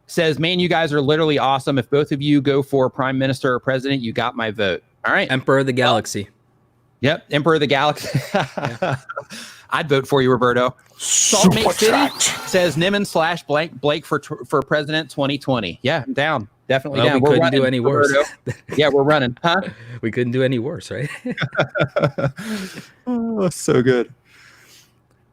says, man, you guys are literally awesome. If both of you go for prime minister or president, you got my vote. All right. Emperor of the Galaxy. Yep. Emperor of the Galaxy. Yeah. I'd vote for you, Roberto. Salt Lake City says Niman / Blake for president 2020. Yeah, I'm down. Definitely down. We couldn't do any worse. Yeah, we're running. Huh? We couldn't do any worse, right? Oh, so good.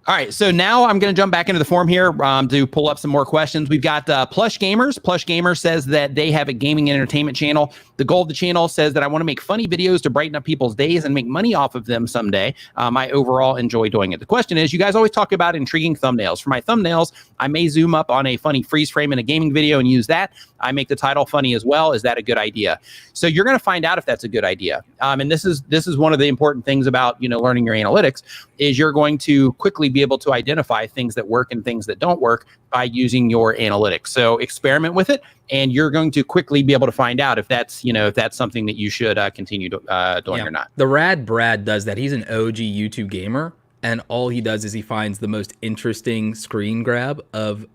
All right, so now I'm going to jump back into the forum here to pull up some more questions. We've got Plush Gamers. Plush Gamers says that they have a gaming and entertainment channel. The goal of the channel says that I want to make funny videos to brighten up people's days and make money off of them someday. I overall enjoy doing it. The question is, you guys always talk about intriguing thumbnails. For my thumbnails, I may zoom up on a funny freeze frame in a gaming video and use that. I make the title funny as well. Is that a good idea? So you're going to find out if that's a good idea. And this is one of the important things about learning your analytics, is you're going to quickly be able to identify things that work and things that don't work by using your analytics. So experiment with it, and you're going to quickly be able to find out if that's something that you should continue doing or not. The Rad Brad does that. He's an OG YouTube gamer, and all he does is he finds the most interesting screen grab of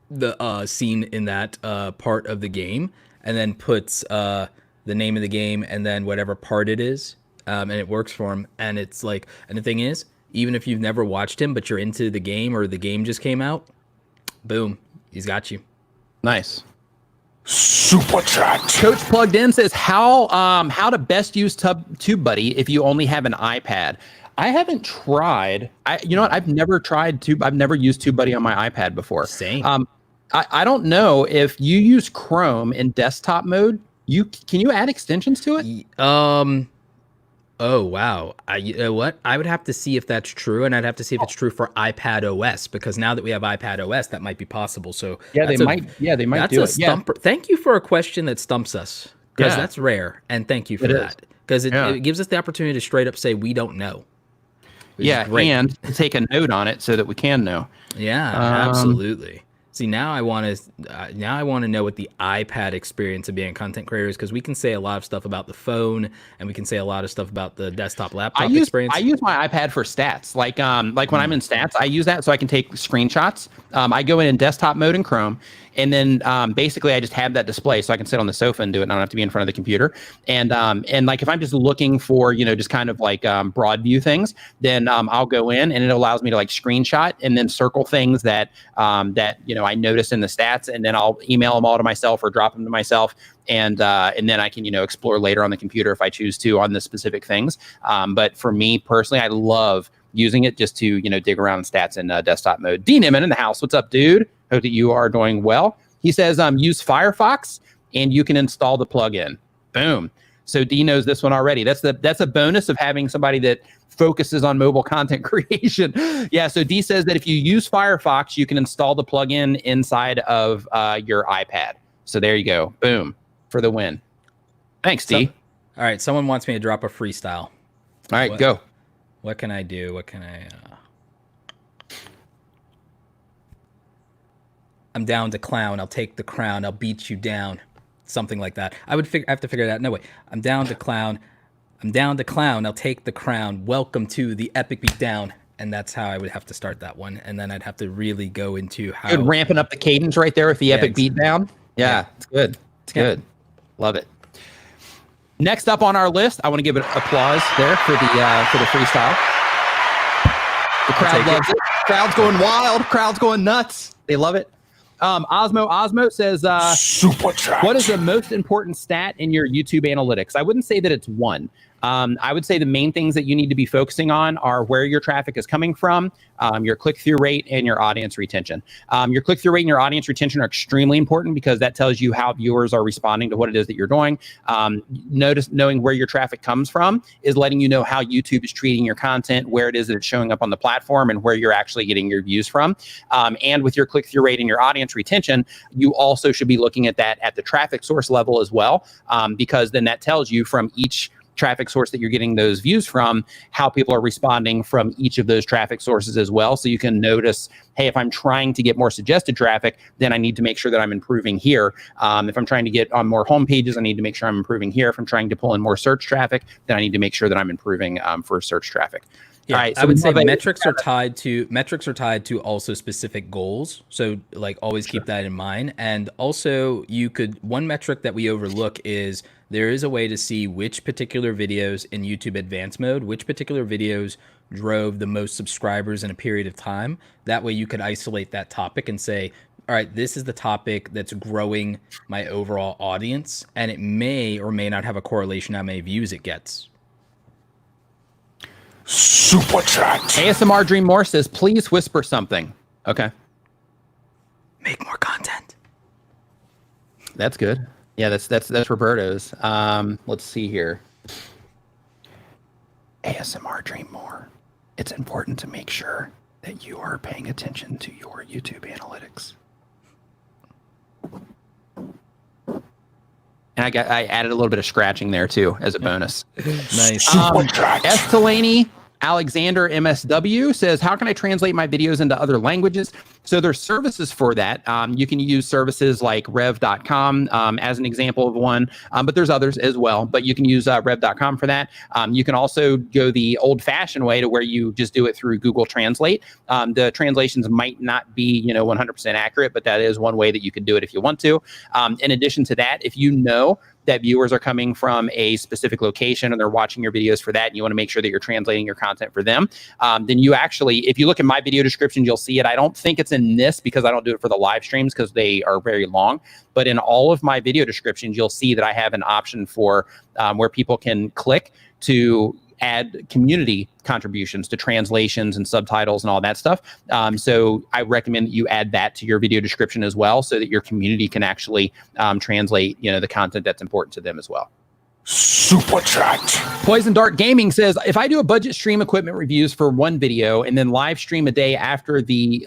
the scene in that part of the game, and then puts the name of the game and then whatever part it is, and it works for him. And it's like, and the thing is, even if you've never watched him, but you're into the game or the game just came out, boom, he's got you. Nice. Super chat. Coach Plugged In says, how to best use TubeBuddy if you only have an iPad. I haven't tried. I've never tried I've never used TubeBuddy on my iPad before. Same. I don't know if you use Chrome in desktop mode. Can you add extensions to it? Oh, wow. You know what? I would have to see if that's true, and I'd have to see if it's true for iPad OS, because now that we have iPad OS, that might be possible. So yeah, they might do it. Stumper. Yeah. Thank you for a question that stumps us, because that's rare, and thank you for that, because it gives us the opportunity to straight up say we don't know. And to take a note on it so that we can know. Yeah, absolutely. See, now I want to know what the iPad experience of being a content creator is, because we can say a lot of stuff about the phone and we can say a lot of stuff about the desktop laptop experience. I use my iPad for stats. Like when I'm in stats, I use that so I can take screenshots. I go in desktop mode in Chrome, and then basically I just have that display so I can sit on the sofa and do it, and I don't have to be in front of the computer. And like if I'm just looking for, just kind of like broad view things, then I'll go in and it allows me to like screenshot and then circle things that I notice in the stats, and then I'll email them all to myself or drop them to myself. And then I can, explore later on the computer if I choose to on the specific things. But for me personally, I love using it just to, dig around in stats in desktop mode. D Nimmin in the house. What's up, dude? Hope that you are doing well. He says, use Firefox and you can install the plugin. Boom. So D knows this one already. That's a bonus of having somebody that focuses on mobile content creation. Yeah. So D says that if you use Firefox, you can install the plugin inside of your iPad. So there you go. Boom. For the win. Thanks, D. All right. Someone wants me to drop a freestyle. All right, go. What can I do? What can I... I'm down to clown. I'll take the crown. I'll beat you down. Something like that. I have to figure it out. No, wait. I'm down to clown. I'm down to clown. I'll take the crown. Welcome to the epic beatdown. And that's how I would have to start that one. And then I'd have to really go into how... Good, ramping up the cadence right there with the epic beatdown. Yeah, it's good. It's good. Love it. Next up on our list, I want to give an applause there for the freestyle. The crowd loves it. Crowd's going wild. Crowd's going nuts. They love it. Osmo says, Super chat. what is the most important stat in your YouTube analytics? I wouldn't say that it's one. I would say the main things that you need to be focusing on are where your traffic is coming from, your click-through rate, and your audience retention. Your click-through rate and your audience retention are extremely important because that tells you how viewers are responding to what it is that you're doing. Knowing where your traffic comes from is letting you know how YouTube is treating your content, where it is that it's showing up on the platform, and where you're actually getting your views from. And with your click-through rate and your audience retention, you also should be looking at that at the traffic source level as well, because then that tells you from each traffic source that you're getting those views from, how people are responding from each of those traffic sources as well. So you can notice, hey, if I'm trying to get more suggested traffic, then I need to make sure that I'm improving here. If I'm trying to get on more home pages, I need to make sure I'm improving here. If I'm trying to pull in more search traffic, then I need to make sure that I'm improving for search traffic. Yeah, all right, so I would say metrics are tied to also specific goals. So like always keep that in mind. And also one metric that we overlook is there is a way to see which particular videos in YouTube advanced mode, which particular videos drove the most subscribers in a period of time. That way you could isolate that topic and say, all right, this is the topic that's growing my overall audience, and it may or may not have a correlation how many views it gets. Super chat. ASMR Dream More says, please whisper something. Okay. Make more content. That's good. Yeah, that's Roberto's. Let's see here. ASMR Dream More. It's important to make sure that you are paying attention to your YouTube analytics. And I added a little bit of scratching there too as a bonus. Nice. Super chat. S. Delaney Alexander MSW says, how can I translate my videos into other languages? So there's services for that. You can use services like rev.com as an example of one, but there's others as well. But you can use rev.com for that. You can also go the old-fashioned way to where you just do it through Google Translate. The translations might not be 100% accurate, but that is one way that you could do it if you want to. In addition to that, if you know that viewers are coming from a specific location and they're watching your videos for that, and you want to make sure that you're translating your content for them, then you actually, if you look at my video description, you'll see it. I don't think it's in this because I don't do it for the live streams because they are very long, but in all of my video descriptions, you'll see that I have an option for where people can click to add community contributions to translations and subtitles and all that stuff. So I recommend that you add that to your video description as well, so that your community can actually translate, the content that's important to them as well. Super chat. Poison Dart Gaming says, if I do a budget stream equipment reviews for one video and then live stream a day after using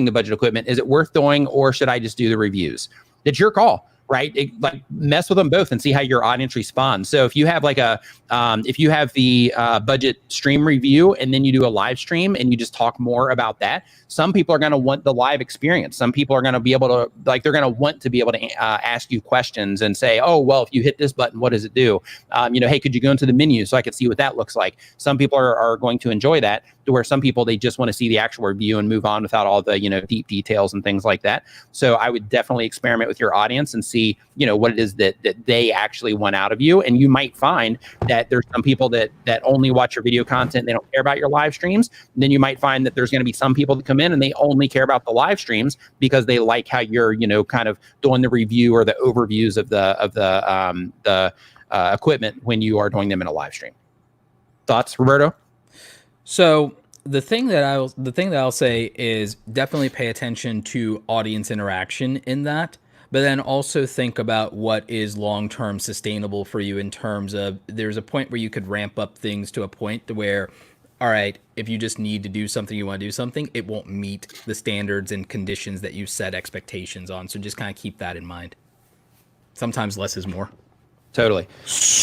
the budget equipment, is it worth doing, or should I just do the reviews? It's your call. right? Like mess with them both and see how your audience responds. So if you have like if you have the budget stream review and then you do a live stream and you just talk more about that, some people are going to want the live experience. Some people are going to be able to, like, they're going to want to be able to ask you questions and say, oh, well, if you hit this button, what does it do? Hey, could you go into the menu so I could see what that looks like? Some people are going to enjoy that, to where some people, they just want to see the actual review and move on without all the, deep details and things like that. So I would definitely experiment with your audience and see, what it is that they actually want out of you. And you might find that there's some people that only watch your video content. They don't care about your live streams. And then you might find that there's going to be some people that come in and they only care about the live streams because they like how you're, kind of doing the review or the overviews of the equipment when you are doing them in a live stream. Thoughts, Roberto? So the thing that I'll say is definitely pay attention to audience interaction in that, but then also think about what is long-term sustainable for you in terms of, there's a point where you could ramp up things to a point to where, all right, if you just need to do something, you want to do something, it won't meet the standards and conditions that you set expectations on. So just kind of keep that in mind. Sometimes less is more. Totally.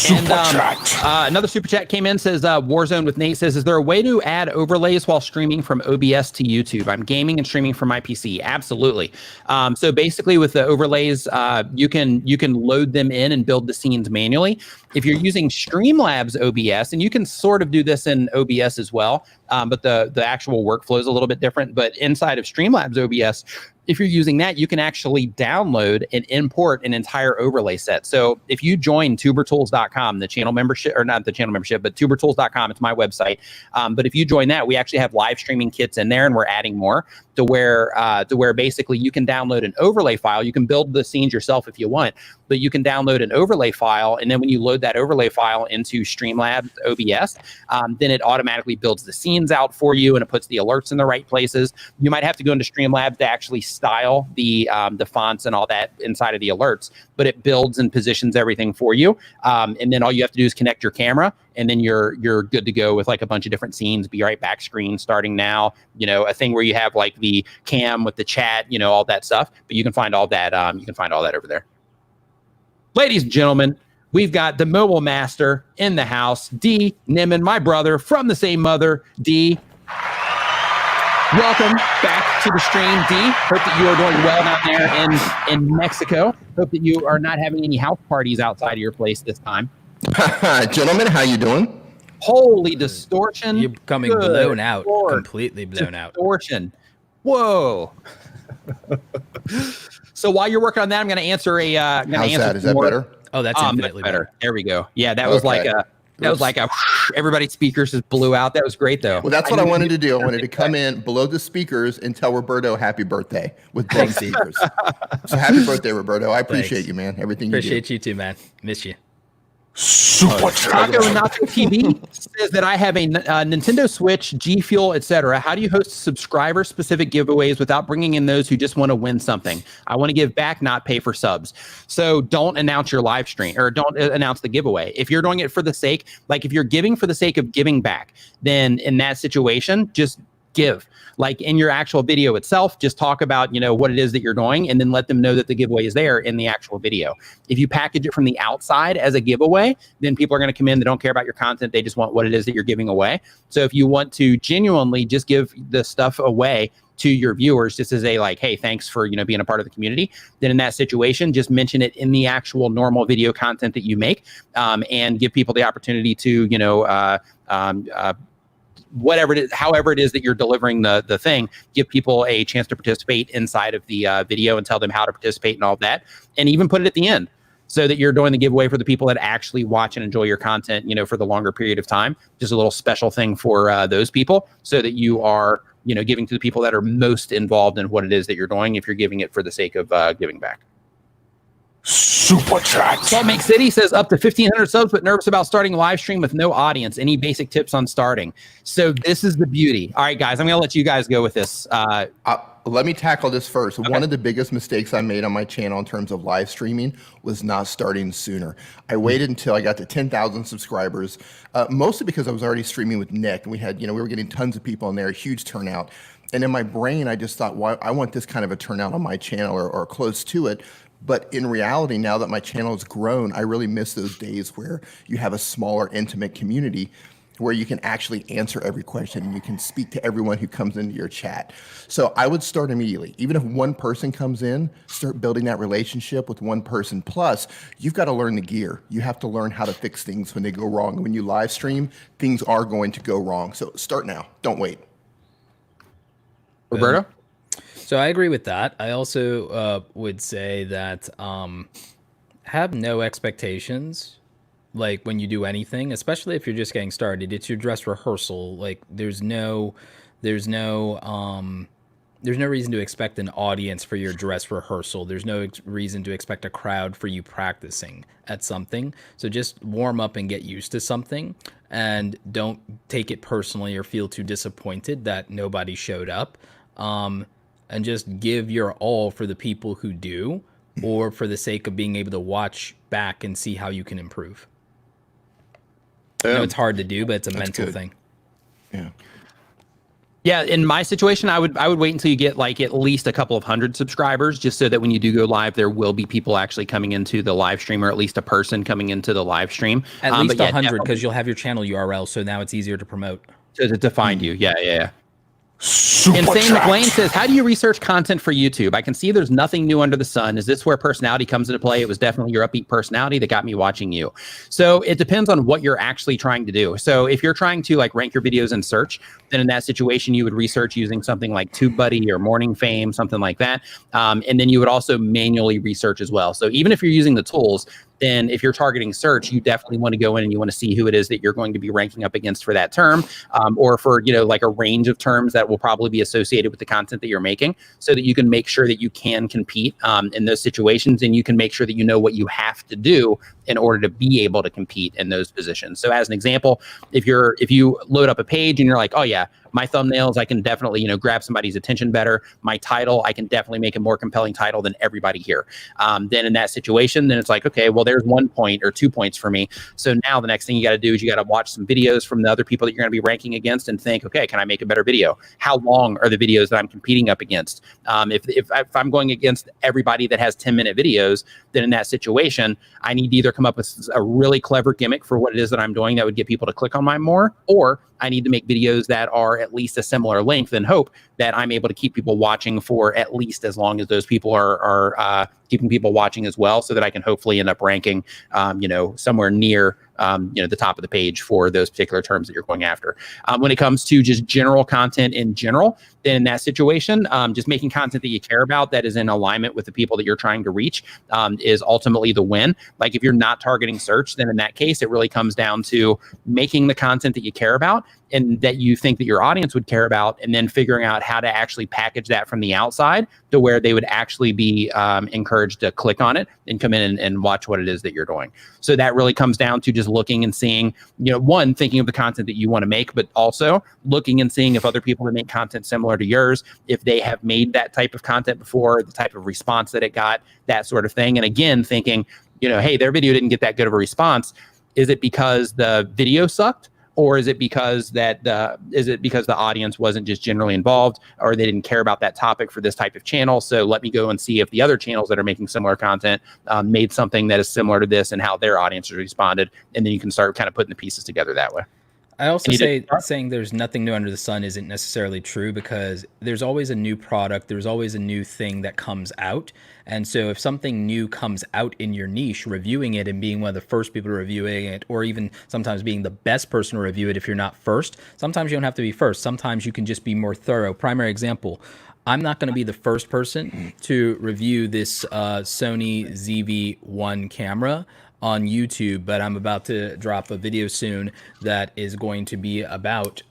Another super chat came in, says Warzone with Nate says, is there a way to add overlays while streaming from OBS to YouTube? I'm gaming and streaming from my PC. Absolutely. So basically with the overlays, you can load them in and build the scenes manually. If you're using Streamlabs OBS, and you can sort of do this in OBS as well, but the actual workflow is a little bit different. But inside of Streamlabs OBS, if you're using that, you can actually download and import an entire overlay set. So if you join tubertools.com, the channel membership, or not the channel membership, but tubertools.com, it's my website. But if you join that, we actually have live streaming kits in there, and we're adding more to where basically you can download an overlay file. You can build the scenes yourself if you want, but you can download an overlay file. And then when you load that overlay file into Streamlabs OBS, then it automatically builds the scenes out for you, and it puts the alerts in the right places. You might have to go into Streamlabs to actually style the fonts and all that inside of the alerts, but it builds and positions everything for you. And then all you have to do is connect your camera, and then you're good to go with like a bunch of different scenes. Be right back screen starting now, a thing where you have like the cam with the chat, all that stuff. But you can find all that. You can find all that over there. Ladies and gentlemen, we've got the mobile master in the house, D. Nimmin, my brother from the same mother, D. Welcome back to the stream, D. Hope that you are doing well down there in Mexico. Hope that you are not having any house parties outside of your place this time. Gentlemen, how you doing? Holy distortion. You're becoming blown out, completely blown out. Distortion. Whoa. So while you're working on that, I'm going to answer a. How's that? Is that better? Oh, that's infinitely better. There we go. Yeah, that was like a. That was like a. Everybody's speakers just blew out. That was great, though. Well, that's what I wanted to do. I wanted to come in below the speakers and tell Roberto happy birthday with both speakers. So happy birthday, Roberto. I appreciate you, man. Everything you do. Appreciate you too, man. Miss you. Super Taco Nacho TV says that I have a Nintendo Switch, G Fuel, etc. How do you host subscriber-specific giveaways without bringing in those who just want to win something? I want to give back, not pay for subs. So don't announce your live stream, or don't announce the giveaway. If you're doing it for the sake, like if you're giving for the sake of giving back, then in that situation, just give. Like in your actual video itself, just talk about, what it is that you're doing, and then let them know that the giveaway is there in the actual video. If you package it from the outside as a giveaway, then people are going to come in. They don't care about your content. They just want what it is that you're giving away. So if you want to genuinely just give the stuff away to your viewers, just as a like, hey, thanks for, being a part of the community, then in that situation, just mention it in the actual normal video content that you make, and give people the opportunity to, whatever it is, however it is that you're delivering the thing, give people a chance to participate inside of the video and tell them how to participate and all that, and even put it at the end so that you're doing the giveaway for the people that actually watch and enjoy your content, for the longer period of time. Just a little special thing for those people, so that you are, giving to the people that are most involved in what it is that you're doing, if you're giving it for the sake of giving back. Super chat. Salt Lake City says up to 1,500 subs, but nervous about starting a live stream with no audience. Any basic tips on starting? So this is the beauty. All right, guys, I'm going to let you guys go with this. Let me tackle this first. Okay. One of the biggest mistakes I made on my channel in terms of live streaming was not starting sooner. I waited until I got to 10,000 subscribers, mostly because I was already streaming with Nick, and we had, we were getting tons of people in there, huge turnout. And in my brain, I just thought, well, I want this kind of a turnout on my channel, or close to it. But in reality, now that my channel has grown, I really miss those days where you have a smaller, intimate community where you can actually answer every question and you can speak to everyone who comes into your chat. So I would start immediately. Even if one person comes in, start building that relationship with one person. Plus, you've got to learn the gear. You have to learn how to fix things when they go wrong. When you live stream, things are going to go wrong. So start now. Don't wait. Roberto? So I agree with that. I also would say that have no expectations. Like when you do anything, especially if you're just getting started, it's your dress rehearsal. Like there's no reason to expect an audience for your dress rehearsal. There's no reason to expect a crowd for you practicing at something. So just warm up and get used to something, and don't take it personally or feel too disappointed that nobody showed up. And just give your all for the people who do, or for the sake of being able to watch back and see how you can improve. I know it's hard to do, but it's a mental thing. Yeah. Yeah, in my situation, I would wait until you get like at least a couple of hundred subscribers, just so that when you do go live, there will be people actually coming into the live stream, or at least a person coming into the live stream. At least 100, because you'll have your channel URL, so now it's easier to promote. To find you. Yeah. Insane McLean says, how do you research content for YouTube? I can see there's nothing new under the sun. Is this where personality comes into play? It was definitely your upbeat personality that got me watching you. So it depends on what you're actually trying to do. So if you're trying to like rank your videos in search, then in that situation, you would research using something like TubeBuddy or Morning Fame, something like that. And then you would also manually research as well. So even if you're using the tools, then if you're targeting search, you definitely want to go in and you want to see who it is that you're going to be ranking up against for that term, or for, like a range of terms that will probably be associated with the content that you're making, so that you can make sure that you can compete in those situations, and you can make sure that you know what you have to do in order to be able to compete in those positions. So as an example, if you load up a page and you're like, oh yeah, my thumbnails, I can definitely, grab somebody's attention better. My title, I can definitely make a more compelling title than everybody here. Then in that situation, then it's like, okay, well, there's 1 point or 2 points for me. So now the next thing you got to do is you got to watch some videos from the other people that you're going to be ranking against and think, okay, can I make a better video? How long are the videos that I'm competing up against? If I'm going against everybody that has 10-minute videos, then in that situation, I need to either come up with a really clever gimmick for what it is that I'm doing that would get people to click on mine more, or I need to make videos that are at least a similar length and hope that I'm able to keep people watching for at least as long as those people are keeping people watching as well, so that I can hopefully end up ranking, somewhere near, the top of the page for those particular terms that you're going after. When it comes to just general content in general, then in that situation, just making content that you care about that is in alignment with the people that you're trying to reach is ultimately the win. Like if you're not targeting search, then in that case, it really comes down to making the content that you care about and that you think that your audience would care about, and then figuring out how to actually package that from the outside to where they would actually be encouraged to click on it and come in and watch what it is that you're doing. So that really comes down to just looking and seeing, one, thinking of the content that you want to make, but also looking and seeing if other people that make content similar to yours, if they have made that type of content before, the type of response that it got, that sort of thing. And again, thinking, hey, their video didn't get that good of a response. Is it because the video sucked? Or is it because the audience wasn't just generally involved, or they didn't care about that topic for this type of channel? So let me go and see if the other channels that are making similar content made something that is similar to this and how their audience responded. And then you can start kind of putting the pieces together that way. I also say saying there's nothing new under the sun isn't necessarily true, because there's always a new product. There's always a new thing that comes out. And so if something new comes out in your niche, reviewing it and being one of the first people reviewing it, or even sometimes being the best person to review it if you're not first, sometimes you don't have to be first. Sometimes you can just be more thorough. Primary example, I'm not going to be the first person to review this Sony ZV-1 camera on YouTube, but I'm about to drop a video soon that is going to be about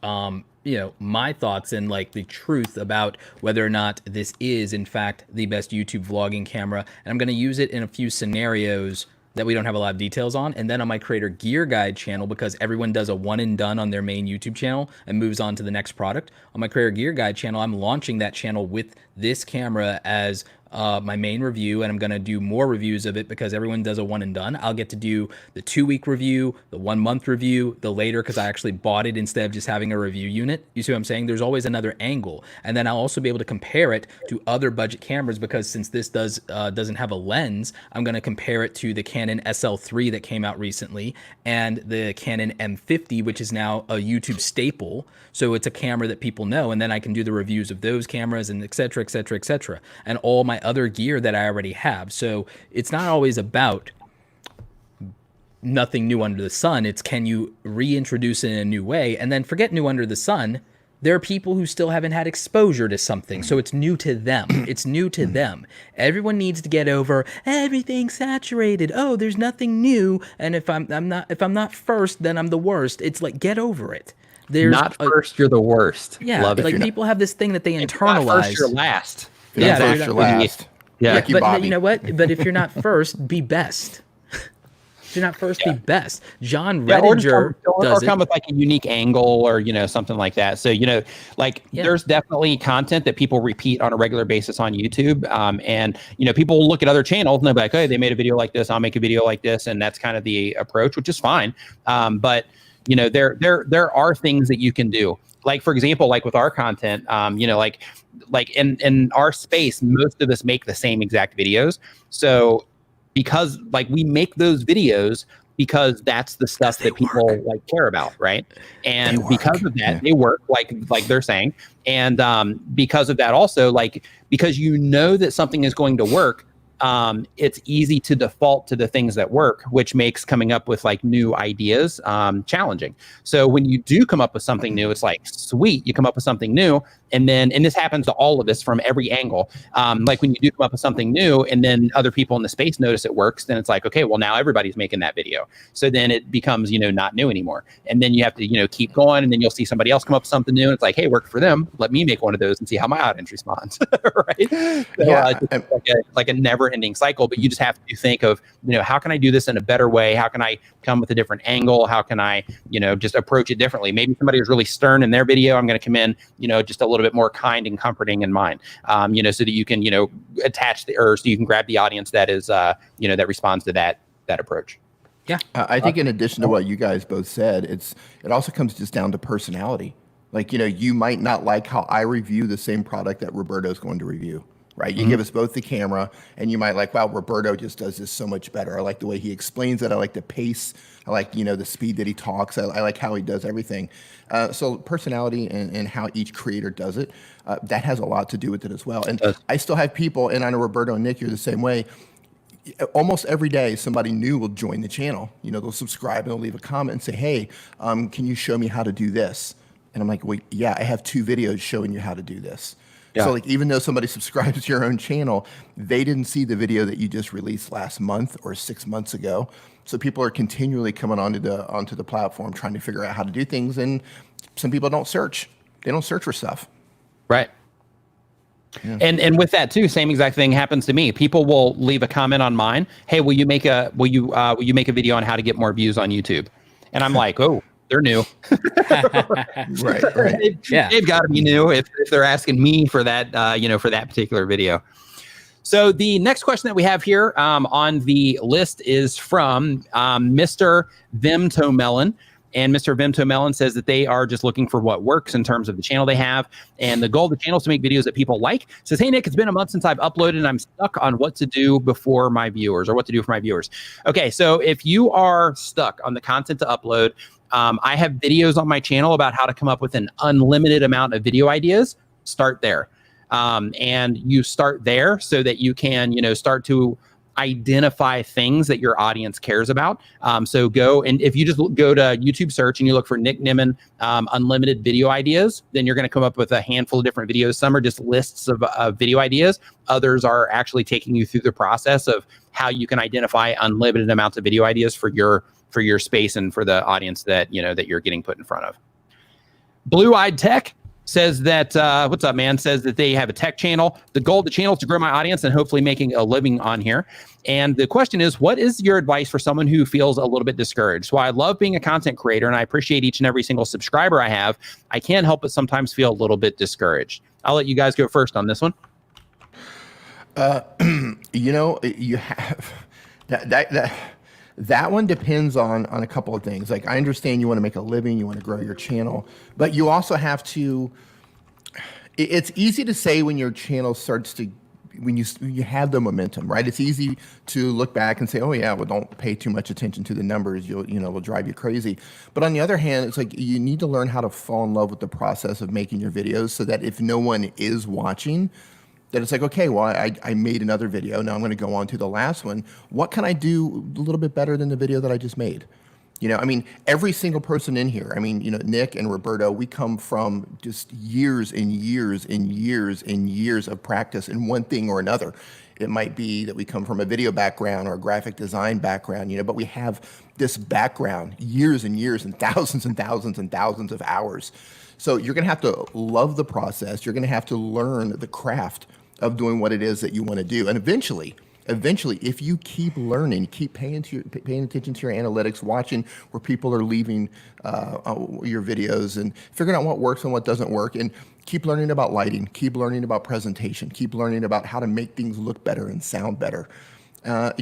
my thoughts and like the truth about whether or not this is in fact the best YouTube vlogging camera. And I'm going to use it in a few scenarios that we don't have a lot of details on. And then on my Creator Gear Guide channel, because everyone does a one and done on their main YouTube channel and moves on to the next product, on my Creator Gear Guide channel, I'm launching that channel with this camera as my main review, and I'm going to do more reviews of it because everyone does a one and done. I'll get to do the 2-week review, the 1-month review, the later, because I actually bought it instead of just having a review unit. You see what I'm saying? There's always another angle. And then I'll also be able to compare it to other budget cameras, because since this doesn't have a lens, I'm going to compare it to the Canon SL3 that came out recently and the Canon M50, which is now a YouTube staple. So it's a camera that people know, and then I can do the reviews of those cameras and et cetera, et cetera, et cetera, and all my other gear that I already have. So it's not always about nothing new under the sun. It's, can you reintroduce it in a new way? And then forget new under the sun. There are people who still haven't had exposure to something, so it's new to them. It's new to them. Everyone needs to get over everything's saturated. Oh, there's nothing new, and if I'm not first, then I'm the worst. It's like, get over it. There's not first, you're the worst. Yeah, Love it. like people have this thing that they If you're not internalize. first, you're last. Yeah, first or last. Yeah. Ricky But Bobby. you know what? But if you're not first, be best. If you're not first, be best. John Yeah, Redinger or does come it. with like a unique angle, or something like that. So there's definitely content that people repeat on a regular basis on YouTube, and people will look at other channels and they'll be like, hey, they made a video like this, I'll make a video like this, and that's kind of the approach, which is fine. But there are things that you can do. Like, for example, like with our content, like in our space, most of us make the same exact videos. So because like we make those videos because that's the stuff that people like care about, right? And because of that, they work, like they're saying. And because of that also, like, because that something is going to work, it's easy to default to the things that work, which makes coming up with like new ideas challenging. So when you do come up with something new, it's like, sweet, you come up with something new. And this happens to all of us from every angle. Like when you do come up with something new and then other people in the space notice it works, then it's like, okay, well, now everybody's making that video. So then it becomes, not new anymore. And then you have to, keep going, and then you'll see somebody else come up with something new. And it's like, hey, worked for them. Let me make one of those and see how my audience responds. Right? So, it's like a never ending cycle, but you just have to think of, how can I do this in a better way? How can I come with a different angle? How can I, just approach it differently? Maybe somebody was really stern in their video. I'm going to come in, just a little bit more kind and comforting in mine, so that you can, attach so you can grab the audience that is, that responds to that approach. Yeah. I think in addition to what you guys both said, it also comes just down to personality. Like, you might not like how I review the same product that Roberto's going to review, right? You give us both the camera, and you might like, wow, Roberto just does this so much better. I like the way he explains it. I like the pace. I like, the speed that he talks. I like how he does everything. So personality and how each creator does it, that has a lot to do with it as well. And I still have people, and I know Roberto and Nick, you're the same way. Almost every day, somebody new will join the channel. They'll subscribe and they'll leave a comment and say, hey, can you show me how to do this? And I'm like, wait, yeah, I have 2 videos showing you how to do this. Yeah. So like, even though somebody subscribes to your own channel, they didn't see the video that you just released last month or 6 months ago. So people are continually coming onto the platform trying to figure out how to do things. And some people don't search. They don't search for stuff. Right. Yeah. And with that too, same exact thing happens to me. People will leave a comment on mine. Hey, will you make a video on how to get more views on YouTube? And I'm like, oh, they're new. Right. They've got to be new if they're asking me for that, for that particular video. So the next question that we have here on the list is from Mr. Vimtomelon. And Mr. Vimtomelon says that they are just looking for what works in terms of the channel they have. And the goal of the channel is to make videos that people like. Says, hey, Nick, it's been a month since I've uploaded and I'm stuck on what to do for my viewers. Okay, so if you are stuck on the content to upload, I have videos on my channel about how to come up with an unlimited amount of video ideas. Start there. And you start there so that you can, start to identify things that your audience cares about. So go, and if you just go to YouTube search and you look for Nick Nimmin unlimited video ideas, then you're going to come up with a handful of different videos. Some are just lists of video ideas. Others are actually taking you through the process of how you can identify unlimited amounts of video ideas for your space and for the audience that that you're getting put in front of. Blue-Eyed Tech says that, what's up, man? Says that they have a tech channel. The goal of the channel is to grow my audience and hopefully making a living on here. And the question is, what is your advice for someone who feels a little bit discouraged? So I love being a content creator and I appreciate each and every single subscriber I have. I can't help but sometimes feel a little bit discouraged. I'll let you guys go first on this one. You know, you have that one depends on a couple of things. Like, I understand you want to make a living, you want to grow your channel, but you also have to. It's easy to say when your channel starts to, when you have the momentum, right? It's easy to look back and say, oh yeah, well, don't pay too much attention to the numbers. Will drive you crazy. But on the other hand, it's like you need to learn how to fall in love with the process of making your videos, so that if no one is watching, that it's like, okay, well, I made another video. Now I'm going to go on to the last one. What can I do a little bit better than the video that I just made? I mean, every single person in here, I mean, Nick and Roberto, we come from just years and years and years and years of practice in one thing or another. It might be that we come from a video background or a graphic design background, but we have this background, years and years and thousands and thousands and thousands of hours. So you're going to have to love the process. You're going to have to learn the craft of doing what it is that you want to do. And eventually, if you keep learning, keep paying attention to your analytics, watching where people are leaving your videos and figuring out what works and what doesn't work, and keep learning about lighting, keep learning about presentation, keep learning about how to make things look better and sound better,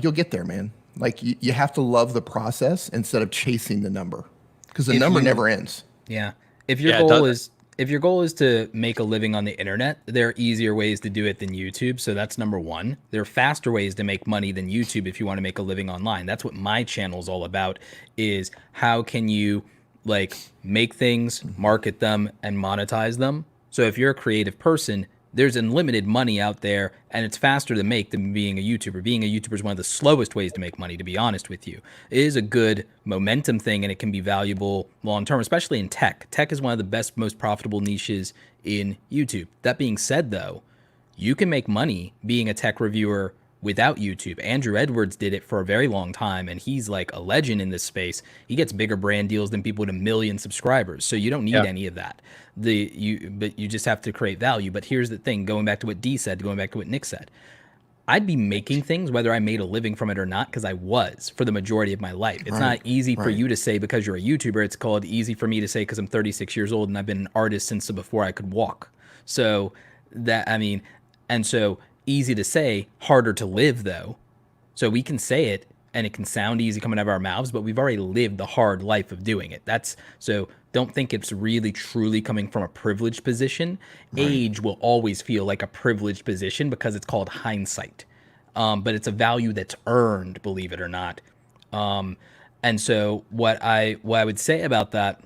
you'll get there, man. Like, you have to love the process instead of chasing the number, because the number never ends. Yeah. If your goal is to make a living on the internet, there are easier ways to do it than YouTube. So that's number one. There are faster ways to make money than YouTube if you want to make a living online. That's what my channel is all about, is how can you make things, market them, and monetize them. So if you're a creative person, there's unlimited money out there, and it's faster to make than being a YouTuber. Being a YouTuber is one of the slowest ways to make money, to be honest with you. It is a good momentum thing, and it can be valuable long term, especially in tech. Tech is one of the best, most profitable niches in YouTube. That being said, though, you can make money being a tech reviewer without YouTube. Andrew Edwards did it for a very long time, and he's like a legend in this space. He gets bigger brand deals than people with 1 million subscribers. So you don't need any of that. But you just have to create value. But here's the thing, going back to what D said, going back to what Nick said, I'd be making things whether I made a living from it or not, because I was for the majority of my life. It's not easy for you to say because you're a YouTuber. It's called easy for me to say because I'm 36 years old and I've been an artist since before I could walk. So so easy to say, harder to live though. So we can say it and it can sound easy coming out of our mouths, but we've already lived the hard life of doing it. So don't think it's really truly coming from a privileged position. Age will always feel like a privileged position because it's called hindsight. But it's a value that's earned, believe it or not. And so what I would say about that,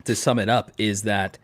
to sum it up, is that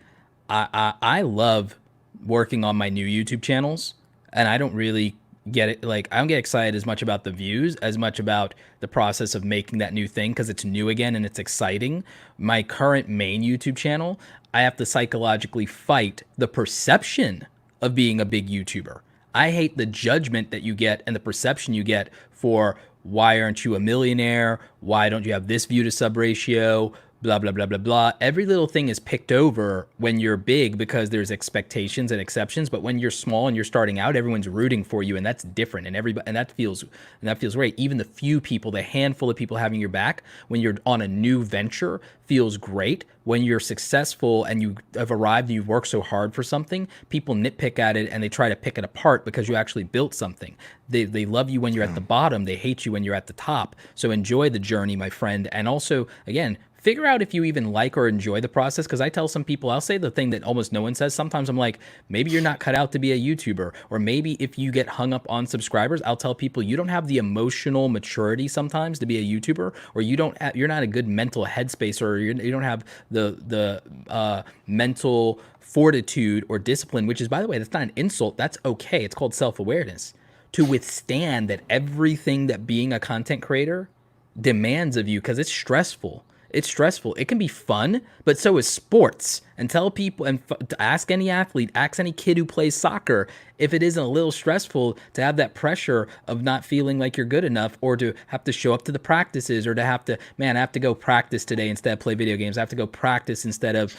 I love working on my new YouTube channels. And I don't really get it. I don't get excited as much about the views as much about the process of making that new thing, because it's new again and it's exciting. My current main YouTube channel, I have to psychologically fight the perception of being a big YouTuber. I hate the judgment that you get and the perception you get for why aren't you a millionaire? Why don't you have this view to sub ratio? Blah, blah, blah, blah, blah. Every little thing is picked over when you're big because there's expectations and exceptions. But when you're small and you're starting out, everyone's rooting for you, and that's different. And that feels great. Even the few people, the handful of people having your back when you're on a new venture feels great. When you're successful and you have arrived and you've worked so hard for something, people nitpick at it and they try to pick it apart because you actually built something. They love you when you're at the bottom. They hate you when you're at the top. So enjoy the journey, my friend. And also, again, figure out if you even like or enjoy the process. Because I tell some people, I'll say the thing that almost no one says. Sometimes I'm like, maybe you're not cut out to be a YouTuber. Or maybe if you get hung up on subscribers, I'll tell people you don't have the emotional maturity sometimes to be a YouTuber, or you're not a good mental headspace, or you don't have the mental fortitude or discipline, which is, by the way, that's not an insult. That's okay. It's called self-awareness, to withstand that everything that being a content creator demands of you, because it's stressful. It's stressful. It can be fun, but so is sports. And tell people, and ask any athlete, ask any kid who plays soccer, if it isn't a little stressful to have that pressure of not feeling like you're good enough, or to have to show up to the practices, or to have to, I have to go practice today instead of play video games. I have to go practice instead of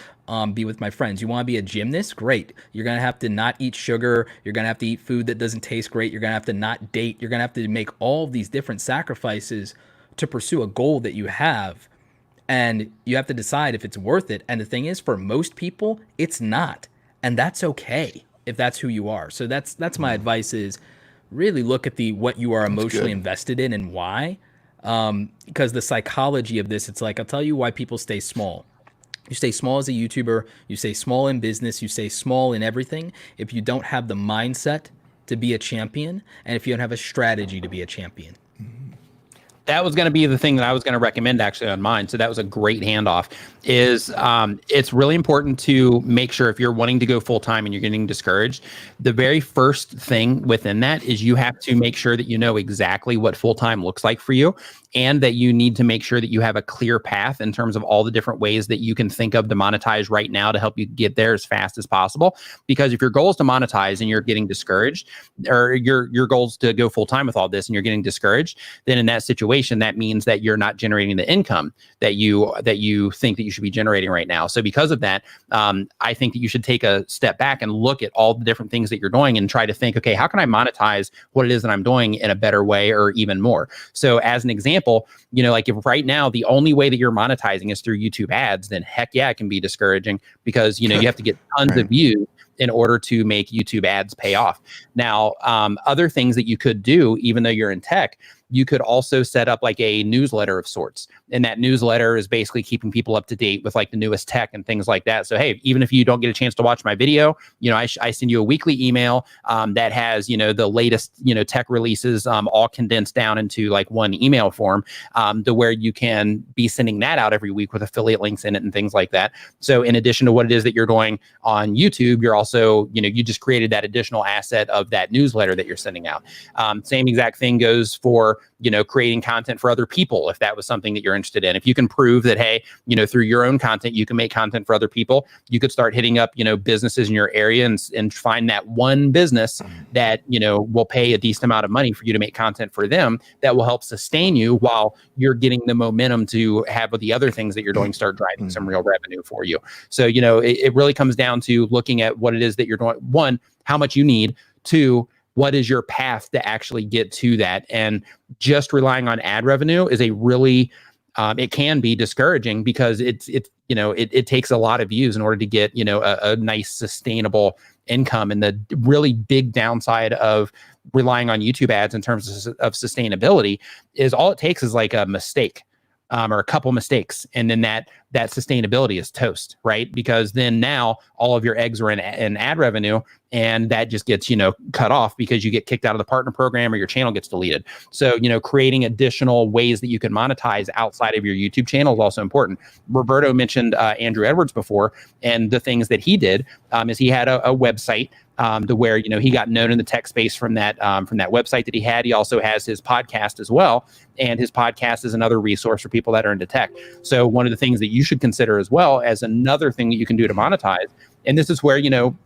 be with my friends. You want to be a gymnast? Great. You're going to have to not eat sugar. You're going to have to eat food that doesn't taste great. You're going to have to not date. You're going to have to make all these different sacrifices to pursue a goal that you have. And you have to decide if it's worth it. And the thing is, for most people, it's not. And that's okay if that's who you are. So that's my advice, is really look at what you are emotionally good. invested in and why. Because the psychology of this, it's like, I'll tell you why people stay small. You stay small as a YouTuber, you stay small in business, you stay small in everything if you don't have the mindset to be a champion, and if you don't have a strategy to be a champion. That was going to be the thing that I was going to recommend actually on mine. So that was a great handoff. It's really important to make sure if you're wanting to go full time and you're getting discouraged, the very first thing within that is you have to make sure that you know exactly what full time looks like for you, and that you need to make sure that you have a clear path in terms of all the different ways that you can think of to monetize right now to help you get there as fast as possible. Because if your goal is to monetize and you're getting discouraged, or your goal is to go full time with all this and you're getting discouraged, then in that situation, that means that you're not generating the income that you think that you should be generating right now. So because of that, I think that you should take a step back and look at all the different things that you're doing and try to think, okay, how can I monetize what it is that I'm doing in a better way or even more? So as an example, like if right now the only way that you're monetizing is through YouTube ads, then heck yeah, it can be discouraging because, you have to get tons of views in order to make YouTube ads pay off. Now, other things that you could do, even though you're in tech, you could also set up like a newsletter of sorts. And that newsletter is basically keeping people up to date with like the newest tech and things like that. So, hey, even if you don't get a chance to watch my video, I send you a weekly email that has, the latest, tech releases all condensed down into like one email form to where you can be sending that out every week with affiliate links in it and things like that. So in addition to what it is that you're doing on YouTube, you're also, you just created that additional asset of that newsletter that you're sending out. Same exact thing goes for, creating content for other people. If that was something that you're interested in, if you can prove that, hey, through your own content, you can make content for other people, you could start hitting up, businesses in your area and find that one business that, will pay a decent amount of money for you to make content for them that will help sustain you while you're getting the momentum to have the other things that you're doing start driving some real revenue for you. So, it really comes down to looking at what it is that you're doing. One, how much you need. Two, what is your path to actually get to that? And just relying on ad revenue is a really, it can be discouraging because it takes a lot of views in order to get, a nice sustainable income. And the really big downside of relying on YouTube ads in terms of sustainability is all it takes is like a mistake. Or a couple mistakes, and then that sustainability is toast, right? Because then now all of your eggs are in ad revenue, and that just gets cut off because you get kicked out of the partner program or your channel gets deleted. So creating additional ways that you can monetize outside of your YouTube channel is also important. Roberto mentioned Andrew Edwards before, and the things that he did is he had a website. To where he got known in the tech space from that website that he had. He also has his podcast as well, and his podcast is another resource for people that are into tech. So one of the things that you should consider as well as another thing that you can do to monetize, and this is where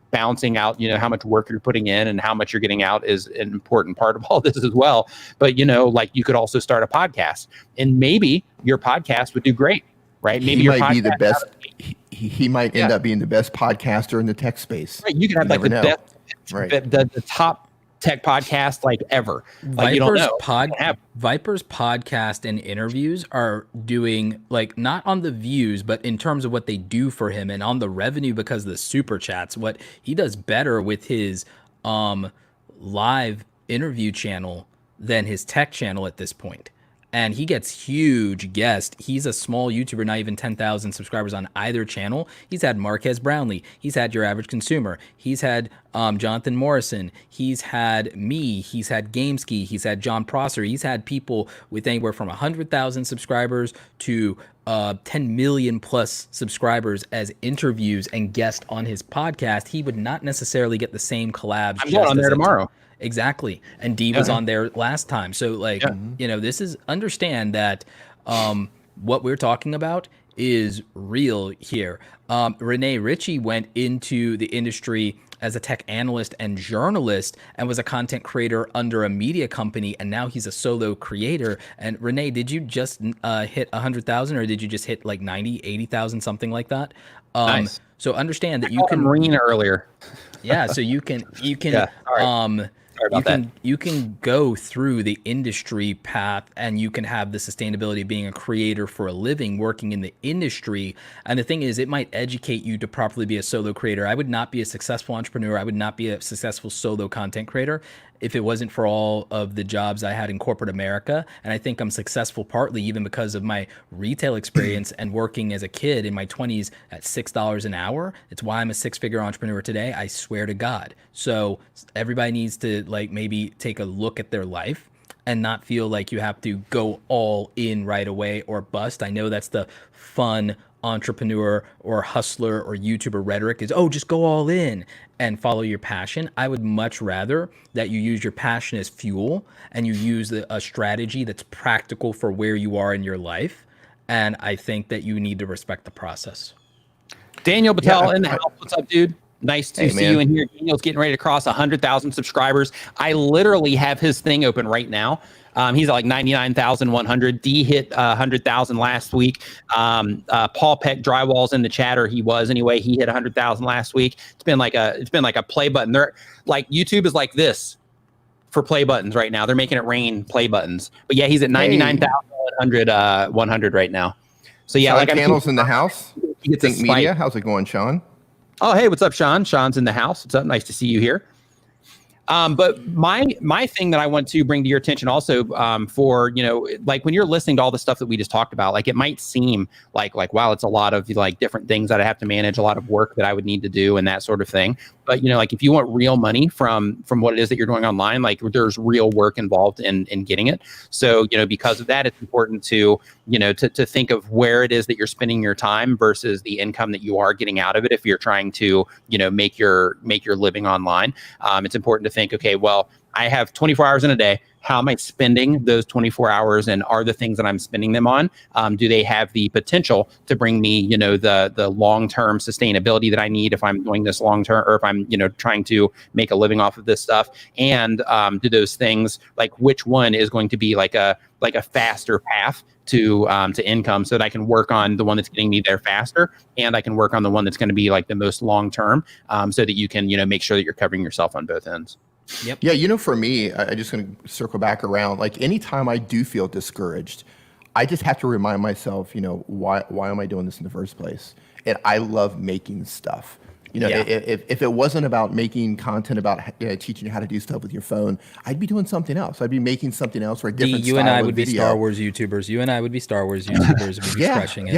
balancing out how much work you're putting in and how much you're getting out is an important part of all this as well. But like you could also start a podcast, and maybe your podcast would do great, right? Maybe your might be the best. He might end up being the best podcaster in the tech space. Right, you can have like the best, right? The top tech podcast like ever. Like you don't know. Viper's podcast and interviews are doing like not on the views, but in terms of what they do for him and on the revenue because of the super chats. What he does better with his live interview channel than his tech channel at this point. And he gets huge guests. He's a small YouTuber, not even 10,000 subscribers on either channel. He's had Marquez Brownlee. He's had Your Average Consumer. He's had Jonathan Morrison. He's had me. He's had Gameski. He's had John Prosser. He's had people with anywhere from 100,000 subscribers to 10 million plus subscribers as interviews and guests on his podcast. He would not necessarily get the same collabs. I'm going on there tomorrow. Exactly. And D was on there last time. So like, this is understand that what we're talking about is real here. Renee Ritchie went into the industry as a tech analyst and journalist and was a content creator under a media company. And now he's a solo creator. And Renee, did you just hit 100,000 or did you just hit like 90, 80,000, something like that? Nice. So understand that you can Marine earlier. Yeah. So you can, you can go through the industry path and you can have the sustainability of being a creator for a living, working in the industry. And the thing is, it might educate you to properly be a solo creator. I would not be a successful entrepreneur. I would not be a successful solo content creator if it wasn't for all of the jobs I had in corporate America. And I think I'm successful partly even because of my retail experience and working as a kid in my 20s at $6 an hour. It's why I'm a six-figure entrepreneur today. I swear to God. So everybody needs to like maybe take a look at their life and not feel like you have to go all in right away or bust. I know that's the fun entrepreneur or hustler or YouTuber rhetoric is, oh, just go all in and follow your passion. I would much rather that you use your passion as fuel and you use a strategy that's practical for where you are in your life. And I think that you need to respect the process. Daniel Patel in the house. What's up, dude? Nice to see you in here. Daniel's getting ready to cross 100,000 subscribers. I literally have his thing open right now. He's at like 99,100. D hit 100,000 last week. Paul Peck Drywall's in the chatter. He was anyway. He hit 100,000 last week. It's been like a play button. They're like YouTube is like this for play buttons right now. They're making it rain play buttons. But yeah, he's at 99,100 right now. So yeah, like channels in the house. He gets Think Media. How's it going, Sean? Oh, hey, what's up, Sean? Sean's in the house. What's up? Nice to see you here. But my thing that I want to bring to your attention also for, like when you're listening to all the stuff that we just talked about, like it might seem like, wow, it's a lot of like different things that I have to manage, a lot of work that I would need to do and that sort of thing. But, like if you want real money from what it is that you're doing online, like there's real work involved in getting it. So, because of that, it's important to, to think of where it is that you're spending your time versus the income that you are getting out of it. If you're trying to, make your living online, it's important to think, okay, well, I have 24 hours in a day. How am I spending those 24 hours, and are the things that I'm spending them on, do they have the potential to bring me, the long-term sustainability that I need if I'm doing this long-term, or if I'm, trying to make a living off of this stuff? And do those things, like which one is going to be like a faster path to income, so that I can work on the one that's getting me there faster, and I can work on the one that's going to be like the most long-term, so that you can, make sure that you're covering yourself on both ends. Yep. Yeah, for me, I just going to circle back around. Like anytime I do feel discouraged, I just have to remind myself, why am I doing this in the first place? And I love making stuff. If it wasn't about making content about teaching you how to do stuff with your phone, I'd be doing something else. I'd be making something else for a different style of video. You and I would be Star Wars YouTubers. You and I would be Star Wars YouTubers. We'd be crushing it.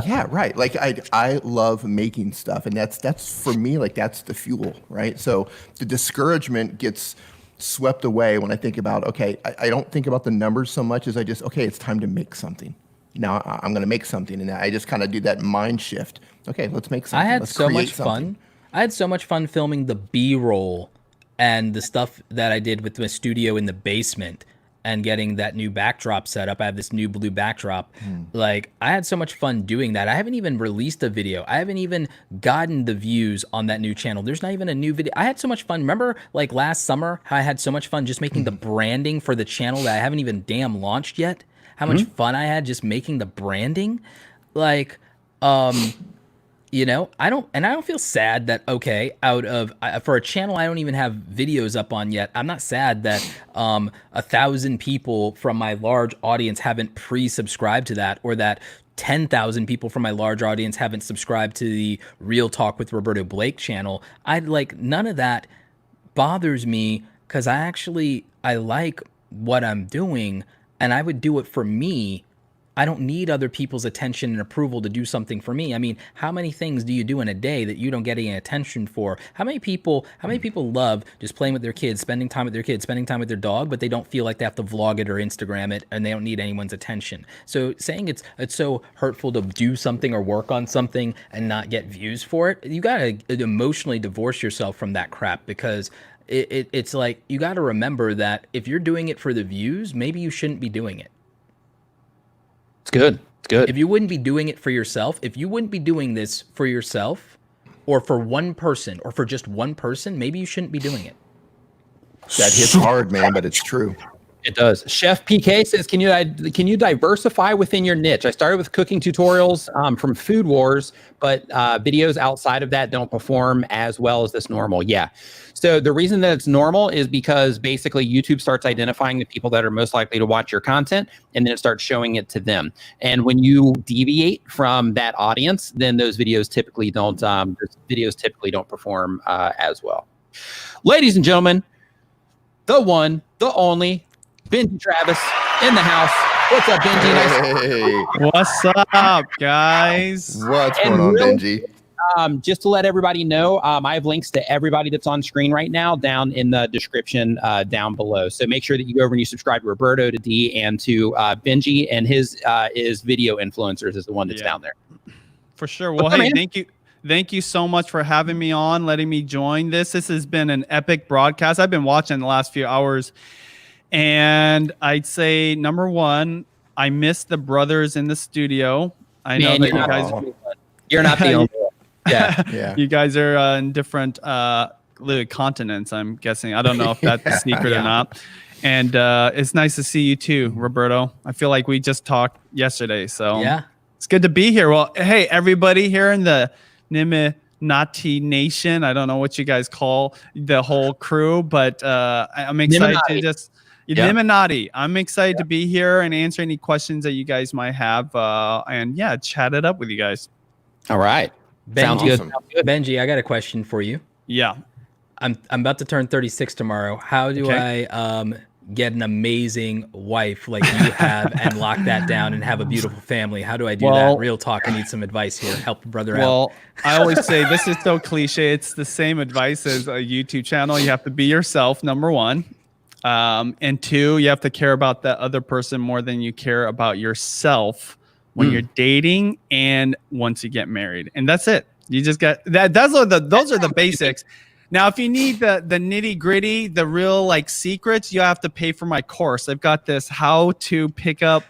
Yeah, right. Like I love making stuff, and that's for me, like that's the fuel, right? So the discouragement gets swept away when I think about, okay, I don't think about the numbers so much as I just, okay, it's time to make something. Now I'm going to make something, and I just kind of do that mind shift. Okay, let's make something. I had so much fun. I had so much fun filming the B-roll and the stuff that I did with my studio in the basement and getting that new backdrop set up. I have this new blue backdrop. Like, I had so much fun doing that. I haven't even released a video. I haven't even gotten the views on that new channel. There's not even a new video. I had so much fun. Remember, like last summer, how I had so much fun just making the branding for the channel that I haven't even damn launched yet? How much fun I had just making the branding? Like, I don't feel sad that, okay, for a channel I don't even have videos up on yet, I'm not sad that 1,000 people from my large audience haven't pre-subscribed to that, or that 10,000 people from my large audience haven't subscribed to the Real Talk with Roberto Blake channel. None of that bothers me, because I like what I'm doing, and I would do it for me. I don't need other people's attention and approval to do something for me. I mean, how many things do you do in a day that you don't get any attention for? How many people love just playing with their kids, spending time with their kids, spending time with their dog, but they don't feel like they have to vlog it or Instagram it, and they don't need anyone's attention? So saying it's so hurtful to do something or work on something and not get views for it, you got to emotionally divorce yourself from that crap, because it's like, you got to remember that if you're doing it for the views, maybe you shouldn't be doing it. It's good. It's good. If you wouldn't be doing it for yourself, if you wouldn't be doing this for yourself or for one person or for just one person, maybe you shouldn't be doing it. That hits hard, man, but it's true. It does. Chef PK says, can you diversify within your niche? I started with cooking tutorials from Food Wars, but videos outside of that don't perform as well as this normal. Yeah. So the reason that it's normal is because basically YouTube starts identifying the people that are most likely to watch your content, and then it starts showing it to them. And when you deviate from that audience, then those videos typically don't perform as well. Ladies and gentlemen, the one, the only, Benji Travis in the house. What's up, Benji? Nice. Hey, What's up, guys? what's And going on, really, Benji? Just to let everybody know, I have links to everybody that's on screen right now down in the description down below. So make sure that you go over and you subscribe to Roberto, to D, and to Benji, and his is Video Influencers is the one that's down there. For sure. Well, hey, thank you so much for having me on, letting me join this. This has been an epic broadcast. I've been watching the last few hours, and I'd say number one, I miss the brothers in the studio. I know that you guys, you're not the only one. Yeah. you guys are in different continents, I'm guessing. I don't know if that's a secret or not. And it's nice to see you too, Roberto. I feel like we just talked yesterday, so Yeah. it's good to be here. Well, hey, everybody here in the Niminati Nation. I don't know what you guys call the whole crew, but I'm excited to just Niminati. I'm excited to be here and answer any questions that you guys might have, and chat it up with you guys. All right. Sounds good. Awesome. Benji, I got a question for you. Yeah. I'm about to turn 36 tomorrow. How do I get an amazing wife like you have and lock that down and have a beautiful family? How do I do that? Real talk. I need some advice here. Help a brother out. Well, I always say this is so cliche. It's the same advice as a YouTube channel. You have to be yourself, number one. And two, you have to care about that other person more than you care about yourself when you're dating and once you get married. And that's it. You just got that. Those are the basics. Now, if you need the nitty gritty, the real like secrets, you have to pay for my course. I've got this how to pick up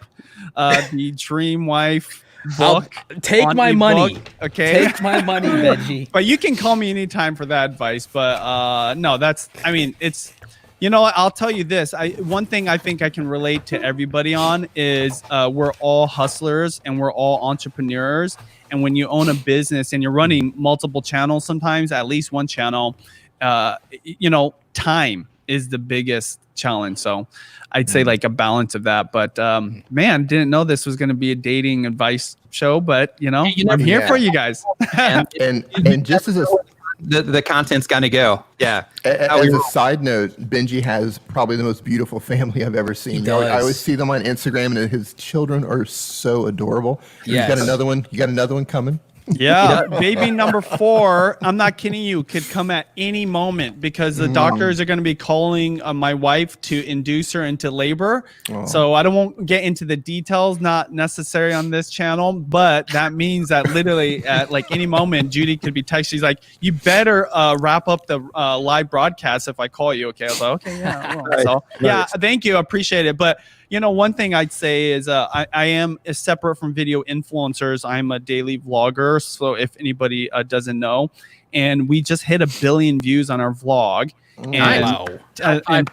the dream wife book. Take my money. Okay. Take my money, Benji. But you can call me anytime for that advice. But no, it's, I'll tell you this. One thing I think I can relate to everybody on is we're all hustlers and we're all entrepreneurs. And when you own a business and you're running multiple channels, sometimes at least one channel, time is the biggest challenge. So I'd say like a balance of that. But man, didn't know this was going to be a dating advice show. But I'm here for you guys. and just as a the content's gonna go. Yeah. As a side note, Benji has probably the most beautiful family I've ever seen. I always see them on Instagram, and his children are so adorable. Yes. You got another one coming. Yeah, baby number 4, I'm not kidding you, could come at any moment because the doctors are going to be calling my wife to induce her into labor. So I won't get into the details, not necessary on this channel, but that means that literally at like any moment, Judy could be texting. She's like, you better wrap up the live broadcast if I call you. Okay. I was like, okay, yeah. Well. So yeah, thank you. I appreciate it. But one thing I'd say is I am separate from video influencers. I'm a daily vlogger. So if anybody doesn't know, and we just hit 1 billion views on our vlog and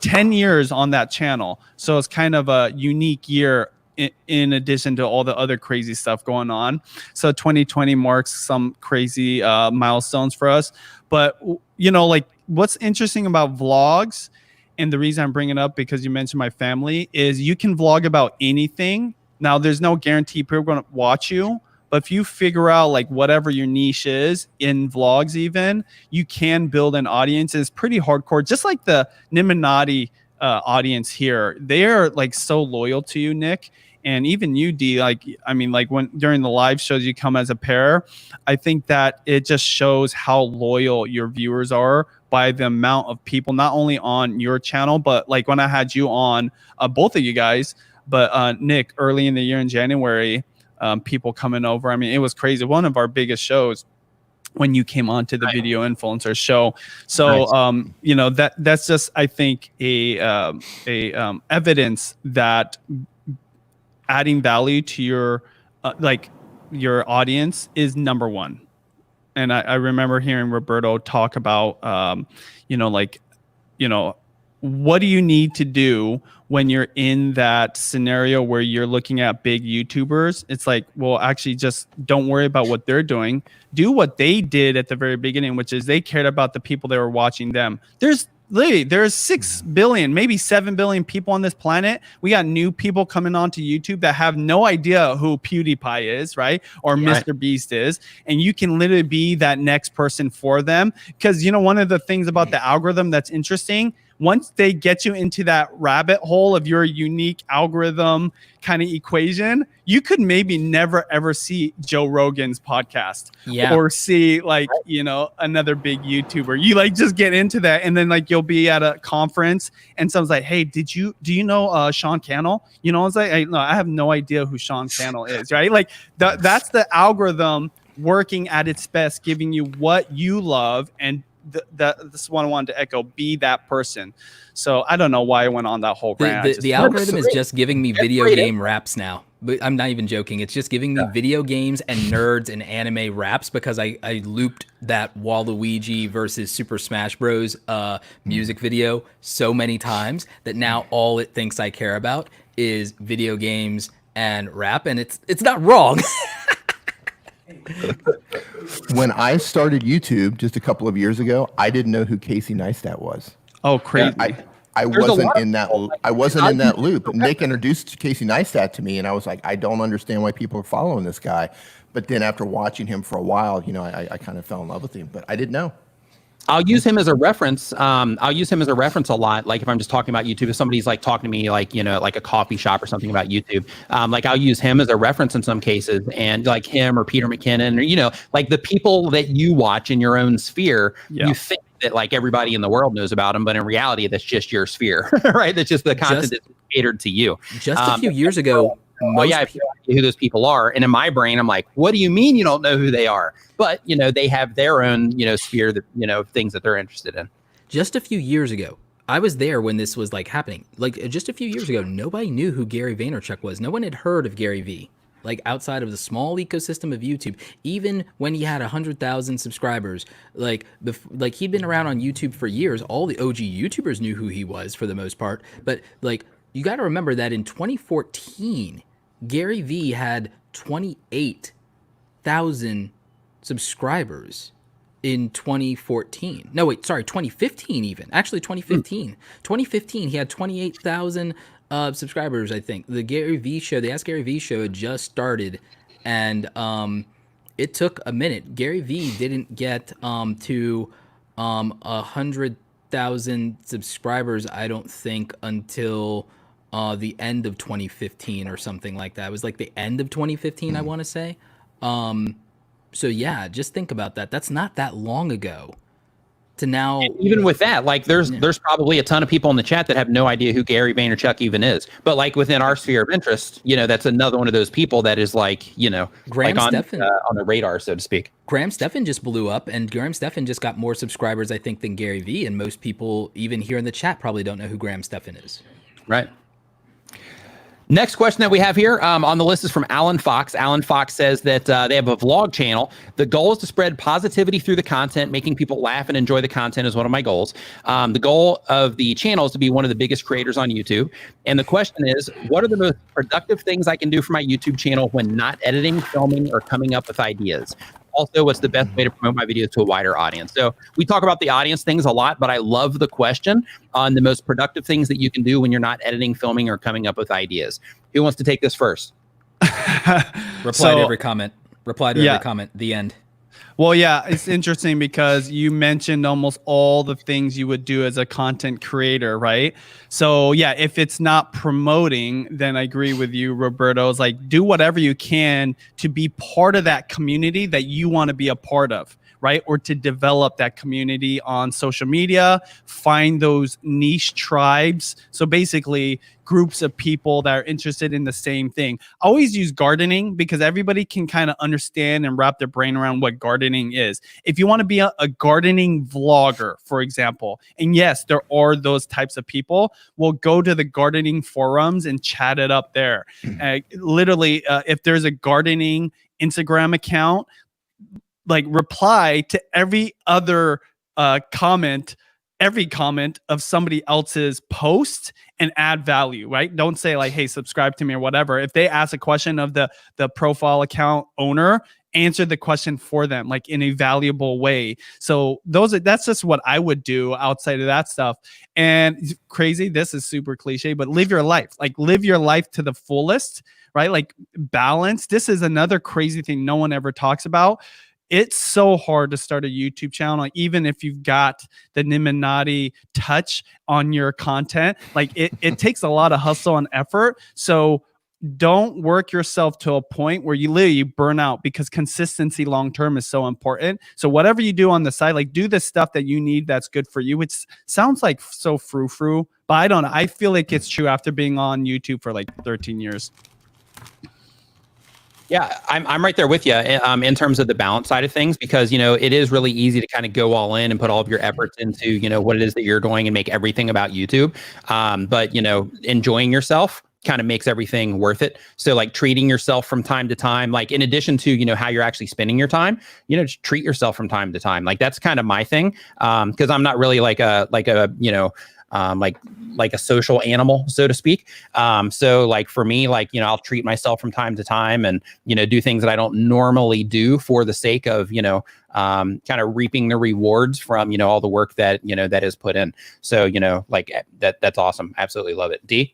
10 years on that channel. So it's kind of a unique year in addition to all the other crazy stuff going on. So 2020 marks some crazy milestones for us. But, like what's interesting about vlogs, and the reason I'm bringing it up because you mentioned my family, is you can vlog about anything. Now, there's no guarantee people are going to watch you, but if you figure out like whatever your niche is in vlogs, even you can build an audience. It's pretty hardcore, just like the Niminati audience here. They are like so loyal to you, Nick, and even you, D. Like when during the live shows you come as a pair, I think that it just shows how loyal your viewers are by the amount of people, not only on your channel, but like when I had you on, both of you guys, but Nick, early in the year in January, people coming over. I mean, it was crazy. One of our biggest shows when you came on to the Video Influencer show. So, that's just, I think, a evidence that adding value to your audience is number one. And I remember hearing Roberto talk about, what do you need to do when you're in that scenario where you're looking at big YouTubers? It's like, well, actually just don't worry about what they're doing. Do what they did at the very beginning, which is they cared about the people that were watching them. There's 6 billion, maybe 7 billion people on this planet. We got new people coming onto YouTube that have no idea who PewDiePie is, right? Or Mr. Beast is. And you can literally be that next person for them. Because, one of the things about the algorithm that's interesting, once they get you into that rabbit hole of your unique algorithm kind of equation, you could maybe never ever see Joe Rogan's podcast or see like, you know, another big YouTuber. You like just get into that, and then like you'll be at a conference and someone's like, hey, do you know Sean Cannell? You know, I was like, I have no idea who Sean Cannell is, right? Like that's the algorithm working at its best, giving you what you love. And this is what I wanted to echo, be that person. So I don't know why I went on that whole rant. The algorithm is just giving me video game raps now. But I'm not even joking. It's just giving me video games and nerds and anime raps because I looped that Waluigi versus Super Smash Bros. Music video so many times that now all it thinks I care about is video games and rap, and it's not wrong. When I started YouTube just a couple of years ago, I didn't know who Casey Neistat was. Oh, crazy! I wasn't in that. I wasn't in that loop. Nick introduced Casey Neistat to me, and I was like, I don't understand why people are following this guy. But then after watching him for a while, you know, I kind of fell in love with him. But I didn't know. I'll use him as a reference. I'll use him as a reference a lot. Like if I'm just talking about YouTube, if somebody's like talking to me, like, you know, like a coffee shop or something about YouTube, like I'll use him as a reference in some cases, and like him or Peter McKinnon, or, you know, like the people that you watch in your own sphere, you think that like everybody in the world knows about them, but in reality, that's just your sphere, right? That's just the content that's catered to you. Just a few years ago, I have no idea who those people are. And in my brain, I'm like, what do you mean you don't know who they are? But, you know, they have their own, you know, sphere that, you know, things that they're interested in. Just a few years ago, I was there when this was like happening. Like just a few years ago, nobody knew who Gary Vaynerchuk was. No one had heard of Gary V. Like outside of the small ecosystem of YouTube, even when he had 100,000 subscribers, like he'd been around on YouTube for years. All the OG YouTubers knew who he was for the most part. But like, you got to remember that in 2014, Gary V had 28,000 subscribers in 2014. No, wait, sorry, 2015 even. Actually, 2015. 2015, he had 28,000 subscribers, I think. The Gary V show, the Ask Gary V show had just started, and it took a minute. Gary V didn't get to 100,000 subscribers, I don't think, until the end of 2015 or something like that. It was like the end of 2015, I want to say. So yeah, just think about that. That's not that long ago. To now, and even with that, like there's probably a ton of people in the chat that have no idea who Gary Vaynerchuk even is. But like within our sphere of interest, you know, that's another one of those people that is like, you know, Graham like Stephan, on the radar, so to speak. Graham Stephan just blew up, and Graham Stephan just got more subscribers, I think, than Gary V. And most people, even here in the chat, probably don't know who Graham Stephan is. Right. Next question that we have here on the list is from Alan Fox. Alan Fox says that they have a vlog channel. The goal is to spread positivity through the content. Making people laugh and enjoy the content is one of my goals. The goal of the channel is to be one of the biggest creators on YouTube. And the question is, what are the most productive things I can do for my YouTube channel when not editing, filming, or coming up with ideas? Also, what's the best way to promote my videos to a wider audience? So we talk about the audience things a lot, but I love the question on the most productive things that you can do when you're not editing, filming, or coming up with ideas. Who wants to take this first? Reply to every comment. Reply to every comment. The end. Well, yeah, it's interesting because you mentioned almost all the things you would do as a content creator, right? So yeah, if it's not promoting, then I agree with you, Roberto. It's like, do whatever you can to be part of that community that you want to be a part of, right? Or to develop that community on social media, find those niche tribes. So basically groups of people that are interested in the same thing. I always use gardening because everybody can kind of understand and wrap their brain around what gardening is. If you want to be a gardening vlogger, for example, and yes, there are those types of people, we'll go to the gardening forums and chat it up there. Literally, if there's a gardening Instagram account, like reply to every other comment of somebody else's post and add value, right? Don't say like, hey, subscribe to me or whatever. If they ask a question of the profile account owner, answer the question for them, like in a valuable way. So that's just what I would do outside of that stuff. And crazy, this is super cliche, but live your life, like live your life to the fullest, right? Like balance. This is another crazy thing no one ever talks about. it's so hard to start a YouTube channel, even if you've got the Illuminati touch on your content. Like it takes a lot of hustle and effort. So don't work yourself to a point where you literally burn out, because consistency long term is so important. So whatever you do on the side, like do the stuff that you need that's good for you. It sounds like so frou-frou, but I don't know. I feel like it's true after being on YouTube for like 13 years. Yeah, I'm right there with you in terms of the balance side of things, because, you know, it is really easy to kind of go all in and put all of your efforts into, you know, what it is that you're doing and make everything about YouTube. But, you know, enjoying yourself kind of makes everything worth it. So like treating yourself from time to time, like in addition to, you know, how you're actually spending your time, you know, just treat yourself from time to time. Like that's kind of my thing. Cause I'm not really like a, you know, like a social animal, so to speak. So like for me, like, you know, I'll treat myself from time to time and, you know, do things that I don't normally do for the sake of, you know, kind of reaping the rewards from, you know, all the work that, you know, that is put in. So, you know, like that's awesome. Absolutely love it. D?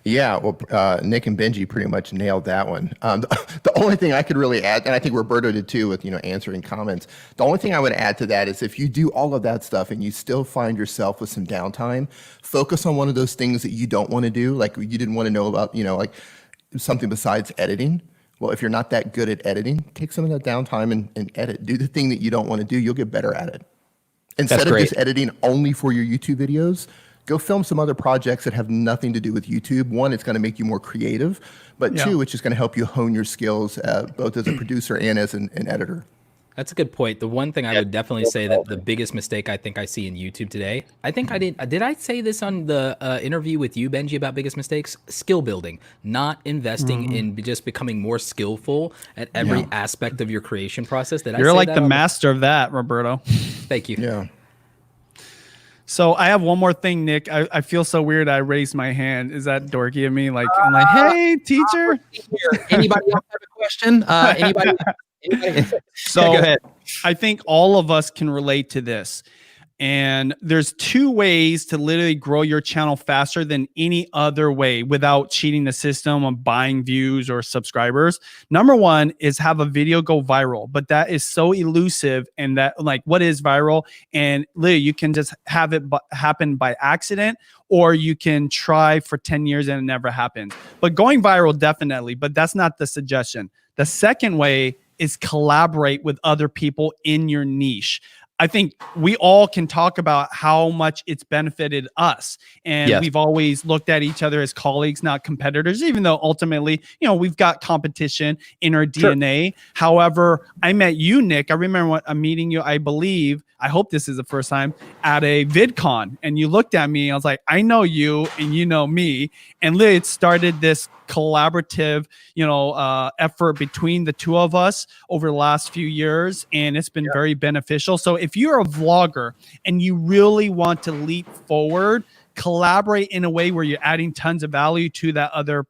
Yeah, well, Nick and Benji pretty much nailed that one. The only thing I could really add, and I think Roberto did too with, you know, answering comments, the only thing I would add to that is if you do all of that stuff and you still find yourself with some downtime, focus on one of those things that you don't want to do. Like you didn't want to know about, you know, like something besides editing. Well, if you're not that good at editing, take some of that downtime and edit. Do the thing that you don't want to do. You'll get better at it. Instead of just editing only for your YouTube videos, go film some other projects that have nothing to do with YouTube. One, it's going to make you more creative, but two, it's just going to help you hone your skills both as a producer and as an editor. That's a good point. The one thing I would definitely say that the biggest mistake I think I see in YouTube today, I think I did I say this on the interview with you, Benji, about biggest mistakes? Skill building, not investing in just becoming more skillful at every aspect of your creation process. You're like the master of that, Roberto. Thank you. Yeah. So I have one more thing, Nick. I feel so weird I raised my hand. Is that dorky of me? Like, I'm like, hey, teacher. Anybody else have a question? Anybody? So go ahead. I think all of us can relate to this. And there's two ways to literally grow your channel faster than any other way without cheating the system of buying views or subscribers. Number one is have a video go viral, but that is so elusive. And that, like, what is viral? And literally you can just have it happen by accident, or you can try for 10 years and it never happens. But going viral, definitely, but that's not the suggestion. The second way is collaborate with other people in your niche. I think we all can talk about how much it's benefited us. And we've always looked at each other as colleagues, not competitors, even though ultimately, you know, we've got competition in our DNA. However, I met you, Nick. I remember meeting you, I believe, I hope this is the first time, at a VidCon. And you looked at me, I was like, I know you and you know me. And literally it started this collaborative, you know, effort between the two of us over the last few years, and it's been very beneficial. So if you're a vlogger and you really want to leap forward, collaborate in a way where you're adding tons of value to that other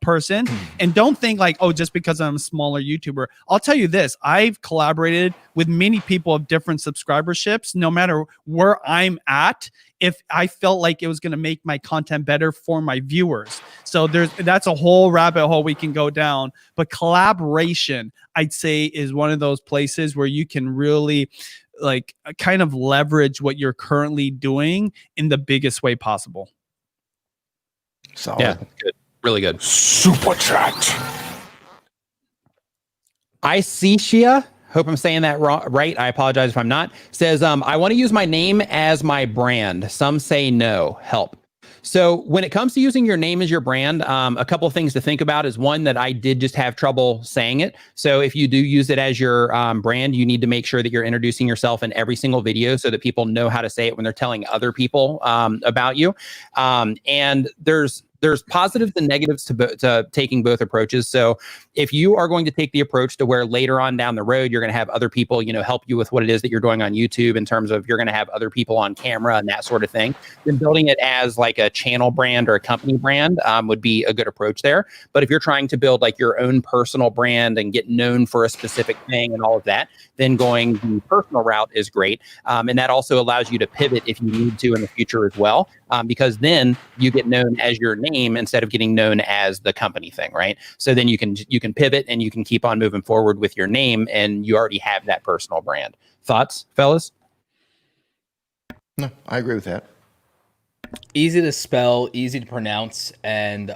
person. And don't think like, oh, just because I'm a smaller YouTuber. I'll tell you this, I've collaborated with many people of different subscriberships, no matter where I'm at, if I felt like it was going to make my content better for my viewers. So that's a whole rabbit hole we can go down. But collaboration, I'd say, is one of those places where you can really like kind of leverage what you're currently doing in the biggest way possible. Solid. Yeah, good. Really good. Super chat. Ishia, hope I'm saying that right. I apologize if I'm not. Says, I want to use my name as my brand. Some say no. Help. So when it comes to using your name as your brand, a couple of things to think about is one, that I did just have trouble saying it. So if you do use it as your brand, you need to make sure that you're introducing yourself in every single video so that people know how to say it when they're telling other people about you. And there's positives and negatives to taking both approaches. So if you are going to take the approach to where later on down the road, you're going to have other people, you know, help you with what it is that you're doing on YouTube in terms of you're going to have other people on camera and that sort of thing, then building it as like a channel brand or a company brand would be a good approach there. But if you're trying to build like your own personal brand and get known for a specific thing and all of that, then going the personal route is great. And that also allows you to pivot if you need to in the future as well, because then you get known as your name instead of getting known as the company thing, right? So then you can pivot and you can keep on moving forward with your name, and you already have that personal brand. Thoughts, fellas? No, I agree with that. Easy to spell, easy to pronounce, and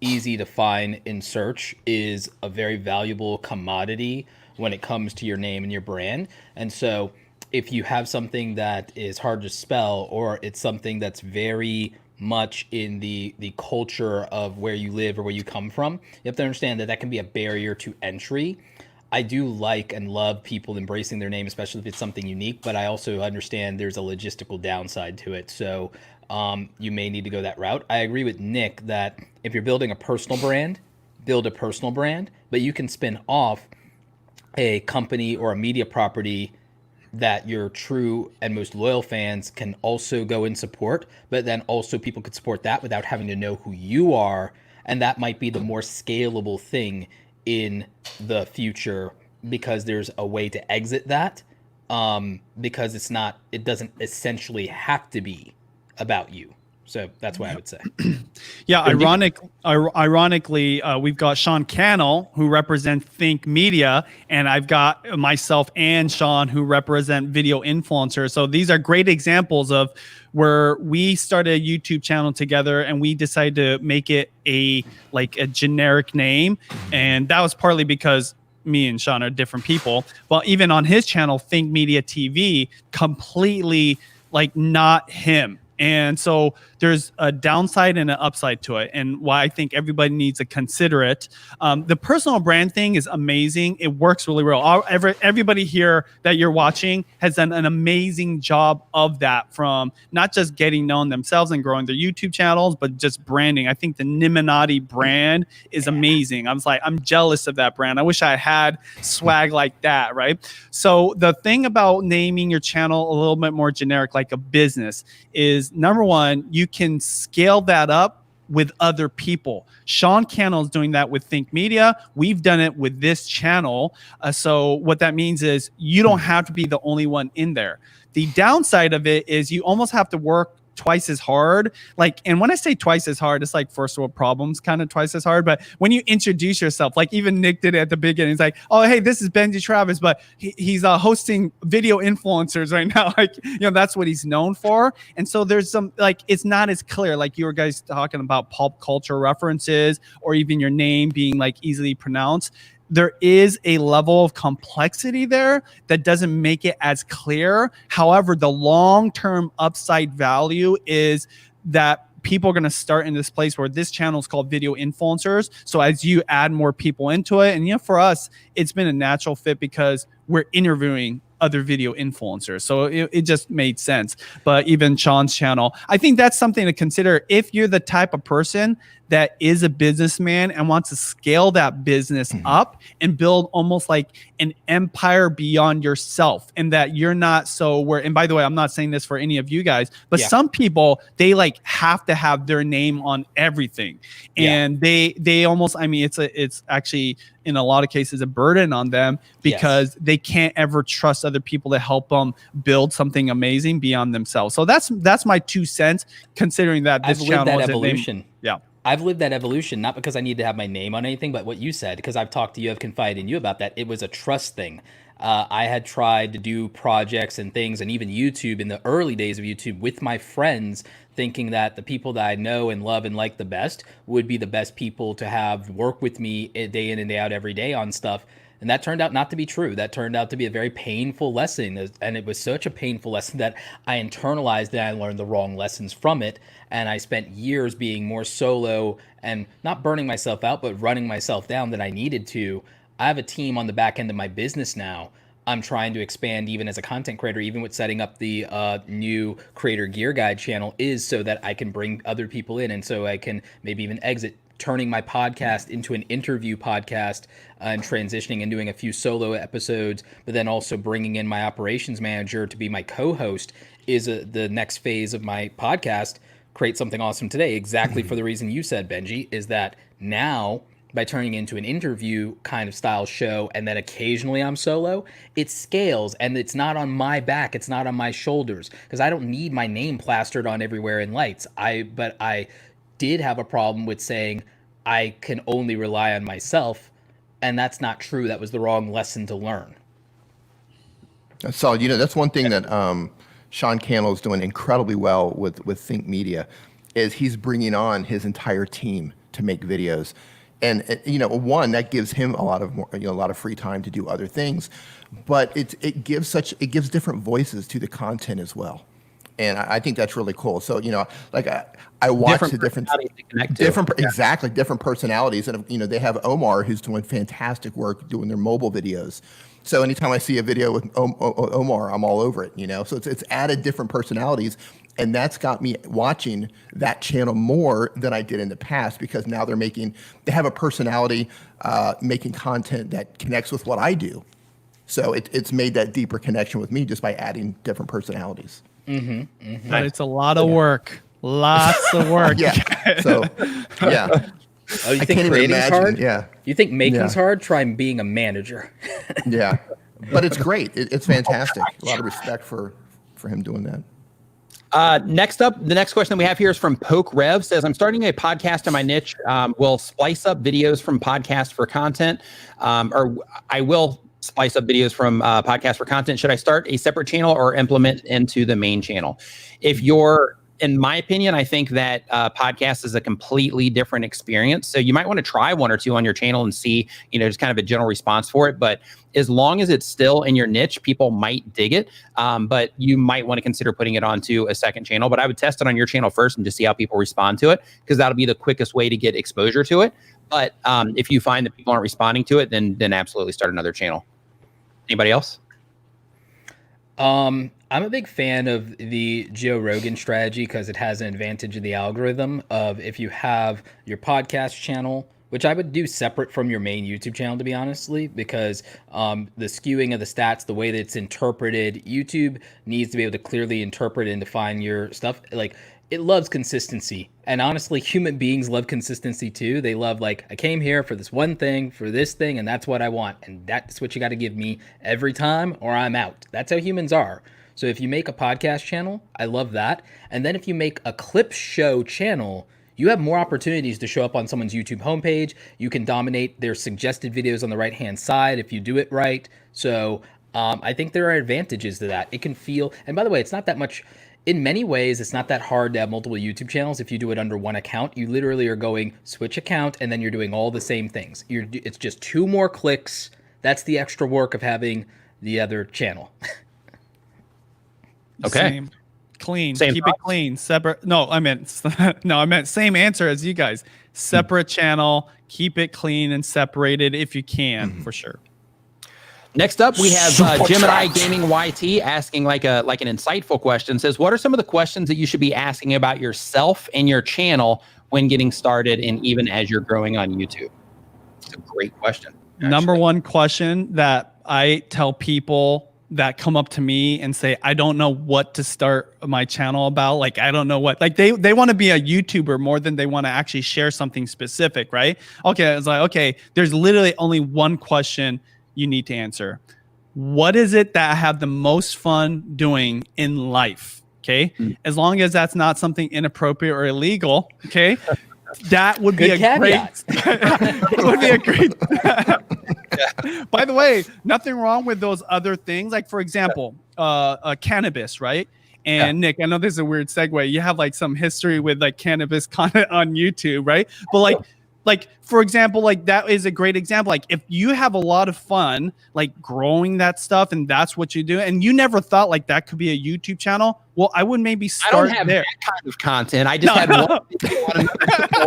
easy to find in search is a very valuable commodity when it comes to your name and your brand. And so if you have something that is hard to spell, or it's something that's very much in the culture of where you live or where you come from, you have to understand that that can be a barrier to entry. I do like and love people embracing their name, especially if it's something unique, but I also understand there's a logistical downside to it. So you may need to go that route. I agree with Nick that if you're building a personal brand, build a personal brand, but you can spin off a company or a media property that your true and most loyal fans can also go and support, but then also people could support that without having to know who you are. And that might be the more scalable thing in the future, because there's a way to exit that, because it doesn't essentially have to be about you. So that's what I would say. Yeah, ironically, we've got Sean Cannell, who represents Think Media, and I've got myself and Sean, who represent Video Influencers. So these are great examples of where we started a YouTube channel together, and we decided to make it a generic name, and that was partly because me and Sean are different people. Well, even on his channel, Think Media TV, completely not him. And so there's a downside and an upside to it, and why I think everybody needs to consider it. The personal brand thing is amazing. It works really well. Everybody here that you're watching has done an amazing job of that, from not just getting known themselves and growing their YouTube channels, but just branding. I think the Niminati brand is amazing. I'm jealous of that brand. I wish I had swag like that, right? So the thing about naming your channel a little bit more generic, like a business, is number one, you can scale that up with other people. Sean Cannell is doing that with Think Media. We've done it with this channel. So what that means is you don't have to be the only one in there. The downside of it is you almost have to work twice as hard. And when I say twice as hard, it's like first world problems kind of twice as hard. But when you introduce yourself, like even Nick did it at the beginning, he's like, oh, hey, this is Benji Travis, but he's hosting Video Influencers right now. That's what he's known for. And so there's some, it's not as clear, like you were guys talking about pulp culture references, or even your name being easily pronounced. There is a level of complexity there that doesn't make it as clear. However, the long-term upside value is that people are going to start in this place where this channel is called Video Influencers. So as you add more people into it, and for us, it's been a natural fit because we're interviewing other video influencers. So it just made sense. But even Sean's channel, I think that's something to consider if you're the type of person that is a businessman and wants to scale that business up and build almost like an empire beyond yourself, and that you're not and by the way, I'm not saying this for any of you guys, but some people, they have to have their name on everything. And they almost, it's actually in a lot of cases a burden on them, because they can't ever trust other people to help them build something amazing beyond themselves. So that's my 2 cents, considering that this channel is evolution. I've lived that evolution, not because I need to have my name on anything, but what you said, because I've talked to you, I've confided in you about that. It was a trust thing. I had tried to do projects and things, and even YouTube in the early days of YouTube with my friends, thinking that the people that I know and love and like the best would be the best people to have work with me day in and day out every day on stuff. And that turned out not to be true. That turned out to be a very painful lesson. And it was such a painful lesson that I internalized, and I learned the wrong lessons from it. And I spent years being more solo and not burning myself out, but running myself down than I needed to. I have a team on the back end of my business now. I'm trying to expand even as a content creator, even with setting up the new Creator Gear Guide channel, is so that I can bring other people in, and so I can maybe even exit, turning my podcast into an interview podcast, and transitioning and doing a few solo episodes, but then also bringing in my operations manager to be my co-host is the next phase of my podcast. Create Something Awesome Today, exactly for the reason you said, Benji, is that now by turning into an interview kind of style show, and then occasionally I'm solo, it scales, and it's not on my back, it's not on my shoulders, because I don't need my name plastered on everywhere in lights. But I did have a problem with saying I can only rely on myself, and that's not true. That was the wrong lesson to learn. So, that's one thing that Sean Cannell is doing incredibly well with Think Media, is he's bringing on his entire team to make videos. And one, that gives him a lot of free time to do other things, but it gives different voices to the content as well. And I think that's really cool. So, I watch the different personalities. And, they have Omar, who's doing fantastic work doing their mobile videos. So anytime I see a video with Omar, I'm all over it, So it's added different personalities. And that's got me watching that channel more than I did in the past, because now they have a personality making content that connects with what I do. So it's made that deeper connection with me just by adding different personalities. But it's a lot of work. Lots of work. Yeah. So, yeah. Oh, you think creating's hard? Yeah. You think making's hard? Try being a manager. Yeah. But it's great. It's fantastic. A lot of respect for him doing that. Next up, the next question that we have here is from Poke Rev. Says, I'm starting a podcast in my niche. Will splice up videos from podcasts for content, or I will splice up videos from podcasts for content. Should I start a separate channel or implement into the main channel? In my opinion, I think that podcast is a completely different experience. So you might want to try one or two on your channel and see, just kind of a general response for it. But as long as it's still in your niche, people might dig it. But you might want to consider putting it onto a second channel. But I would test it on your channel first and just see how people respond to it, because that'll be the quickest way to get exposure to it. But if you find that people aren't responding to it, then absolutely start another channel. Anybody else? I'm a big fan of the Joe Rogan strategy, because it has an advantage of the algorithm of, if you have your podcast channel, which I would do separate from your main YouTube channel, to be honestly, because the skewing of the stats, the way that it's interpreted, YouTube needs to be able to clearly interpret and define your stuff. Like, it loves consistency. And honestly, human beings love consistency too. They love, I came here for this one thing, for this thing, and that's what I want. And that's what you got to give me every time, or I'm out. That's how humans are. So if you make a podcast channel, I love that. And then if you make a clip show channel, you have more opportunities to show up on someone's YouTube homepage. You can dominate their suggested videos on the right-hand side if you do it right. So I think there are advantages to that. It can feel, and by the way, it's not that much, in many ways, it's not that hard to have multiple YouTube channels. If you do it under one account, you literally are going switch account, and then you're doing all the same things. It's just 2 more clicks. That's the extra work of having the other channel. Okay. Same. Clean. Same Keep thoughts? it clean. Separate. No, I meant same answer as you guys. Separate channel. Keep it clean and separated if you can, for sure. Next up, we have Gemini Gaming YT asking like an insightful question. Says, what are some of the questions that you should be asking about yourself and your channel when getting started, and even as you're growing on YouTube? It's a great question. Actually. Number one question that I tell people that come up to me and say, I don't know what to start my channel about. Like, I don't know what, like they want to be a YouTuber more than they want to actually share something specific, right? Okay, it's like, okay, there's literally only one question you need to answer. What is it that I have the most fun doing in life? Okay. As long as that's not something inappropriate or illegal. Okay. That would be caveat. It would be a great. By the way, nothing wrong with those other things. Like, for example, cannabis, right? And Nick, I know this is a weird segue. You have like some history with like cannabis content on YouTube, right? But like for example, like that is a great example. Like if you have a lot of fun, like growing that stuff, and that's what you do, and you never thought like that could be a YouTube channel, well, I would maybe start I don't have there. that kind of content. I just had one video.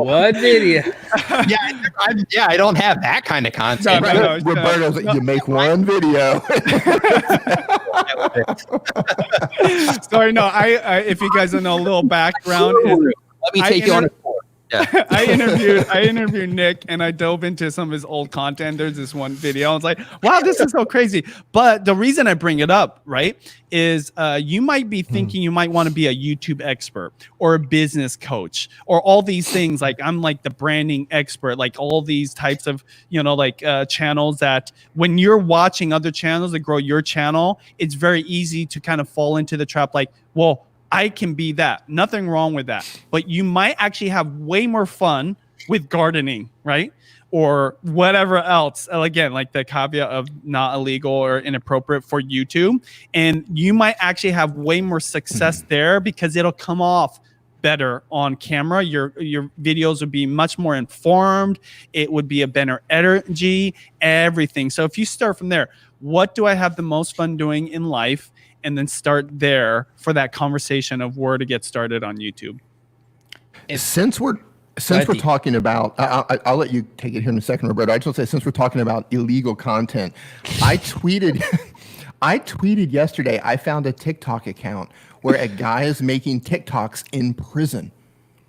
One video. I don't have that kind of content. No. Roberto's like, you make one video. Sorry, no. I if you guys don't know a little background, Let me take you on a tour. Yeah. I interviewed Nick, and I dove into some of his old content. There's this one video. I was like, wow, this is so crazy. But the reason I bring it up, right, is you might be thinking you might want to be a YouTube expert or a business coach or all these things. Like I'm like the branding expert, like all these types of, channels that when you're watching other channels that grow your channel, it's very easy to kind of fall into the trap like, well, I can be that. Nothing wrong with that. But you might actually have way more fun with gardening, right? Or whatever else. Again, like the caveat of not illegal or inappropriate for YouTube. And you might actually have way more success there because it'll come off better on camera. Your videos would be much more informed. It would be a better energy, everything. So if you start from there, what do I have the most fun doing in life? And then start there for that conversation of where to get started on YouTube. Since we're talking about, I'll let you take it here in a second, Roberto. I just want to say, since we're talking about illegal content, I tweeted yesterday, I found a TikTok account where a guy is making TikToks in prison.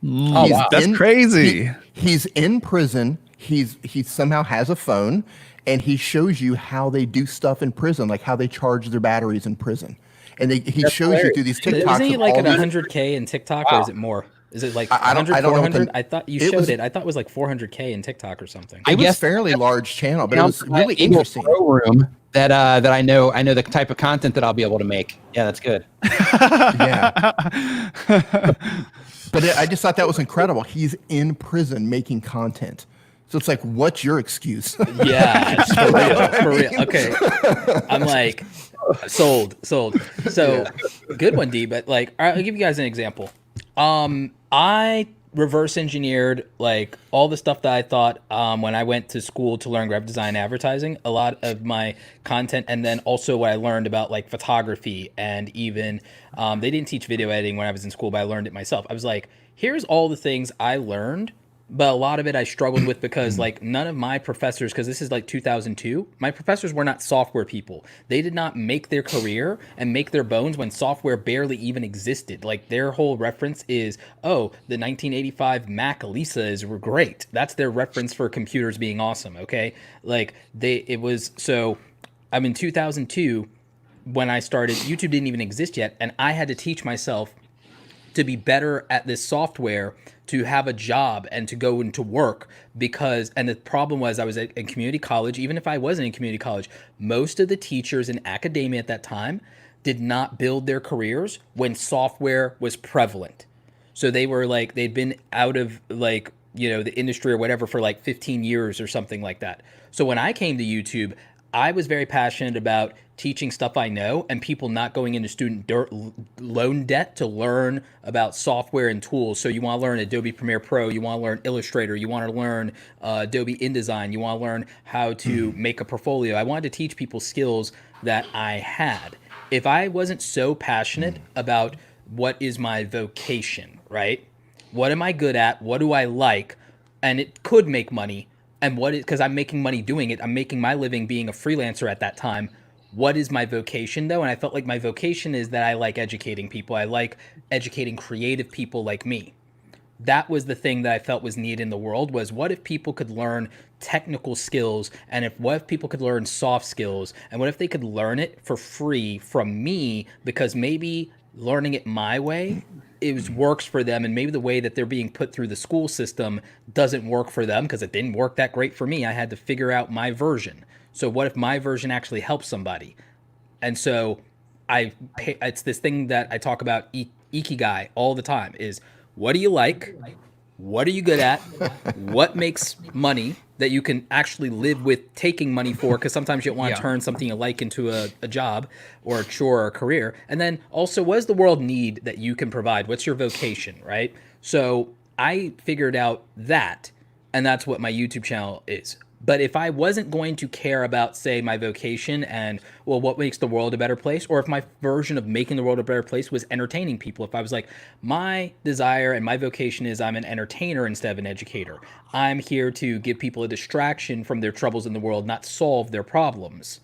Oh, wow. That's crazy. He's in prison. He somehow has a phone, and he shows you how they do stuff in prison, like how they charge their batteries in prison. And he shows you through these TikToks. Isn't he like at 100K in TikTok, or is it more? Is it like 100, 400? I thought you showed it. I thought it was like 400K in TikTok or something. It was a fairly large channel, but it was really interesting. Room that I know the type of content that I'll be able to make. Yeah, that's good. Yeah. But I just thought that was incredible. He's in prison making content. So it's like, what's your excuse? Yeah, it's for real. Okay. I'm like, sold. So good one, D, but like, I'll give you guys an example. I reverse engineered like all the stuff that I thought when I went to school to learn graphic design and advertising, a lot of my content, and then also what I learned about like photography, and even they didn't teach video editing when I was in school, but I learned it myself. I was like, here's all the things I learned, but a lot of it I struggled with because like none of my professors, because this is like 2002, my professors were not software people. They did not make their career and make their bones when software barely even existed. Like their whole reference is, oh, the 1985 Mac Lisa is great. That's their reference for computers being awesome. Okay. Like so I'm in 2002 when I started, YouTube didn't even exist yet. And I had to teach myself to be better at this software, to have a job and to go into work, and the problem was I was in community college. Even if I wasn't in community college, most of the teachers in academia at that time did not build their careers when software was prevalent. So they were like, they'd been out of like, the industry or whatever for like 15 years or something like that. So when I came to YouTube, I was very passionate about teaching stuff I know and people not going into student loan debt to learn about software and tools. So you want to learn Adobe Premiere Pro, you want to learn Illustrator, you want to learn Adobe InDesign, you want to learn how to make a portfolio. I wanted to teach people skills that I had. If I wasn't so passionate about what is my vocation, right? What am I good at? What do I like? And it could make money. And because I'm making money doing it, I'm making my living being a freelancer at that time. What is my vocation though? And I felt like my vocation is that I like educating people. I like educating creative people like me. That was the thing that I felt was needed in the world, was what if people could learn technical skills, and what if people could learn soft skills, and what if they could learn it for free from me, because maybe learning it my way works for them, and maybe the way that they're being put through the school system doesn't work for them because it didn't work that great for me. I had to figure out my version. So what if my version actually helps somebody? And so it's this thing that I talk about ikigai all the time, is what do you like? What are you good at? What makes money that you can actually live with taking money for? Because sometimes you don't want to turn something you like into a job or a chore or a career. And then also, what does the world need that you can provide? What's your vocation, right? So I figured out that, and that's what my YouTube channel is. But if I wasn't going to care about, say, my vocation and, well, what makes the world a better place, or if my version of making the world a better place was entertaining people, if I was like, my desire and my vocation is I'm an entertainer instead of an educator. I'm here to give people a distraction from their troubles in the world, not solve their problems.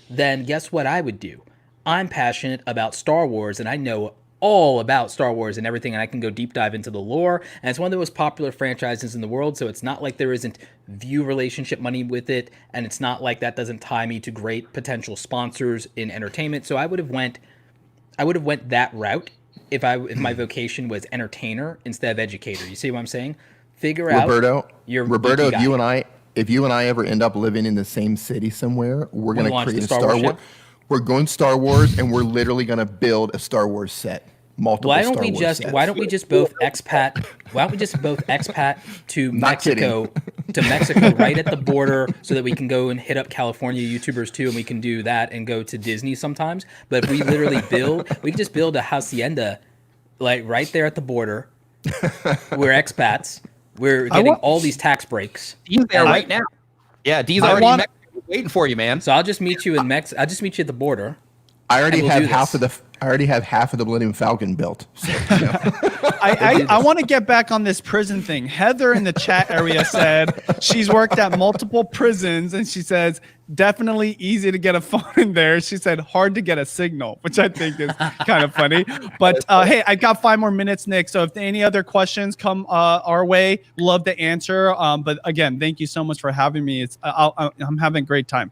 Then guess what I would do? I'm passionate about Star Wars, and I know all about Star Wars and everything, and I can go deep dive into the lore, and it's one of the most popular franchises in the world, so it's not like there isn't view relationship money with it, and it's not like that doesn't tie me to great potential sponsors in entertainment. So I would have went that route if my vocation was entertainer instead of educator. You see what I'm saying? Roberto, if you and I ever end up living in the same city somewhere, we're going to create a Star Wars. We're going Star Wars, and we're literally going to build a Star Wars set. multiple Why don't Star we Wars just sets. why don't we just both expat? Why don't we just both expat to Not Mexico to Mexico right at the border so that we can go and hit up California YouTubers too, and we can do that and go to Disney sometimes. But if we literally we can just build a hacienda like right there at the border. We're expats. We're getting all these tax breaks. Dee's there right now. Yeah, Dee's already in Mexico waiting for you, man. So I'll just meet you in I'll just meet you at the border. I already have half of the Millennium Falcon built. So, you know. I want to get back on this prison thing. Heather in the chat area said she's worked at multiple prisons, and she says definitely easy to get a phone in there. She said hard to get a signal, which I think is kind of funny. But hey, I've got 5 more minutes, Nick. So if any other questions come our way, love to answer. But again, thank you so much for having me. I'm having a great time.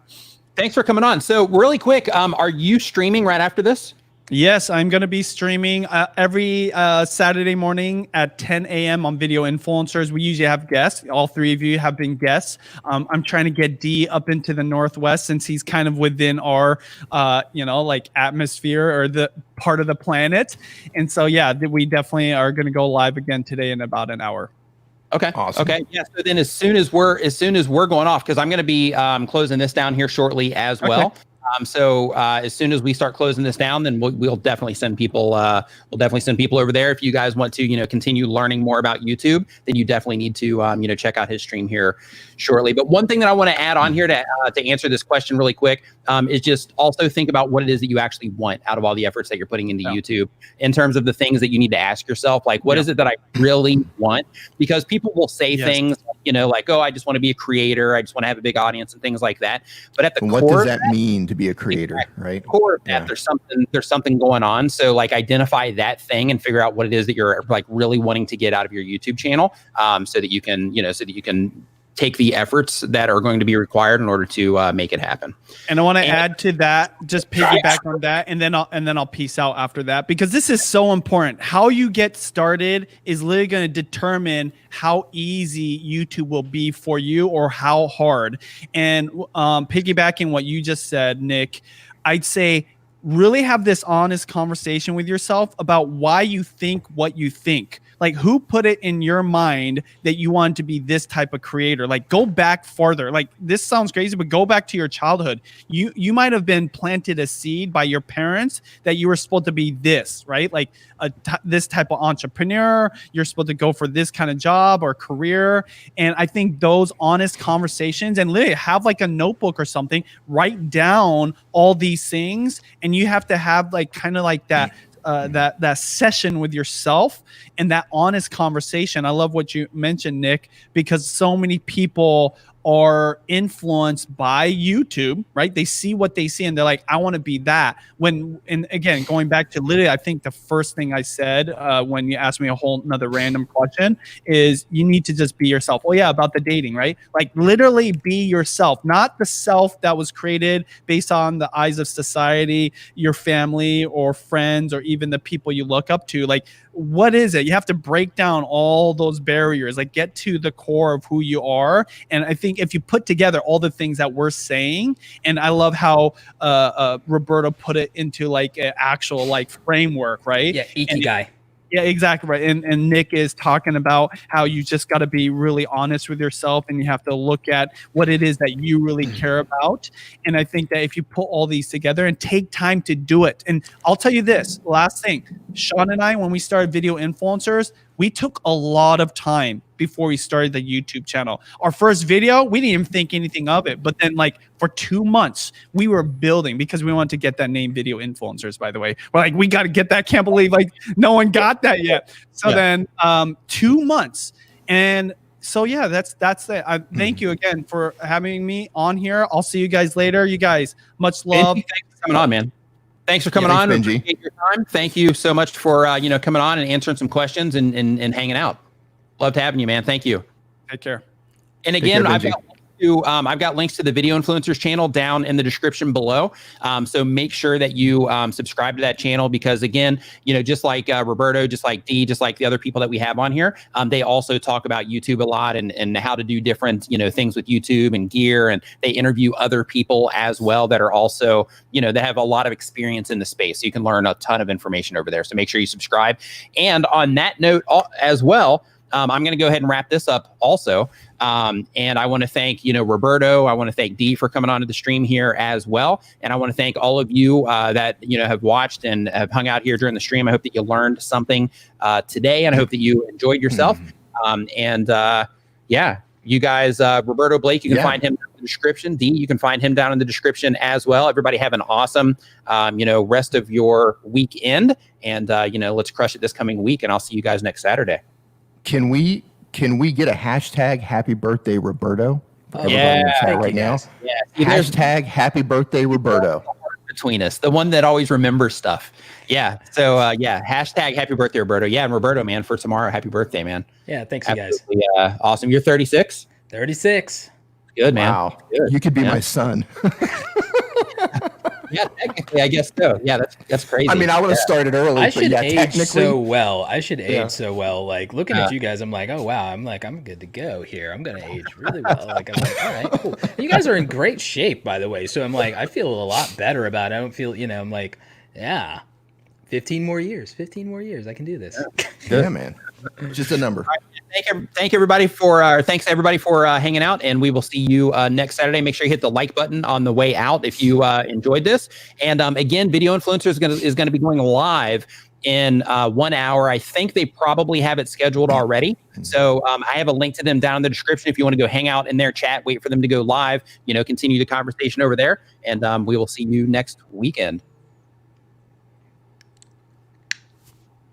Thanks for coming on. So really quick, are you streaming right after this? Yes, I'm going to be streaming every Saturday morning at 10 a.m. on Video Influencers. We usually have guests. All 3 of you have been guests. I'm trying to get D up into the Northwest since he's kind of within our, like atmosphere or the part of the planet. And so, yeah, we definitely are going to go live again today in about an hour. Okay. Awesome. Okay. Yeah. So then, as soon as we're going off, because I'm going to be closing this down here shortly as well. So as soon as we start closing this down, then we'll definitely send people. We'll definitely send people over there. If you guys want to, continue learning more about YouTube, then you definitely need to, check out his stream here shortly. But one thing that I want to add on here to answer this question really quick is just also think about what it is that you actually want out of all the efforts that you're putting into YouTube in terms of the things that you need to ask yourself. Like, what is it that I really want? Because people will say things, like, oh, I just want to be a creator. I just want to have a big audience and things like that. But at the what core, does that mean to be a creator, right? Core of that, there's something going on. So like identify that thing and figure out what it is that you're like really wanting to get out of your YouTube channel, so that you can take the efforts that are going to be required in order to make it happen. And I want to add to that, just piggyback on that, and then I'll peace out after that, because this is so important. How you get started is literally going to determine how easy YouTube will be for you or how hard. And piggybacking what you just said, Nick, I'd say really have this honest conversation with yourself about why you think what you think. Like, who put it in your mind that you want to be this type of creator? Like, go back farther. Like, this sounds crazy, but go back to your childhood. You might have been planted a seed by your parents that you were supposed to be this, right? Like this type of entrepreneur. You're supposed to go for this kind of job or career. And I think those honest conversations, and literally have like a notebook or something, write down all these things, and you have to have like kind of like that. That session with yourself and that honest conversation. I love what you mentioned, Nick, because so many people are influenced by YouTube, right? They see what they see and they're like, I want to be that. And again, going back to literally, I think the first thing I said when you asked me a whole another random question is you need to just be yourself. Oh yeah, about the dating, right? Like literally be yourself, not the self that was created based on the eyes of society, your family or friends, or even the people you look up to. Like, what is it? You have to break down all those barriers, like get to the core of who you are. And I think if you put together all the things that we're saying, and I love how Roberto put it into like an actual like framework, right? Yeah, Ikigai. Yeah, exactly right. And Nick is talking about how you just got to be really honest with yourself, and you have to look at what it is that you really care about. And I think that if you put all these together and take time to do it, and I'll tell you this, last thing, Sean and I, when we started Video Influencers, we took a lot of time before we started the YouTube channel. Our first video, we didn't even think anything of it. But then like for 2 months, we were building because we wanted to get that name Video Influencers, by the way. We're like, we got to get that. Can't believe like no one got that yet. So then 2 months. And so, yeah, that's it. Thank you again for having me on here. I'll see you guys later. You guys, much love. Thanks for coming on, man. Thanks for coming on. Benji. Appreciate your time. Thank you so much for coming on and answering some questions and hanging out. Loved having you, man. Thank you. Take care. And again, care, I've Benji. got I've got links to the Video Influencers channel down in the description below. So make sure that you subscribe to that channel, because again, just like Roberto, just like Dee, just like the other people that we have on here, they also talk about YouTube a lot and how to do different, things with YouTube and gear. And they interview other people as well that are also, that have a lot of experience in the space. So you can learn a ton of information over there. So make sure you subscribe. And on that note as well, I'm going to go ahead and wrap this up also. And I want to thank, Roberto. I want to thank Dee for coming onto the stream here as well. And I want to thank all of you that, have watched and have hung out here during the stream. I hope that you learned something today, and I hope that you enjoyed yourself. You guys, Roberto Blake, you can find him in the description. Dee, you can find him down in the description as well. Everybody have an awesome, rest of your weekend. And, let's crush it this coming week. And I'll see you guys next Saturday. Can we get a hashtag Happy Birthday Roberto for everybody in the chat right now? Yeah. Hashtag Happy Birthday Roberto. Between us, the one that always remembers stuff. Yeah. So hashtag Happy Birthday Roberto. Yeah, and Roberto, man, for tomorrow, happy birthday, man. Yeah, thanks, you guys. Awesome. You're 36. 36. Good, man. Wow. Good. You could be my son. Yeah, technically, I guess so. Yeah, that's crazy. I mean, I would have started early. I should age technically so well. So well. Like looking at you guys, I'm like, oh wow. I'm good to go here. I'm gonna age really well. Like I'm like, all right, cool. You guys are in great shape, by the way. So I'm like, I feel a lot better about it. I don't feel, I'm like, yeah, 15 more years. I can do this. Yeah, man. Just a number. Thanks everybody for hanging out, and we will see you next Saturday. Make sure you hit the like button on the way out if you enjoyed this. And again, Video Influencers is going to be going live in 1 hour. I think they probably have it scheduled already. So I have a link to them down in the description if you want to go hang out in their chat, wait for them to go live, continue the conversation over there. And we will see you next weekend.